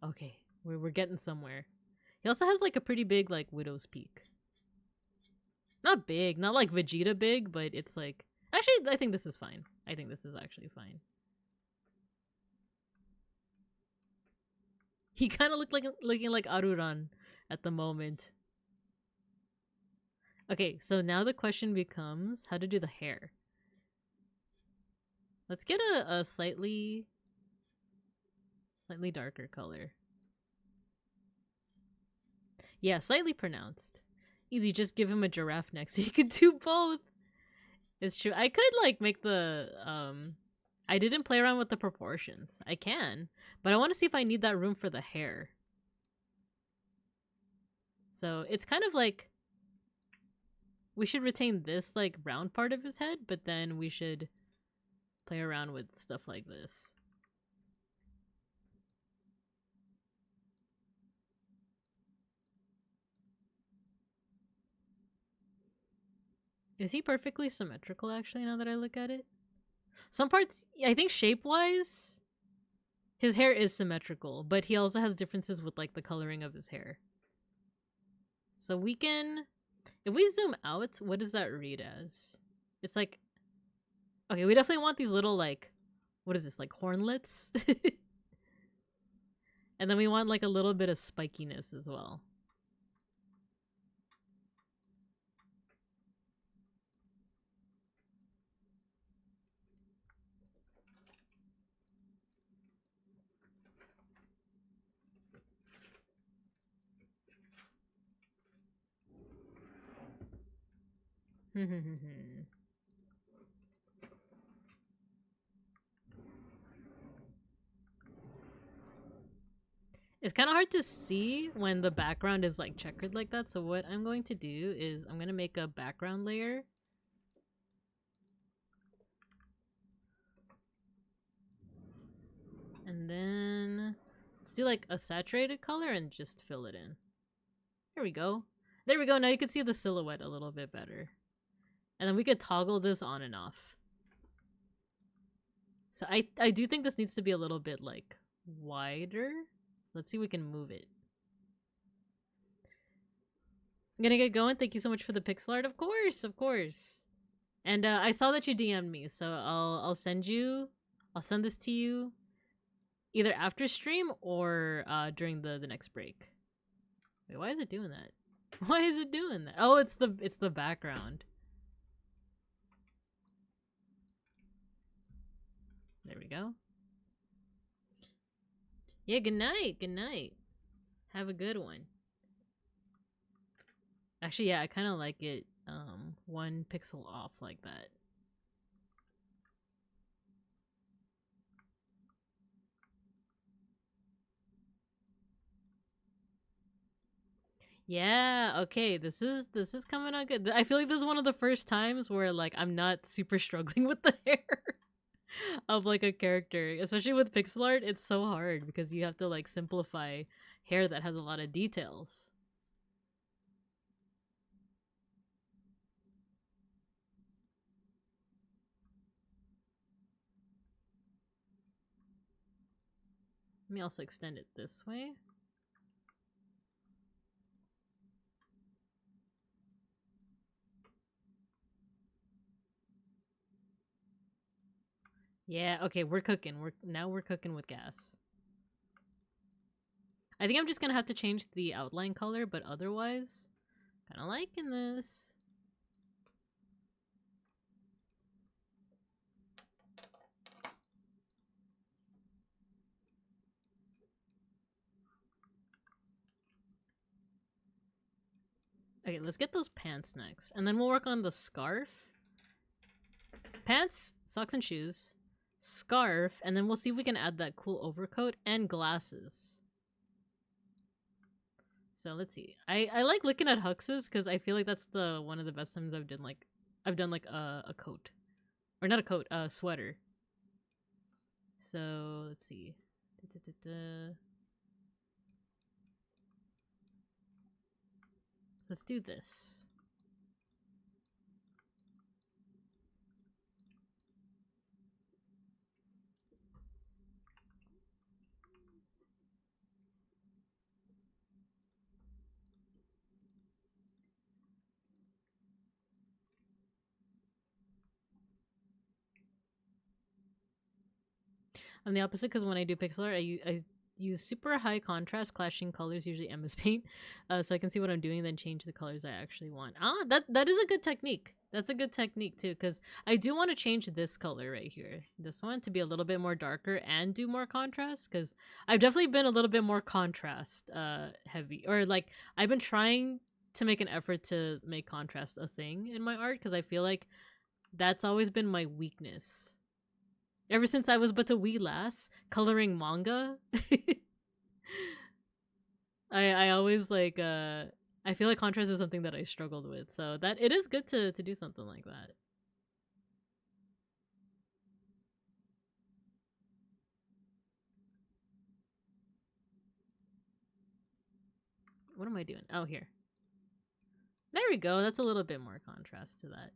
Okay, we're getting somewhere. He also has like a pretty big like widow's peak. Not big, not like Vegeta big, but it's like... Actually, I think this is fine. I think this is actually fine. He kind of looked like looking like Aruran at the moment. Okay, so now the question becomes how to do the hair. Let's get a slightly darker color. Yeah, slightly pronounced. Easy, just give him a giraffe neck so you can do both. It's true. I could like make the I didn't play around with the proportions. I can, but I want to see if I need that room for the hair. So it's kind of like we should retain this like round part of his head, but then we should play around with stuff like this. Is he perfectly symmetrical actually now that I look at it? Some parts, I think shape-wise, his hair is symmetrical, but he also has differences with like the coloring of his hair. So we can, if we zoom out, what does that read as? It's like, okay, we definitely want these little like, what is this, like hornlets? And then we want like a little bit of spikiness as well. It's kind of hard to see when the background is like checkered like that, so what I'm going to do is I'm going to make a background layer. And then let's do like a saturated color and just fill it in. There we go. There we go. Now you can see the silhouette a little bit better. And then we could toggle this on and off. So I do think this needs to be a little bit like wider. So let's see if we can move it. I'm gonna get going. Thank you so much for the pixel art. Of course, of course. And I saw that you DM'd me, so I'll send this to you either after stream or during the next break. Wait, why is it doing that? Why is it doing that? Oh, it's the background. There we go. Yeah, good night. Good night. Have a good one. Actually, yeah, I kind of like it 1 pixel off like that. Yeah, okay, this is coming out good. I feel like this is one of the first times where like I'm not super struggling with the hair of like a character, especially with pixel art. It's so hard because you have to like simplify hair that has a lot of details. Let me also extend it this way. Yeah, okay, we're cooking. We're cooking with gas. I think I'm just gonna have to change the outline color, but otherwise, kind of liking this. Okay, let's get those pants next, and then we'll work on the scarf. Pants, socks and shoes, scarf, and then we'll see if we can add that cool overcoat and glasses. So let's see. I like looking at Hux's because I feel like that's the one of the best times I've done like a coat, or not a coat, a sweater. So let's see. Let's do this. I'm the opposite because when I do pixel art, I use super high contrast clashing colors, usually MS Paint, so I can see what I'm doing, then change the colors I actually want. That is a good technique. That's a good technique too, because I do want to change this color right here, this one, to be a little bit more darker and do more contrast, because I've definitely been a little bit more contrast heavy, or like I've been trying to make an effort to make contrast a thing in my art, because I feel like that's always been my weakness. Ever since I was but a wee lass coloring manga, I always like I feel like contrast is something that I struggled with, so that it is good to do something like that. What am I doing? Oh, here. There we go. That's a little bit more contrast to that.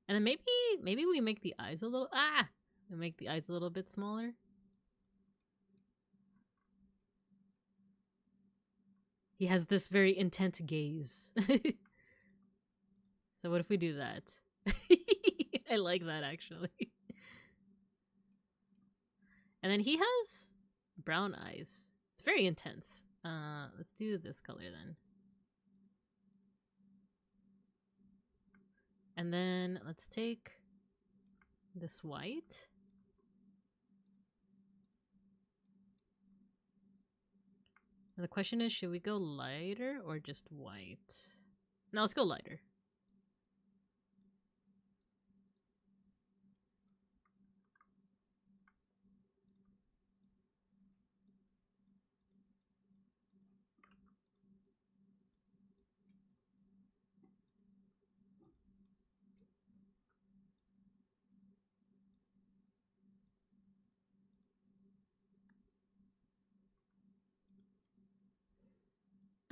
And then maybe we make the eyes a little we make the eyes a little bit smaller. He has this very intent gaze. So what if we do that? I like that actually. And then he has brown eyes. It's very intense. Let's do this color then. And then let's take this white. And the question is, should we go lighter or just white? No, let's go lighter.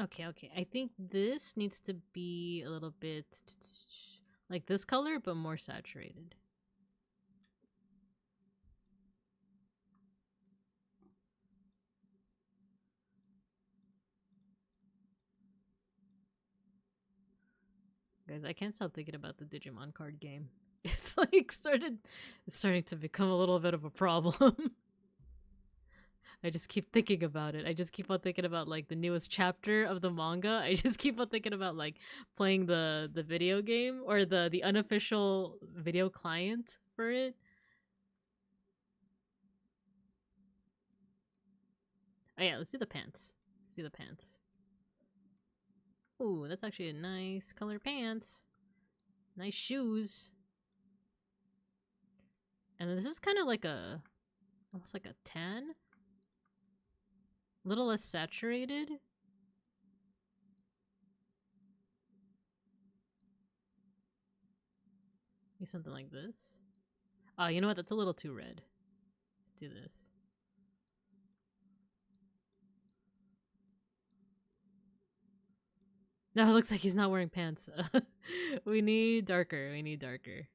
Okay. I think this needs to be a little bit like this color, but more saturated. Guys, I can't stop thinking about the Digimon card game. It's like it's starting to become a little bit of a problem. I just keep thinking about it. I just keep on thinking about like the newest chapter of the manga. I just keep on thinking about like playing the video game or the unofficial video client for it. Oh yeah, let's do the pants. Let's do the pants. Ooh, that's actually a nice color pants. Nice shoes. And then this is kind of like almost like a tan. A little less saturated. Maybe something like this. Oh, you know what? That's a little too red. Let's do this. No, it looks like he's not wearing pants. We need darker. We need darker.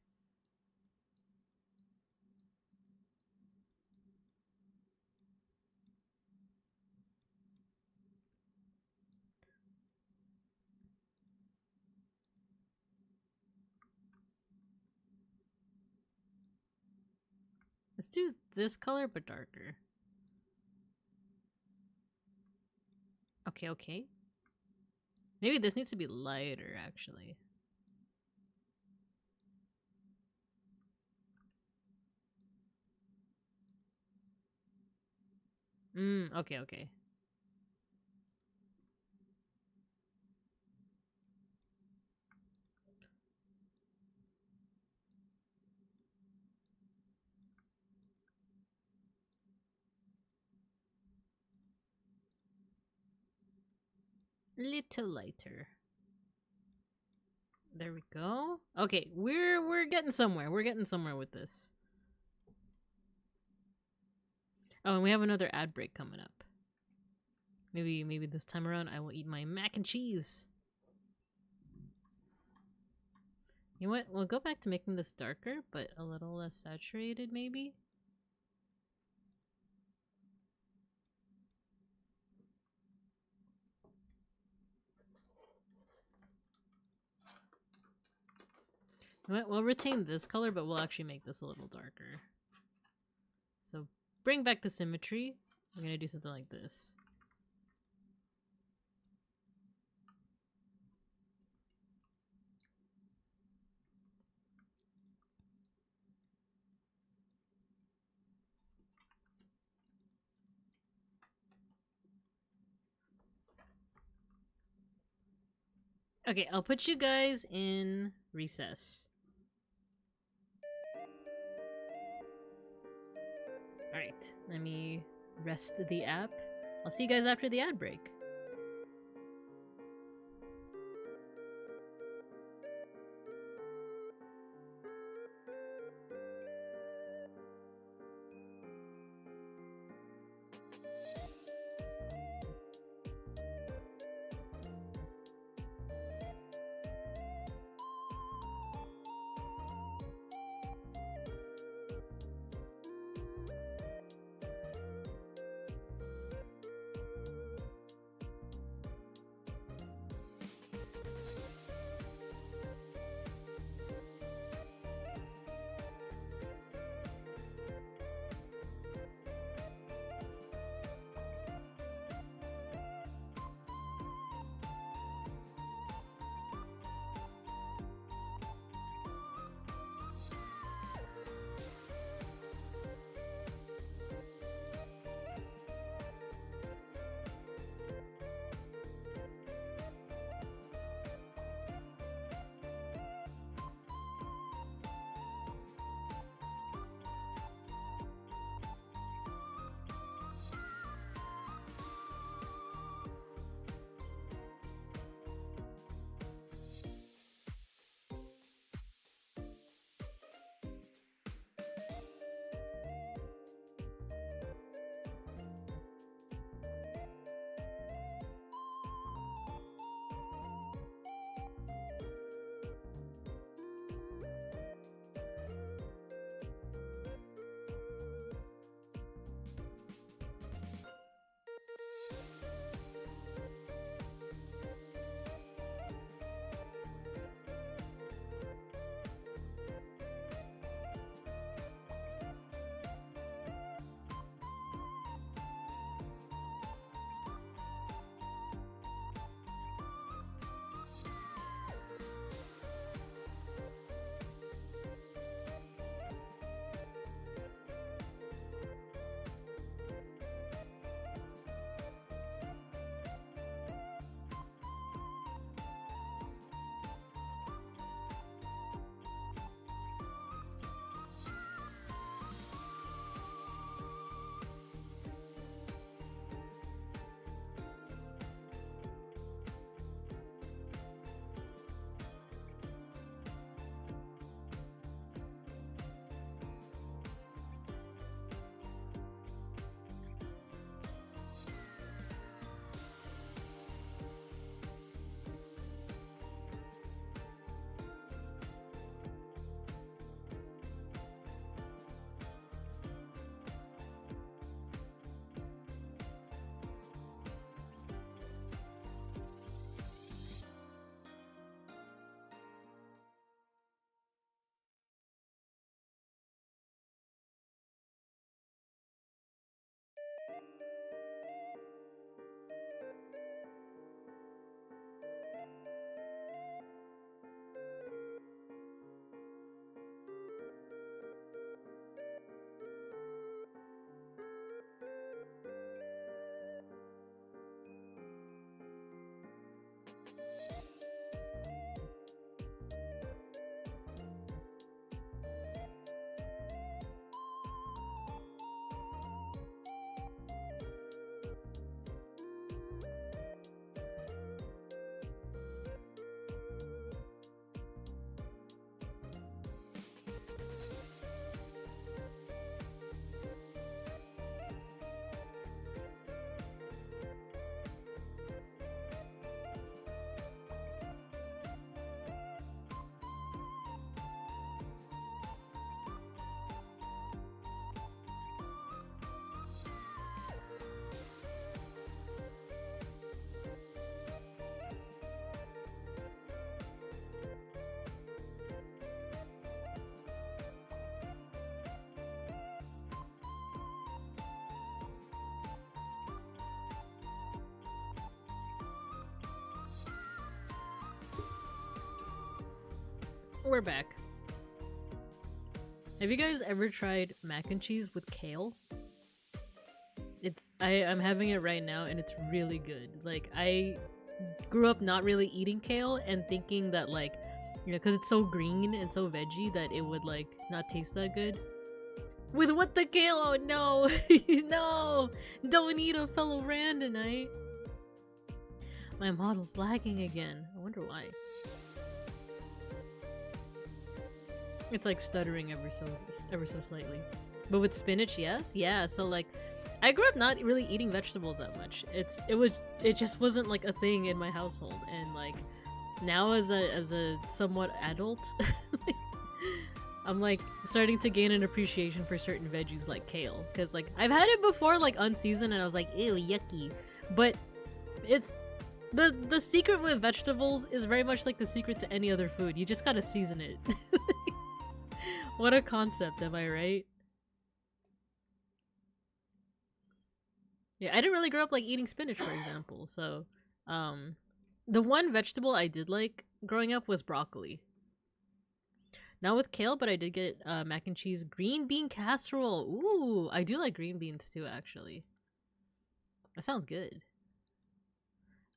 Let's do this color, but darker. Okay. Maybe this needs to be lighter, actually. Okay. Little lighter. There we go. Okay, we're getting somewhere. We're getting somewhere with this. Oh, and we have another ad break coming up. Maybe this time around I will eat my mac and cheese. You know what? We'll go back to making this darker, but a little less saturated, maybe? You know what? We'll retain this color, but we'll actually make this a little darker. So bring back the symmetry. We're gonna do something like this. Okay, I'll put you guys in recess. Alright, let me rest the app. I'll see you guys after the ad break. We're back. Have you guys ever tried mac and cheese with kale? I'm having it right now and it's really good. Like, I grew up not really eating kale and thinking that, like, you know, because it's so green and so veggie that it would, like, not taste that good. With what the kale? Oh no! No! Don't eat a fellow randonite! My model's lagging again. I wonder why. It's like stuttering ever so slightly. But with spinach, yes? Yeah, so like I grew up not really eating vegetables that much. It just wasn't like a thing in my household, and like now as a somewhat adult I'm like starting to gain an appreciation for certain veggies like kale, because like I've had it before like unseasoned and I was like, ew, yucky. But it's the secret with vegetables is very much like the secret to any other food. You just gotta season it. What a concept, am I right? Yeah, I didn't really grow up like eating spinach, for example. So, the one vegetable I did like growing up was broccoli. Not with kale, but I did get mac and cheese green bean casserole. Ooh, I do like green beans too, actually. That sounds good.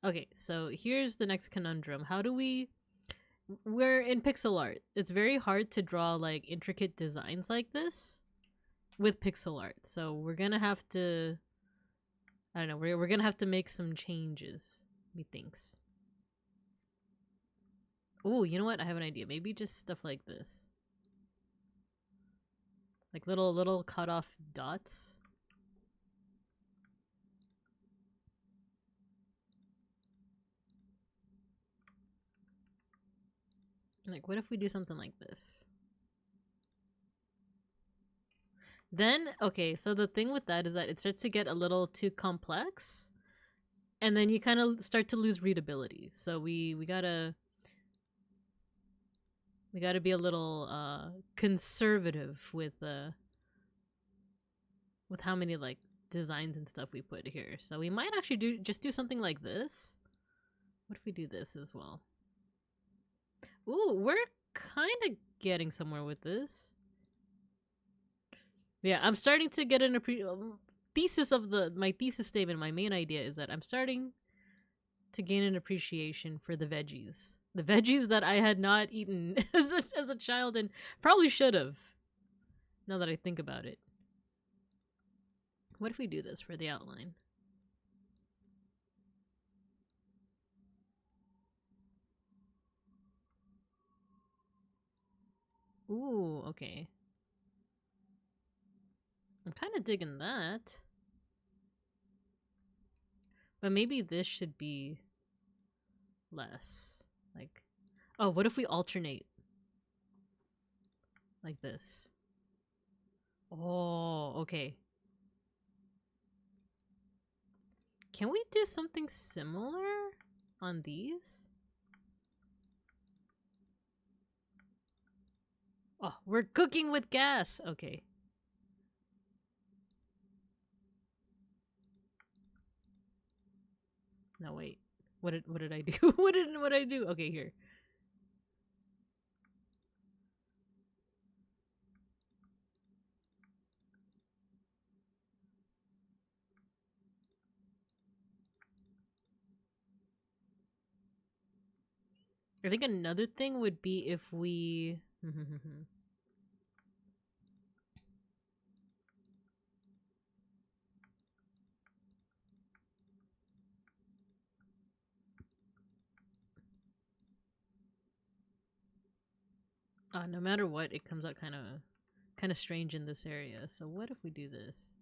Okay, so here's the next conundrum. How do we're in pixel art. It's very hard to draw like intricate designs like this with pixel art. So we're gonna have to, I don't know, we're gonna have to make some changes, methinks. Ooh, you know what? I have an idea. Maybe just stuff like this. Like little cut off dots. Like, what if we do something like this? Then, okay, so the thing with that is that it starts to get a little too complex, and then you kind of start to lose readability. So we gotta be a little conservative with how many like designs and stuff we put here. So we might actually do something like this. What if we do this as well? Ooh, we're kind of getting somewhere with this. Yeah, I'm starting to get an thesis of my thesis statement. My main idea is that I'm starting to gain an appreciation for the veggies that I had not eaten as a child, and probably should have. Now that I think about it, what if we do this for the outline? Ooh, okay. I'm kind of digging that. But maybe this should be less. Like, oh, what if we alternate? Like this. Oh, okay. Can we do something similar on these? Oh, we're cooking with gas. Okay. No, wait. What did I do? what did I do? Okay, here. I think another thing would be if we no matter what, it comes out kind of strange in this area. So what if we do this?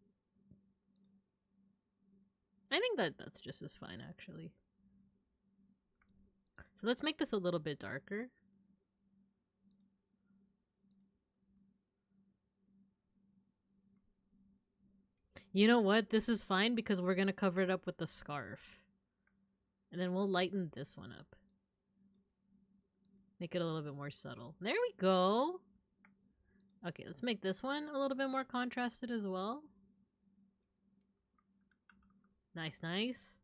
I think that's just as fine, actually. So let's make this a little bit darker. You know what? This is fine because we're gonna cover it up with the scarf. And then we'll lighten this one up. Make it a little bit more subtle. There we go! Okay, let's make this one a little bit more contrasted as well. Nice, nice.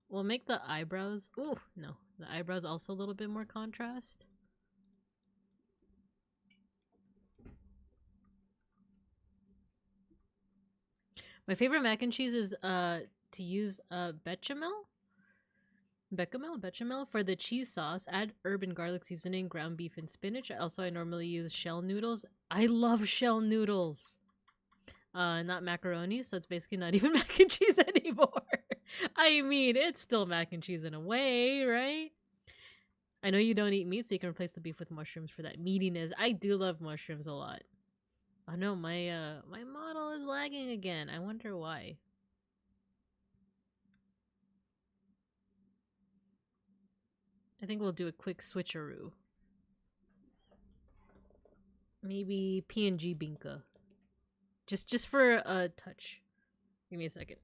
We'll make the eyebrows... Ooh, no. The eyebrows also a little bit more contrast. My favorite mac and cheese is to use bechamel for the cheese sauce. Add herb and garlic seasoning, ground beef, and spinach. Also, I normally use shell noodles. I love shell noodles. Not macaroni, so it's basically not even mac and cheese anymore. I mean, it's still mac and cheese in a way, right? I know you don't eat meat, so you can replace the beef with mushrooms for that meatiness. I do love mushrooms a lot. Oh no, my model is lagging again. I wonder why. I think we'll do a quick switcheroo. Maybe PNG Binka. Just for a touch. Give me a second.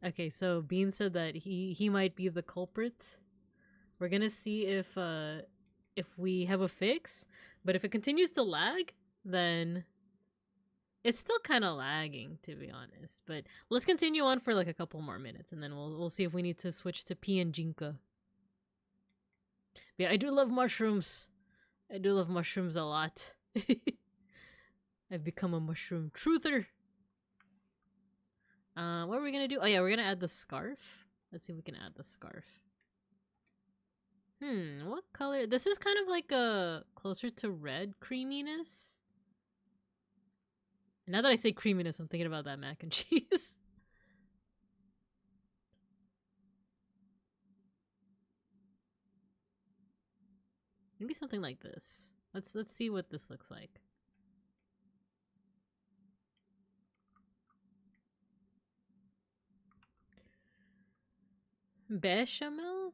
Okay, so Bean said that he might be the culprit. We're gonna see if we have a fix, but if it continues to lag, then it's still kind of lagging, to be honest. But let's continue on for like a couple more minutes, and then we'll see if we need to switch to PNGinka. Yeah, I do love mushrooms. I do love mushrooms a lot. I've become a mushroom truther. What are we gonna do? Oh yeah, we're gonna add the scarf. Let's see if we can add the scarf. What color? This is kind of like a closer to red creaminess. Now that I say creaminess, I'm thinking about that mac and cheese. Maybe something like this. Let's see what this looks like. Bechamel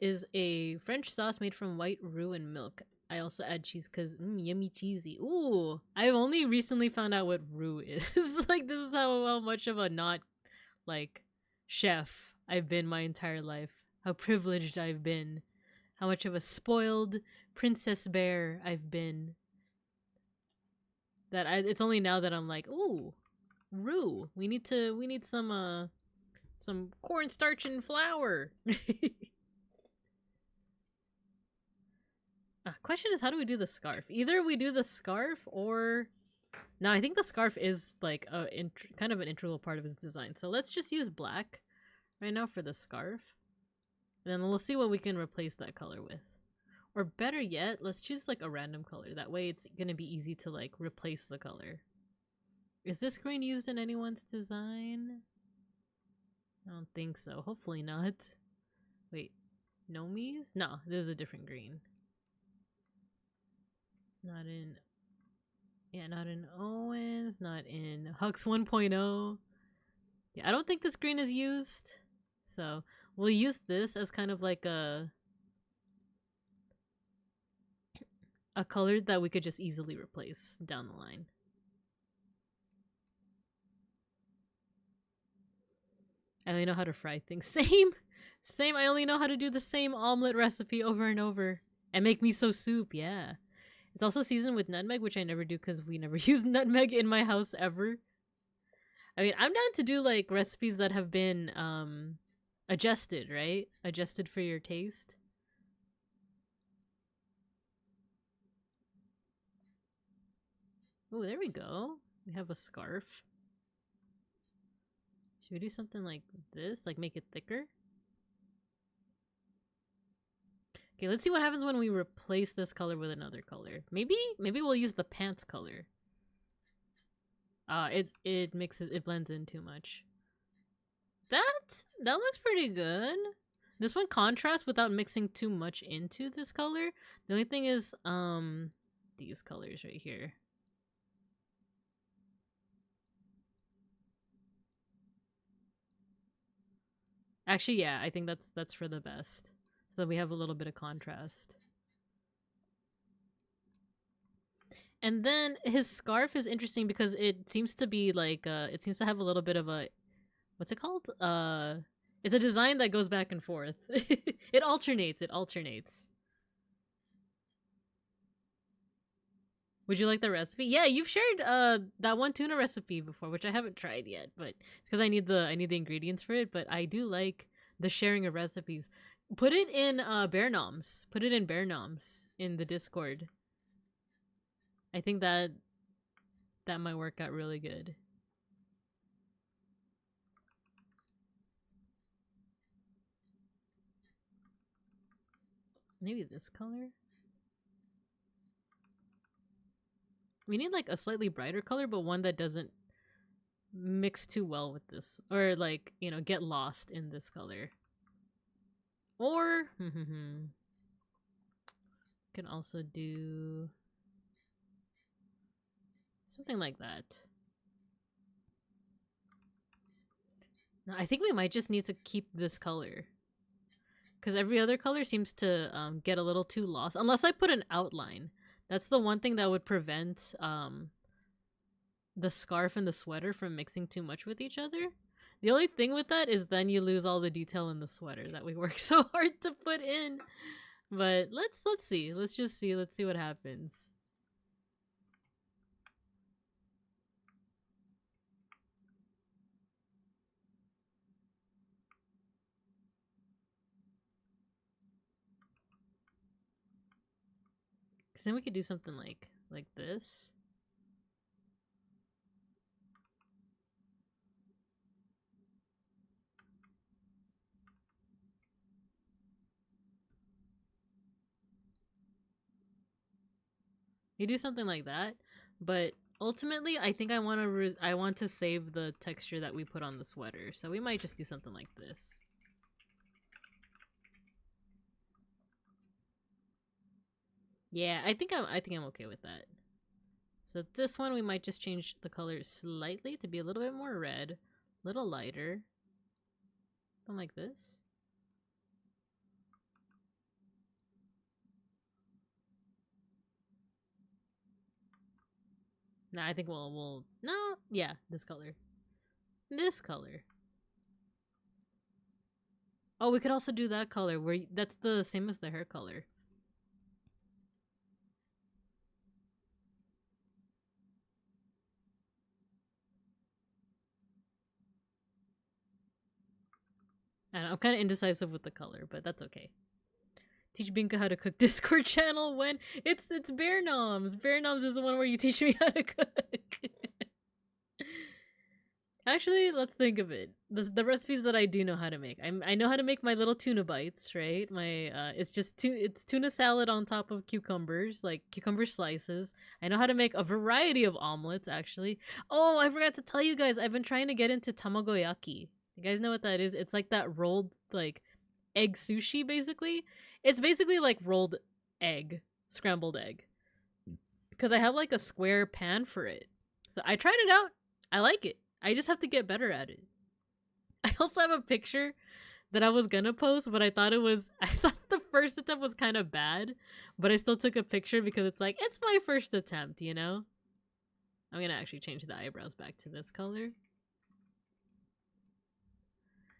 is a French sauce made from white roux and milk. I also add cheese because yummy cheesy. Ooh, I've only recently found out what roux is. Like, this is how much of a not like chef I've been my entire life. How privileged I've been. How much of a spoiled princess bear I've been. It's only now that I'm like, ooh, roux. We need some cornstarch and flour. Question is, how do we do the scarf? Either we do the scarf or... No, I think the scarf is like kind of an integral part of his design. So let's just use black right now for the scarf. And then we'll see what we can replace that color with. Or better yet, let's choose like a random color. That way it's gonna be easy to like replace the color. Is this green used in anyone's design? I don't think so. Hopefully not. Wait, Nomies? No, this is a different green. Not in... Yeah, not in Owens, not in Hux 1.0. Yeah, I don't think this green is used. So, we'll use this as kind of like a color that we could just easily replace down the line. I only know how to fry things. Same, I only know how to do the same omelet recipe over and over. And make miso soup, yeah. It's also seasoned with nutmeg, which I never do because we never use nutmeg in my house ever. I mean, I'm down to do like recipes that have been adjusted, right? Adjusted for your taste. Oh, there we go. We have a scarf. Should we do something like this? Like make it thicker? Okay, let's see what happens when we replace this color with another color. Maybe we'll use the pants color. It mixes, it blends in too much. That looks pretty good. This one contrasts without mixing too much into this color. The only thing is these colors right here. Actually, yeah, I think that's for the best. So that we have a little bit of contrast. And then his scarf is interesting because it seems to be like it seems to have a little bit of a, what's it called? It's a design that goes back and forth. It alternates. Would you like the recipe? Yeah, you've shared that one tuna recipe before, which I haven't tried yet, but it's because I need the ingredients for it. But I do like the sharing of recipes. Put it in Bear Noms. Put it in Bear Noms in the Discord. I think that might work out really good. Maybe this color? We need like a slightly brighter color, but one that doesn't mix too well with this. Or like, you know, get lost in this color. Or, can also do something like that. No, I think we might just need to keep this color. Because every other color seems to get a little too lost. Unless I put an outline. That's the one thing that would prevent the scarf and the sweater from mixing too much with each other. The only thing with that is then you lose all the detail in the sweater that we worked so hard to put in. But let's see. Let's just see. Let's see what happens. Because then we could do something like this. You do something like that, but ultimately, I think I want to save the texture that we put on the sweater, so we might just do something like this. Yeah, I think I'm okay with that. So this one we might just change the color slightly to be a little bit more red, a little lighter, something like this. No, I think we'll no, yeah, this color. This color. Oh, we could also do that color where that's the same as the hair color. I don't know, I'm kind of indecisive with the color, but that's okay. Teach Binka how to cook Discord channel when it's Bear Noms. Bear Noms is the one where you teach me how to cook. Actually, let's think of it. The recipes that I do know how to make. I know how to make my little tuna bites, right? My it's tuna salad on top of cucumbers, like cucumber slices. I know how to make a variety of omelets, actually. Oh, I forgot to tell you guys. I've been trying to get into tamagoyaki. You guys know what that is? It's like that rolled like egg sushi, basically. It's basically like rolled egg, scrambled egg. Because I have like a square pan for it. So I tried it out. I like it. I just have to get better at it. I also have a picture that I was gonna post, but I thought the first attempt was kind of bad, but I still took a picture because it's like, it's my first attempt, you know? I'm gonna actually change the eyebrows back to this color.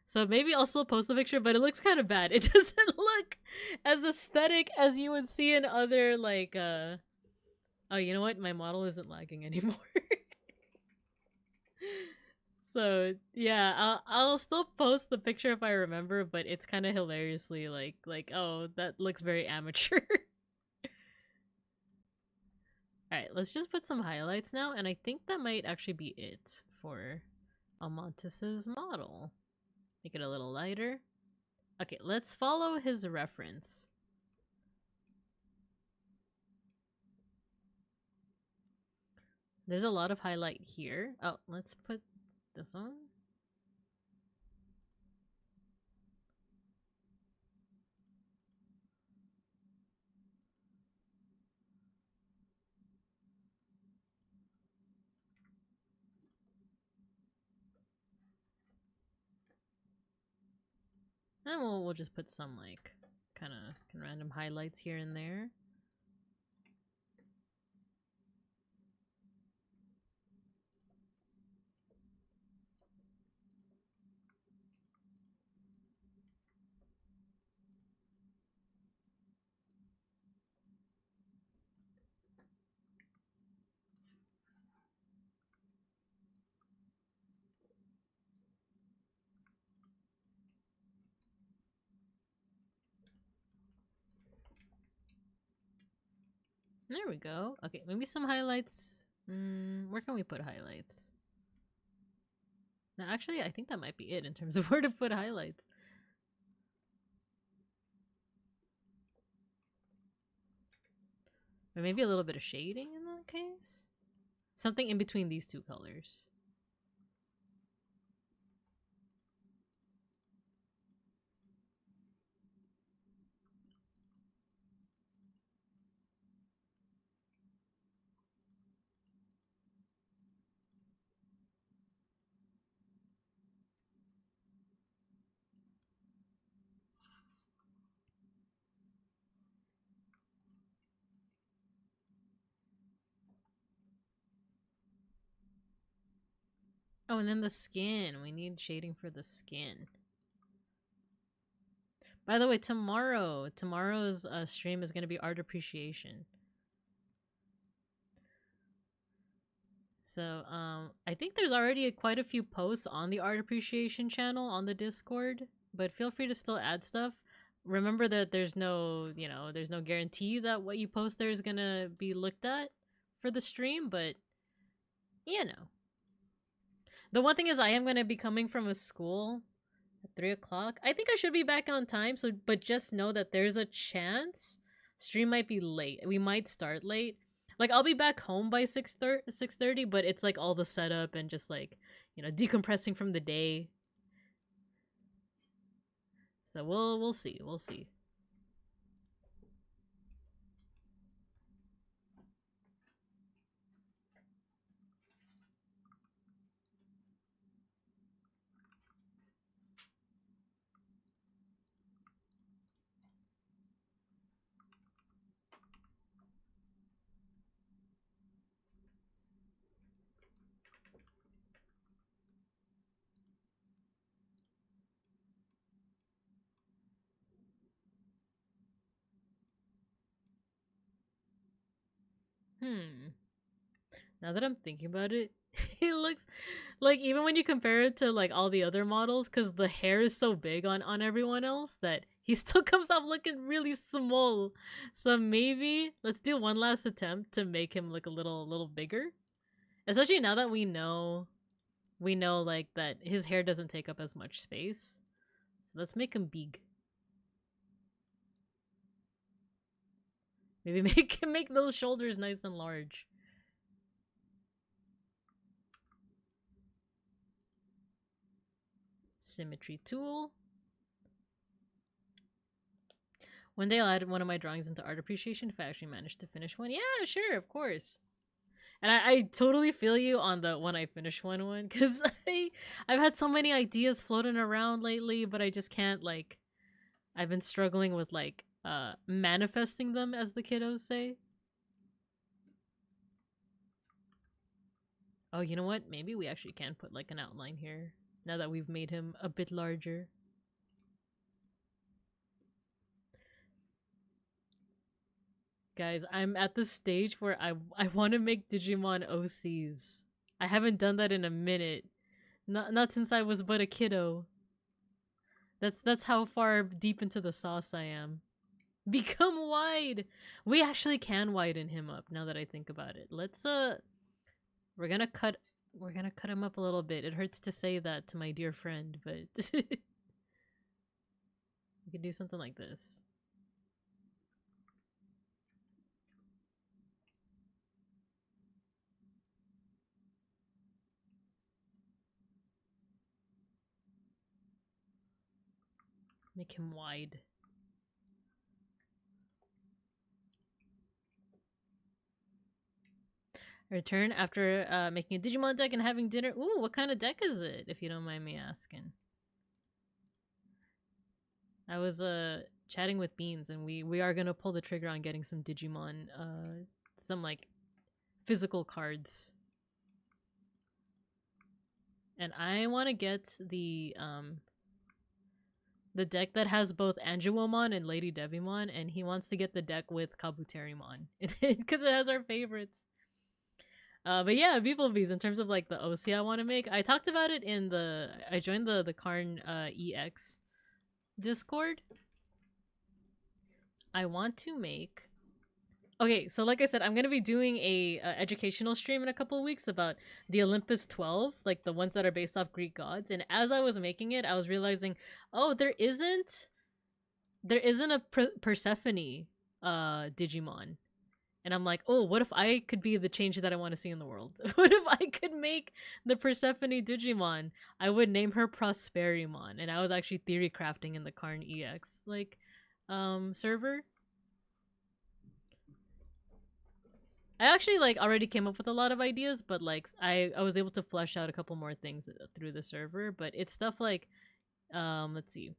So maybe I'll still post the picture, but it looks kind of bad. It doesn't look as aesthetic as you would see in other, like, oh, you know what? My model isn't lagging anymore. So yeah, I'll still post the picture if I remember, but it's kind of hilariously like oh, that looks very amateur. All right, let's just put some highlights now, and I think that might actually be it for Amontis's model. Make it a little lighter. Okay, let's follow his reference. There's a lot of highlight here. Oh, let's put this on. And we'll just put some like kind of random highlights here and there. There we go. Okay, maybe some highlights. Where can we put highlights? Now, actually, I think that might be it in terms of where to put highlights. Or maybe a little bit of shading in that case? Something in between these two colors. Oh, and then the skin. We need shading for the skin. By the way, tomorrow's stream is going to be art appreciation. So, I think there's already quite a few posts on the art appreciation channel on the Discord, but feel free to still add stuff. Remember that there's no, there's no guarantee that what you post there is going to be looked at for the stream, but The one thing is I am going to be coming from a school at 3 o'clock. I think I should be back on time, but just know that there's a chance stream might be late. We might start late. Like, I'll be back home by 6:30, but it's like all the setup and just like, decompressing from the day. So we'll see. We'll see. Now that I'm thinking about it, it looks like, even when you compare it to like all the other models, because the hair is so big on everyone else, that he still comes off looking really small. So maybe let's do one last attempt to make him look a little bigger. Especially now that we know like that his hair doesn't take up as much space. So let's make him big. Maybe make those shoulders nice and large. Symmetry tool. One day I'll add one of my drawings into art appreciation if I actually manage to finish one. Yeah, sure, of course. And I totally feel you on the when I finish one, because I've had so many ideas floating around lately, but I just can't, like, I've been struggling with, like, manifesting them, as the kiddos say. Oh, you know what? Maybe we actually can put, like, an outline here, now that we've made him a bit larger. Guys, I'm at the stage where I want to make Digimon OCs. I haven't done that in a minute. Not since I was but a kiddo. That's how far deep into the sauce I am. Become wide! We actually can widen him up now that I think about it. Let's we're gonna cut him up a little bit. It hurts to say that to my dear friend, but we could do something like this. Make him wide. Return after making a Digimon deck and having dinner. Ooh, what kind of deck is it, if you don't mind me asking? I was chatting with Beans, and we are gonna pull the trigger on getting some Digimon, some like physical cards. And I want to get the deck that has both Anjuwomon and Lady Devimon, and he wants to get the deck with Kabuterimon because it has our favorites. But yeah, beeplebees, in terms of like the OC I want to make, I talked about it in I joined the Karn EX Discord. I want to make Okay, so like I said, I'm gonna be doing a educational stream in a couple of weeks about the Olympus 12, like the ones that are based off Greek gods. And as I was making it, I was realizing, oh, there isn't a Persephone Digimon. And I'm like, oh, what if I could be the change that I want to see in the world? What if I could make the Persephone Digimon? I would name her Prosperimon. And I was actually theory crafting in the Karn EX server. I actually like already came up with a lot of ideas, but like I was able to flesh out a couple more things through the server. But it's stuff like let's see,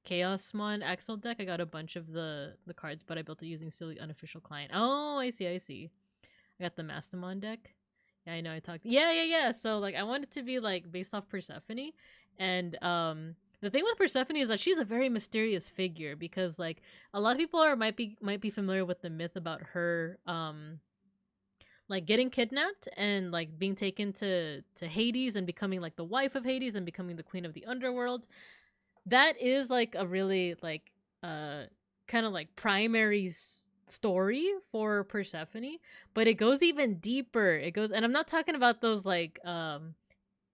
Chaosmon Axel deck. I got a bunch of the cards, but I built it using silly unofficial client. Oh, I see, I see. I got the Mastamon deck. Yeah, I know I talked. Yeah. So like I want it to be like based off Persephone, and the thing with Persephone is that she's a very mysterious figure because like a lot of people might be familiar with the myth about her like getting kidnapped and like being taken to Hades and becoming like the wife of Hades and becoming the queen of the underworld. That is like a really like kind of like primary story for Persephone, but it goes even deeper. It goes, and I'm not talking about those like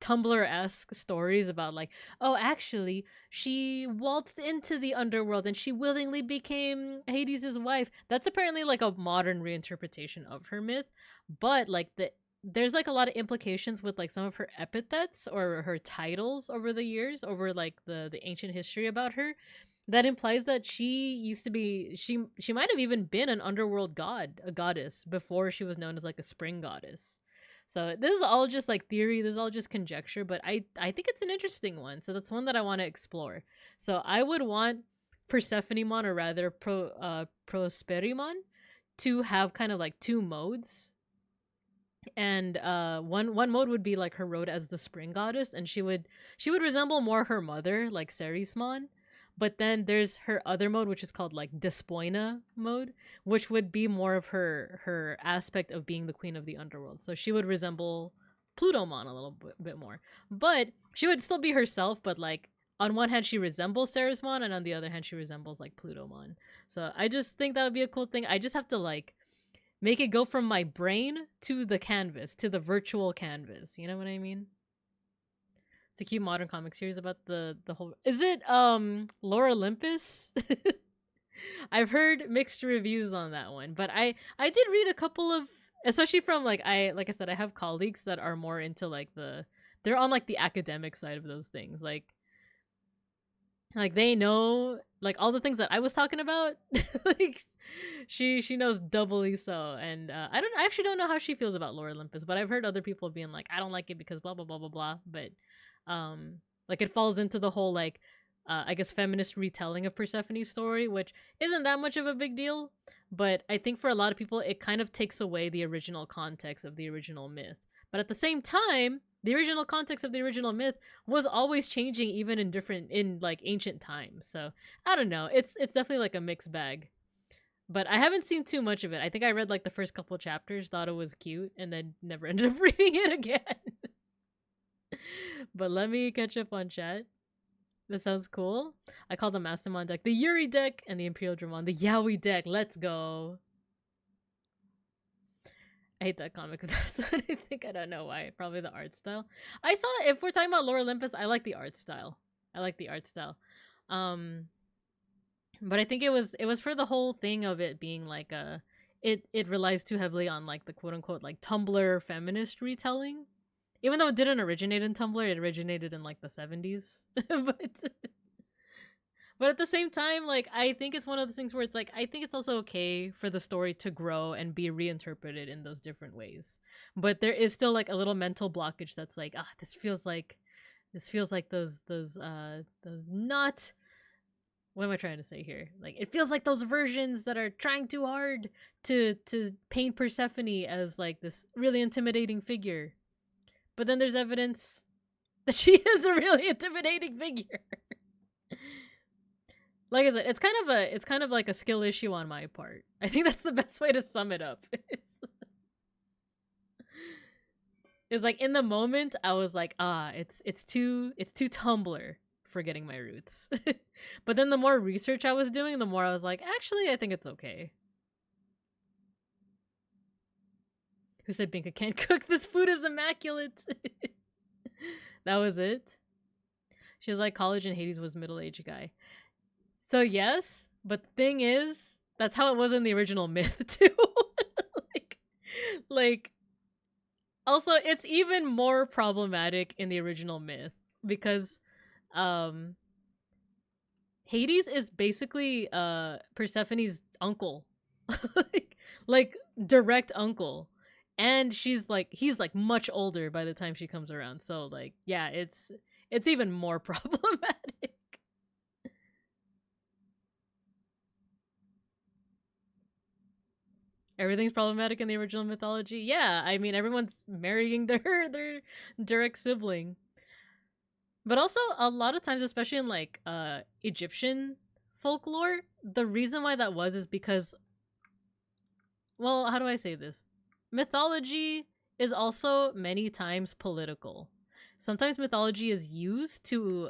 Tumblr-esque stories about like, oh, actually, she waltzed into the underworld and she willingly became Hades' wife. That's apparently like a modern reinterpretation of her myth, but like there's like a lot of implications with like some of her epithets or her titles over the years, over like the ancient history about her, that implies that she used to be she might have even been an underworld god, a goddess before she was known as like a spring goddess. So this is all just like theory, this is all just conjecture, but I think it's an interesting one. So that's one that I want to explore. So I would want Persephonemon, or rather Prosperimon, to have kind of like two modes. And one mode would be like her road as the spring goddess, and she would resemble more her mother, like Cerismon. But then there's her other mode, which is called like Despoina mode, which would be more of her aspect of being the queen of the underworld. So she would resemble Plutomon a little bit more, but she would still be herself. But like on one hand, she resembles Cerismon, and on the other hand, she resembles like Plutomon. So I just think that would be a cool thing. I just have to like make it go from my brain to the canvas, to the virtual canvas. You know what I mean? It's a cute modern comic series about the whole. Is it Lore Olympus? I've heard mixed reviews on that one, but I did read a couple of, especially from like I said, I have colleagues that are more into like they're on like the academic side of those things, like they know like all the things that I was talking about. Like she knows doubly so. And I actually don't know how she feels about Lore Olympus, but I've heard other people being like, I don't like it because blah blah blah blah blah. But like it falls into the whole like I guess feminist retelling of Persephone's story, which isn't that much of a big deal, but I think for a lot of people it kind of takes away the original context of the original myth. But at the same time, the original context of the original myth was always changing, even in like ancient times. So I don't know, it's definitely like a mixed bag. But I haven't seen too much of it. I think I read like the first couple chapters, thought it was cute, and then never ended up reading it again. But let me catch up on chat. This sounds cool. I call the Mastamon deck the Yuri deck and the Imperial Dramon the Yaoi deck. Let's go. I hate that comic with this one. I don't know why. Probably the art style. I saw, if we're talking about Lore Olympus, I like the art style. But I think it was for the whole thing of it being like it relies too heavily on like the quote unquote like Tumblr feminist retelling. Even though it didn't originate in Tumblr, it originated in like the 70s. But at the same time, like I think it's one of those things where it's like I think it's also okay for the story to grow and be reinterpreted in those different ways. But there is still like a little mental blockage that's like, this feels like those not, what am I trying to say here? Like it feels like those versions that are trying too hard to paint Persephone as like this really intimidating figure. But then there's evidence that she is a really intimidating figure. Like I said, it's kind of like a skill issue on my part. I think that's the best way to sum it up. It's like in the moment I was like, it's too Tumblr for getting my roots. But then the more research I was doing, the more I was like, actually I think it's okay. Who said Binka can't cook? This food is immaculate. That was it. She was like, college in Hades was middle-aged guy. So yes, but the thing is, that's how it was in the original myth too. like, also it's even more problematic in the original myth because, Hades is basically Persephone's uncle, like direct uncle, and he's like much older by the time she comes around. So like, yeah, it's even more problematic. Everything's problematic in the original mythology. Yeah, I mean everyone's marrying their direct sibling. But also a lot of times, especially in like Egyptian folklore, the reason why that was is because, well, how do I say this? Mythology is also many times political. Sometimes mythology is used to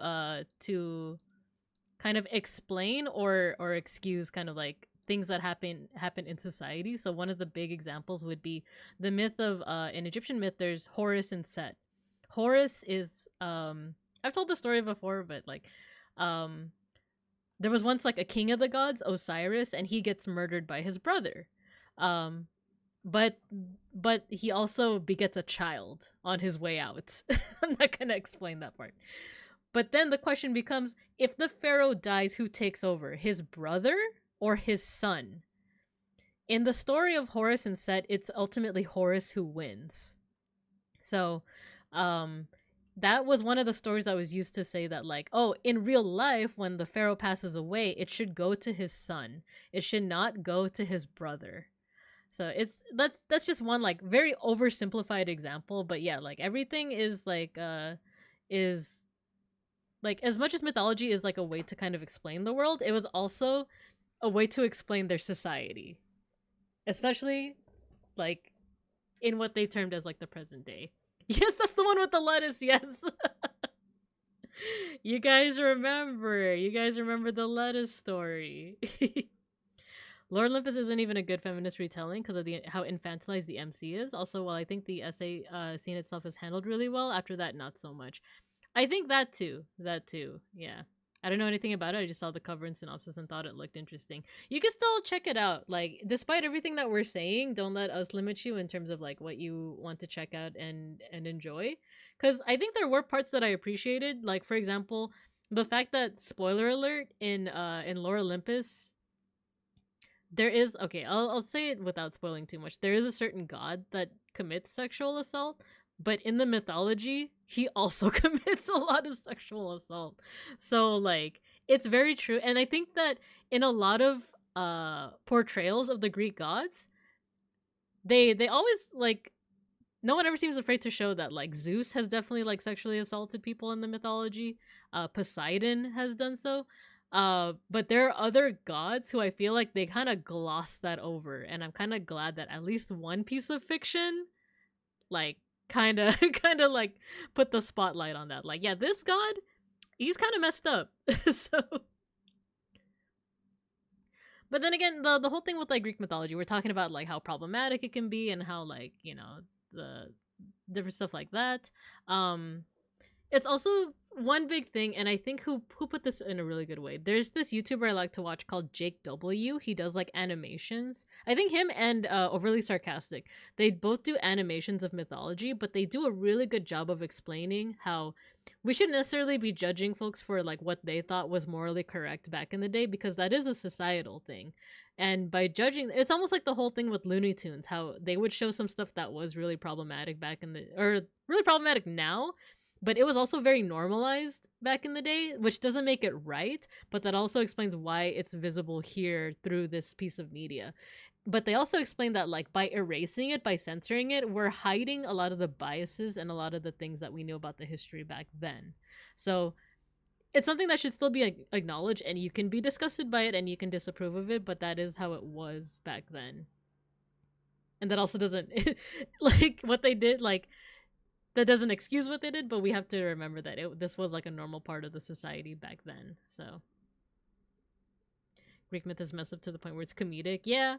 kind of explain or excuse kind of like things that happen in society. So one of the big examples would be the myth of in Egyptian myth there's Horus and Set. Horus is I've told the story before, but like um there was once like a king of the gods, Osiris, and he gets murdered by his brother. Um but he also begets a child on his way out. I'm not gonna explain that part. But then the question becomes, if the pharaoh dies, who takes over? His brother or his son? In the story of Horus and Set, it's ultimately Horus who wins. So, that was one of the stories I was used to say that like, oh, in real life, when the pharaoh passes away, it should go to his son. It should not go to his brother. So that's just one like very oversimplified example, but yeah, like everything is like, as much as mythology is like a way to kind of explain the world, it was also a way to explain their society, especially like in what they termed as like the present day. Yes, that's the one with the lettuce. Yes. You guys remember the lettuce story. Lord Olympus isn't even a good feminist retelling because of how infantilized the MC is. Also, while I think the essay scene itself is handled really well, after that, not so much. I think that too. Yeah. I don't know anything about it. I just saw the cover and synopsis and thought it looked interesting. You can still check it out. Like, despite everything that we're saying, don't let us limit you in terms of like what you want to check out and enjoy. Because I think there were parts that I appreciated. Like, for example, the fact that, spoiler alert, in Lore Olympus, there is, okay, I'll say it without spoiling too much. There is a certain god that commits sexual assault, but in the mythology, he also commits a lot of sexual assault. So like, it's very true. And I think that in a lot of portrayals of the Greek gods, they always like, no one ever seems afraid to show that like Zeus has definitely like sexually assaulted people in the mythology. Poseidon has done so. But there are other gods who I feel like they kind of gloss that over, and I'm kind of glad that at least one piece of fiction, like, kind of like put the spotlight on that. Like, yeah, this god, he's kind of messed up. So, but then again, the whole thing with like Greek mythology, we're talking about like how problematic it can be and how like, you know, the different stuff like that. It's also one big thing, and I think who put this in a really good way. There's this YouTuber I like to watch called Jake W. He does like animations. I think him and Overly Sarcastic, they both do animations of mythology, but they do a really good job of explaining how we shouldn't necessarily be judging folks for like what they thought was morally correct back in the day, because that is a societal thing. And by judging, it's almost like the whole thing with Looney Tunes, how they would show some stuff that was really problematic back in the, or really problematic now, but it was also very normalized back in the day, which doesn't make it right, but that also explains why it's visible here through this piece of media. But they also explain that like by erasing it, by censoring it, we're hiding a lot of the biases and a lot of the things that we knew about the history back then. So it's something that should still be acknowledged, and you can be disgusted by it and you can disapprove of it, but that is how it was back then. And that also doesn't like what they did, like, that doesn't excuse what they did, but we have to remember that this was like a normal part of the society back then. So Greek myth is messed up to the point where it's comedic. Yeah.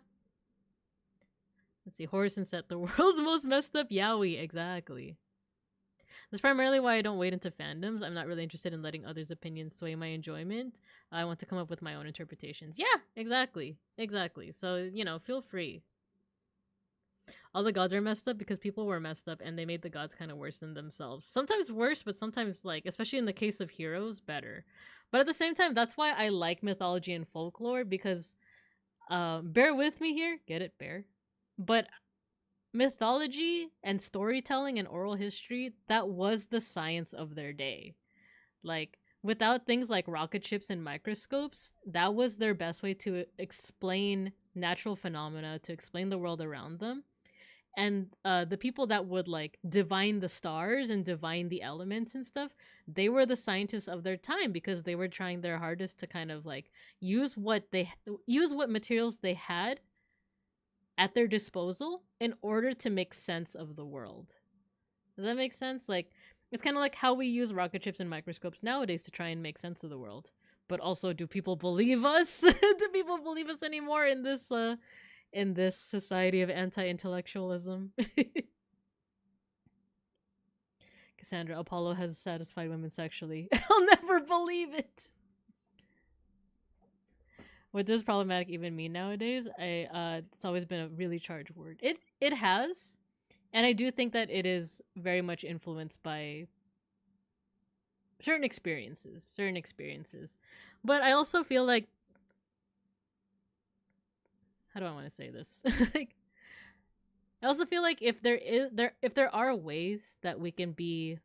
Let's see. Horse and Set, the world's most messed up yaoi. Exactly. That's primarily why I don't wade into fandoms. I'm not really interested in letting others' opinions sway my enjoyment. I want to come up with my own interpretations. Yeah, exactly. Exactly. So, feel free. All the gods are messed up because people were messed up and they made the gods kind of worse than themselves. Sometimes worse, but sometimes, especially in the case of heroes, better. But at the same time, that's why I like mythology and folklore, because bear with me here. Get it, bear? But mythology and storytelling and oral history, that was the science of their day. Without things like rocket ships and microscopes, that was their best way to explain natural phenomena, to explain the world around them. And the people that would divine the stars and divine the elements and stuff, they were the scientists of their time, because they were trying their hardest to kind of use what materials they had at their disposal in order to make sense of the world. Does that make sense? It's kind of like how we use rocket ships and microscopes nowadays to try and make sense of the world. But also, do people believe us? Do people believe us anymore in this society of anti-intellectualism? Cassandra, Apollo has satisfied women sexually. I'll never believe it. What does problematic even mean nowadays? It's always been a really charged word. It has, and I do think that it is very much influenced by certain experiences. But I also feel like, how do I want to say this? I also feel like if there are ways that we can be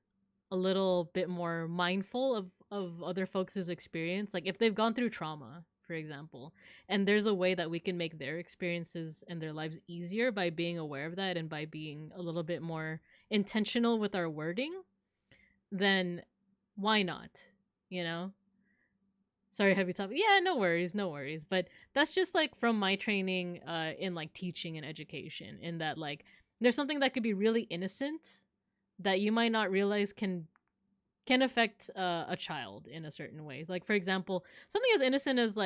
a little bit more mindful of other folks' experience, if they've gone through trauma, for example, and there's a way that we can make their experiences and their lives easier by being aware of that and by being a little bit more intentional with our wording, then why not? Sorry, heavy topic. Yeah, no worries. But that's just from my training in teaching and education, in that there's something that could be really innocent that you might not realize can affect a child in a certain way. For example, something as innocent as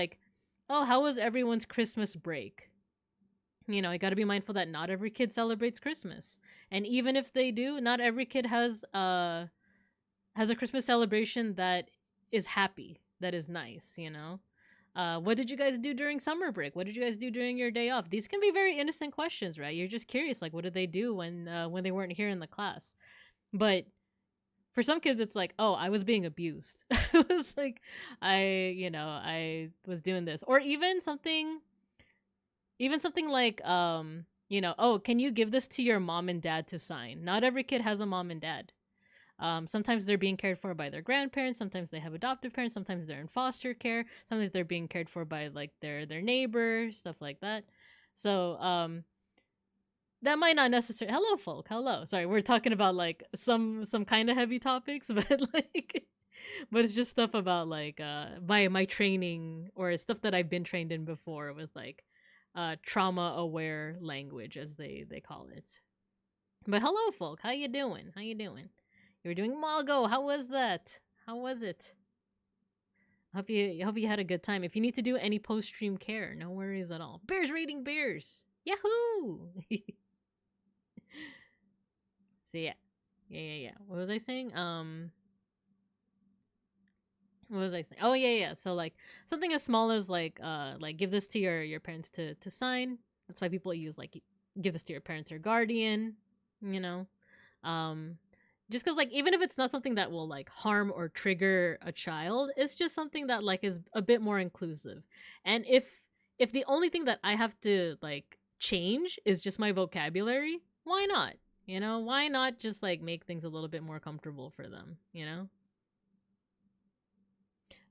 oh, how was everyone's Christmas break? You got to be mindful that not every kid celebrates Christmas, and even if they do, not every kid has a Christmas celebration that is happy, that is nice. What did you guys do during summer break? What did you guys do during your day off? These can be very innocent questions, right? You're just curious, what did they do when they weren't here in the class? But for some kids, it's oh, I was being abused. It was I was doing this. Or even something like, oh, can you give this to your mom and dad to sign? Not every kid has a mom and dad. Sometimes they're being cared for by their grandparents. Sometimes they have adoptive parents. Sometimes they're in foster care. Sometimes they're being cared for by their neighbor, stuff like that. So, that might not necessarily. Hello, folk. Hello. Sorry, we're talking about some kind of heavy topics, but but it's just stuff about my training, or stuff that I've been trained in before with trauma aware language, as they call it. But hello, folk. How you doing? You were doing Mago. How was that? How was it? Hope you had a good time. If you need to do any post stream care, no worries at all. Bears raiding bears. Yahoo! So yeah. What was I saying? What was I saying? Oh yeah. So something as small as give this to your parents to sign. That's why people use give this to your parents or guardian. Just because even if it's not something that will harm or trigger a child, it's just something that is a bit more inclusive. And if the only thing that I have to change is just my vocabulary, why not? Why not just make things a little bit more comfortable for them?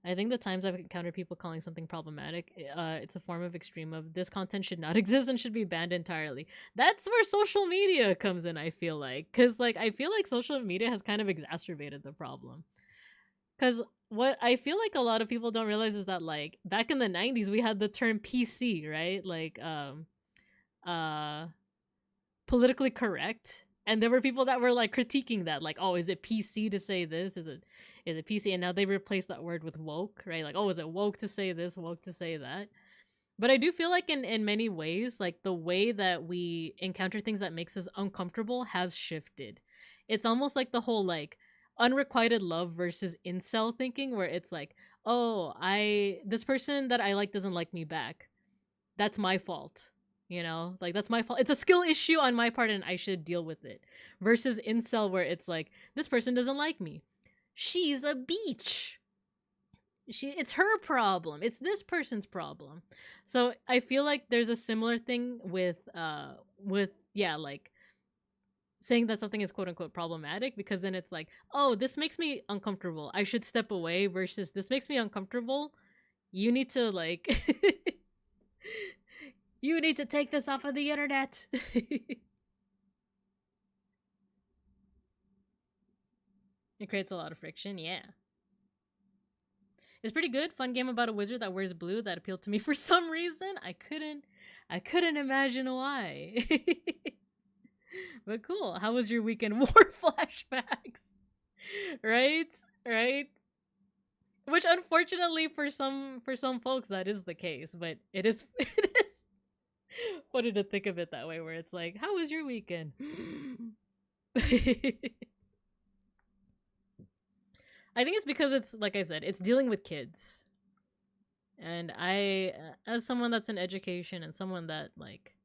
I think the times I've encountered people calling something problematic, it's a form of extreme of this content should not exist and should be banned entirely. That's where social media comes in, I feel like. Because, I feel like social media has kind of exacerbated the problem. Because what I feel like a lot of people don't realize is that, back in the 90s, we had the term PC, right? Politically correct. And there were people that were, critiquing that. Oh, is it PC to say this? Is it PC? And now they replaced that word with woke, right? Oh, is it woke to say this, woke to say that? But I do feel like in many ways, like the way that we encounter things that makes us uncomfortable has shifted. It's almost like the whole like unrequited love versus incel thinking where it's like, oh, I this person that I like doesn't like me back. That's my fault. You know? Like that's my fault. It's a skill issue on my part and I should deal with it. Versus incel where it's like, this person doesn't like me. She's a beach. It's her problem. It's this person's problem. So I feel like there's a similar thing with yeah, like saying that something is quote unquote problematic, because then it's like, oh, this makes me uncomfortable, I should step away, versus this makes me uncomfortable, you need to like you need to take this off of the internet. It creates a lot of friction, yeah. It's pretty good. Fun game about a wizard that wears blue that appealed to me for some reason. I couldn't imagine why. But cool. How was your weekend? War flashbacks. Right? Right? Which unfortunately for some folks that is the case, but it is it is funny to think of it that way where it's like, how was your weekend? I think it's because it's like I said, it's dealing with kids. And I as someone that's in education and someone that like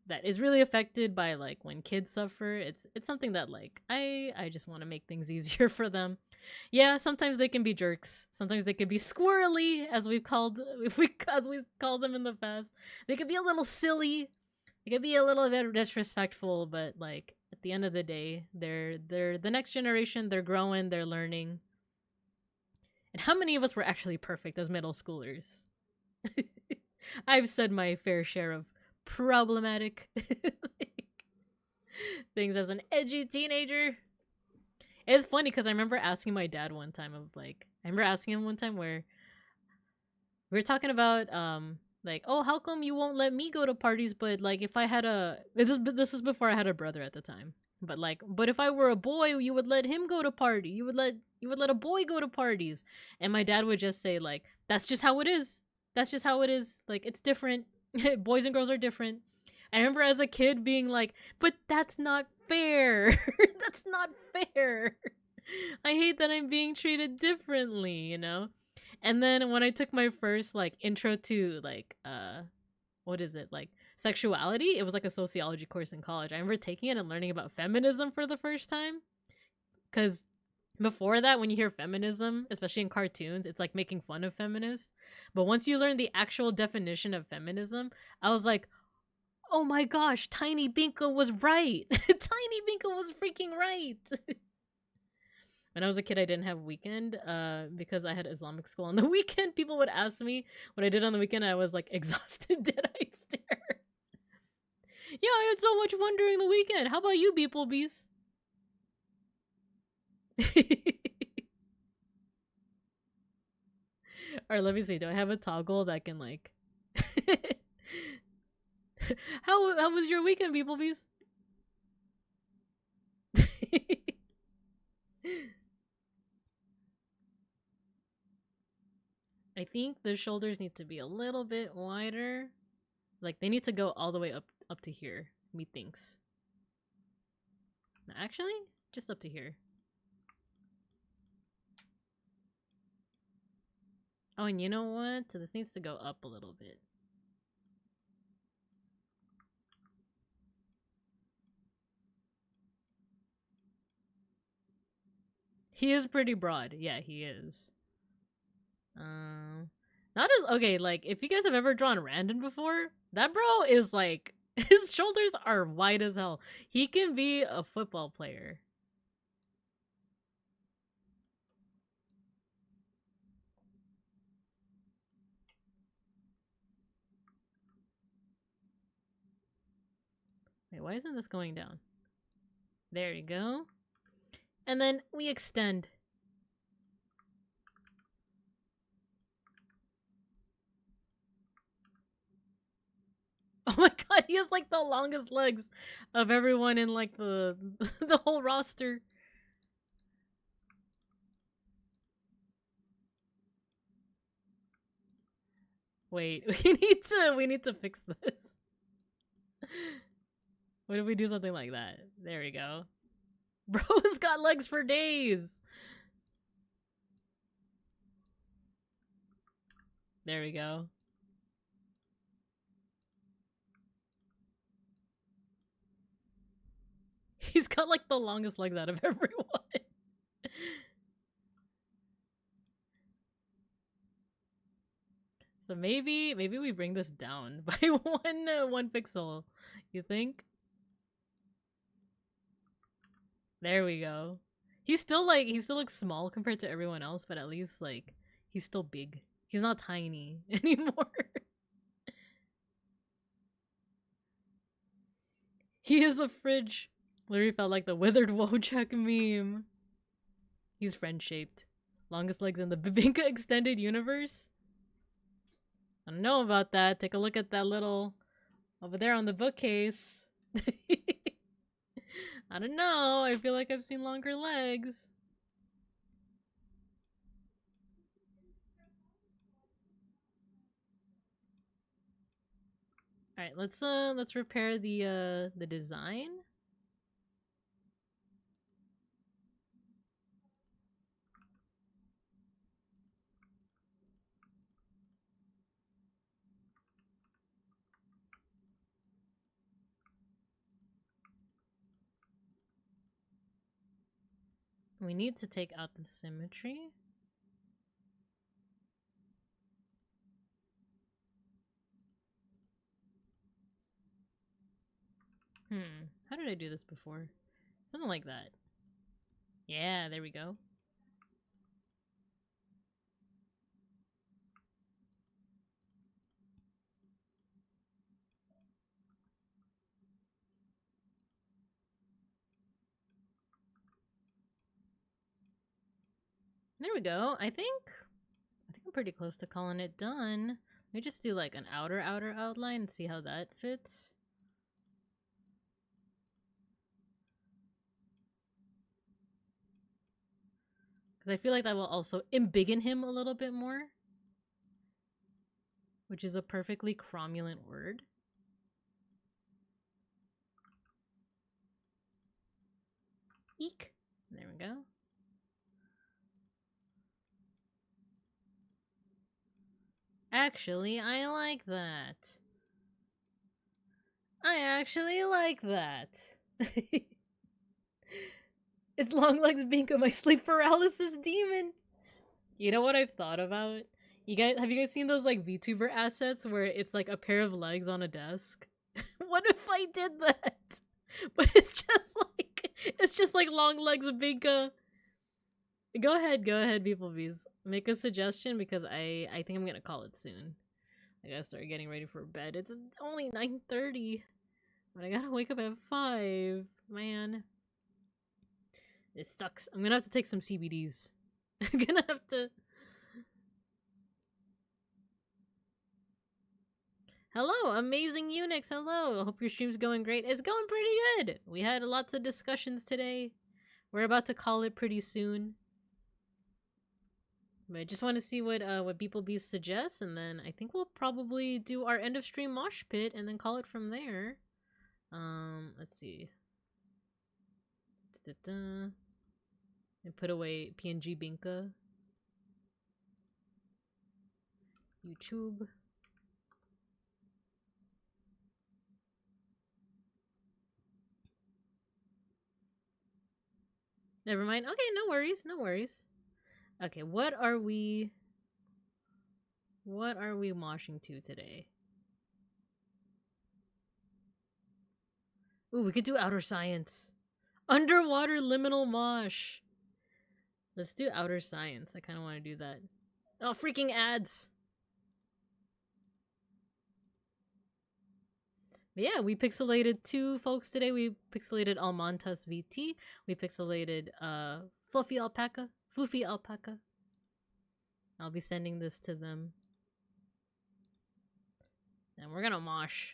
that is really affected by like when kids suffer, it's something that like I just want to make things easier for them. Yeah, sometimes they can be jerks. Sometimes they can be squirrely, as we've called if we as we've called them in the past. They can be a little silly. They can be a little bit disrespectful, but like at the end of the day, they're the next generation. They're growing. They're learning. And how many of us were actually perfect as middle schoolers? I've said my fair share of problematic like, things as an edgy teenager. It's funny because I remember asking my dad one time of like, I remember asking him one time where we were talking about like, oh, how come you won't let me go to parties? But like, if I had this was before I had a brother at the time. But like, but if I were a boy, you would let him go to party. You would let a boy go to parties. And my dad would just say like, that's just how it is. That's just how it is. Like, it's different. Boys and girls are different. I remember as a kid being like, but that's not fair. That's not fair. I hate that I'm being treated differently, you know? And then when I took my first like intro to like what is it? Like sexuality, it was like a sociology course in college. I remember taking it and learning about feminism for the first time. Cuz before that, when you hear feminism, especially in cartoons, it's like making fun of feminists. But once you learn the actual definition of feminism, I was like, oh my gosh, Tiny Binka was right. Tiny Binka was freaking right. When I was a kid, I didn't have weekend because I had Islamic school on the weekend. People would ask me what I did on the weekend. I was like exhausted, dead-eyed stare. Yeah, I had so much fun during the weekend. How about you, beeplebees? Or let me see, do I have a toggle that can like how was your weekend, beeplebees? I think the shoulders need to be a little bit wider. Like they need to go all the way up to here, methinks. Actually, just up to here. Oh, and you know what? So this needs to go up a little bit. He is pretty broad. Yeah, he is. Not as okay. Like if you guys have ever drawn Randon before, that bro is like his shoulders are wide as hell. He can be a football player. Wait, why isn't this going down? There you go. And then we extend. Oh my god, he has like the longest legs of everyone in like the the whole roster. Wait, we need to fix this. What if we do something like that? There we go. Bro's got legs for days. There we go. He's got like the longest legs out of everyone. So maybe we bring this down by one pixel. You think? There we go. He still looks small compared to everyone else, but at least like he's still big. He's not tiny anymore. He is a fridge. Literally felt like the withered Wojak meme. He's friend-shaped. Longest legs in the Bibinka extended universe? I don't know about that. Take a look at that little... over there on the bookcase. I don't know. I feel like I've seen longer legs. Alright, let's repair the design. We need to take out the symmetry. How did I do this before? Something like that. Yeah, there we go. There we go. I think I'm pretty close to calling it done. Let me just do like an outer outline and see how that fits. Because I feel like that will also embiggen him a little bit more. Which is a perfectly cromulent word. Eek. There we go. Actually, I like that. I actually like that. It's long legs Binka, my sleep paralysis demon. You know what I've thought about? Have you guys seen those like VTuber assets where it's like a pair of legs on a desk? What if I did that? But it's just like long legs Binka. Go ahead, beeplebees. Make a suggestion because I think I'm gonna call it soon. I gotta start getting ready for bed. It's only 9:30, but I gotta wake up at 5. Man. It sucks. I'm gonna have to take some CBDs. I'm gonna have to... Hello, amazing Unix. Hello. Hope your stream's going great. It's going pretty good. We had lots of discussions today. We're about to call it pretty soon. But I just want to see what beeplebees suggests, and then I think we'll probably do our end of stream mosh pit and then call it from there. Let's see. And put away PNG Binka. YouTube. Never mind. Okay, no worries, no worries. Okay, what are we moshing to today? Ooh, we could do outer science. Underwater liminal mosh. Let's do outer science. I kind of want to do that. Oh, freaking ads. But yeah, we pixelated 2 folks today. We pixelated Almantas VT. We pixelated Fluffy Alpaca. I'll be sending this to them. And we're gonna mosh.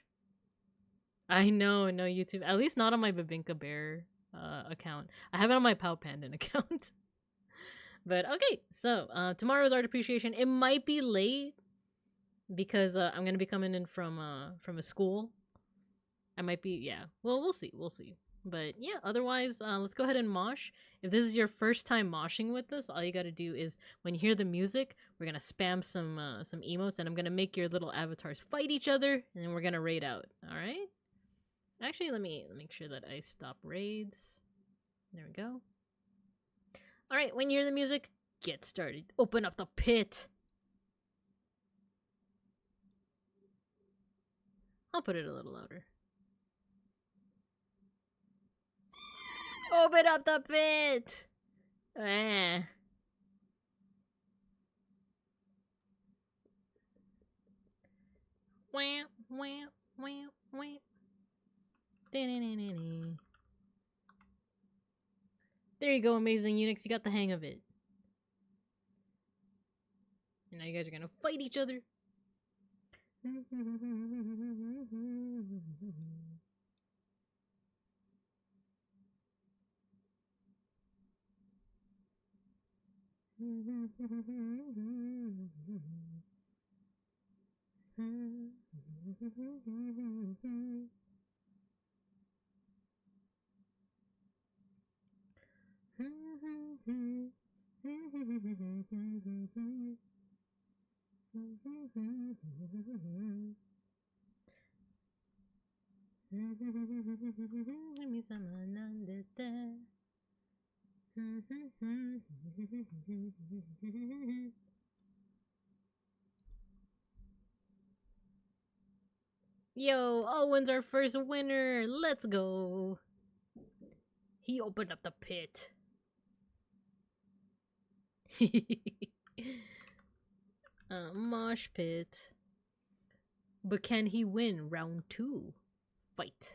I know, no YouTube. At least not on my Babinka Bear account. I have it on my Pow Pandan account. But okay, so tomorrow's art appreciation. It might be late because I'm gonna be coming in from a school. I might be, yeah. Well, we'll see. We'll see. But yeah, otherwise, let's go ahead and mosh. If this is your first time moshing with us, all you gotta do is when you hear the music, we're gonna spam some emotes, and I'm gonna make your little avatars fight each other, and then we're gonna raid out. All right. Actually, let me make sure that I stop raids. There we go. All right. When you hear the music, get started. Open up the pit. I'll put it a little louder. Open up the pit! Ah. Wah, wah, wah, wah. There you go, amazing Unix. You got the hang of it. And now you guys are gonna fight each other. Yo, Owen's our first winner. Let's go. He opened up the pit. Mosh pit. But can he win round 2? Fight.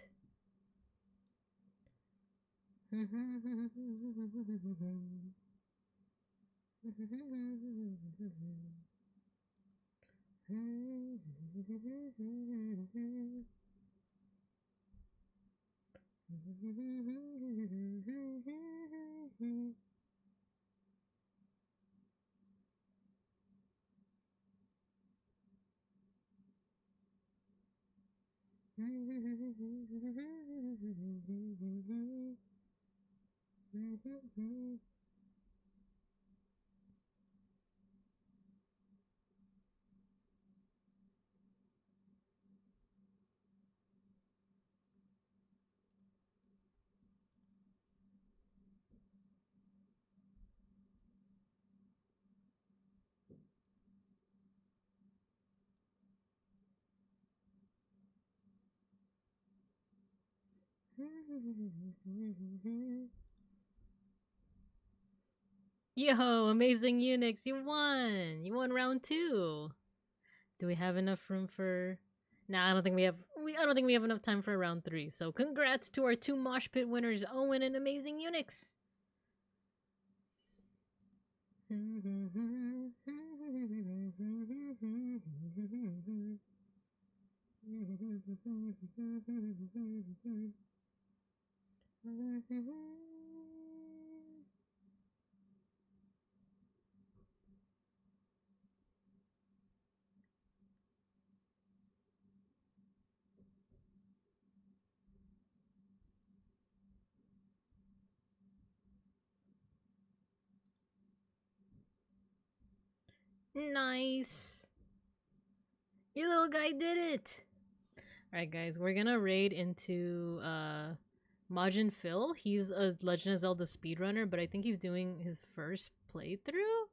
Yo, amazing Unix, you won! You won round 2. Do we have enough room for? Nah, I don't think we have. I don't think we have enough time for round 3. So congrats to our 2 mosh pit winners, Owen and Amazing Unix. Nice. Your little guy did it. Alright guys, we're gonna raid into Majin Phil. He's a Legend of Zelda speedrunner, but I think he's doing his first playthrough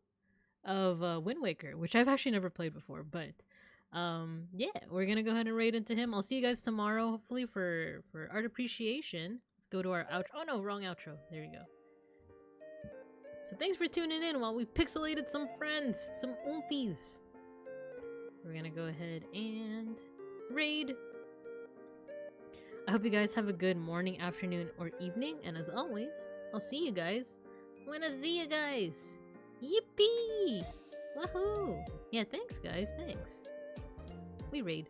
of Wind Waker, which I've actually never played before, but yeah, we're gonna go ahead and raid into him. I'll see you guys tomorrow, hopefully, for art appreciation. Let's go to our outro. Oh no, wrong outro. There you go. So thanks for tuning in while we pixelated some friends, some oomfies. We're gonna go ahead and raid. I hope you guys have a good morning, afternoon, or evening, and as always, I'll see you guys when I see you guys. Yippee! Woohoo! Yeah, thanks guys, thanks. We raid.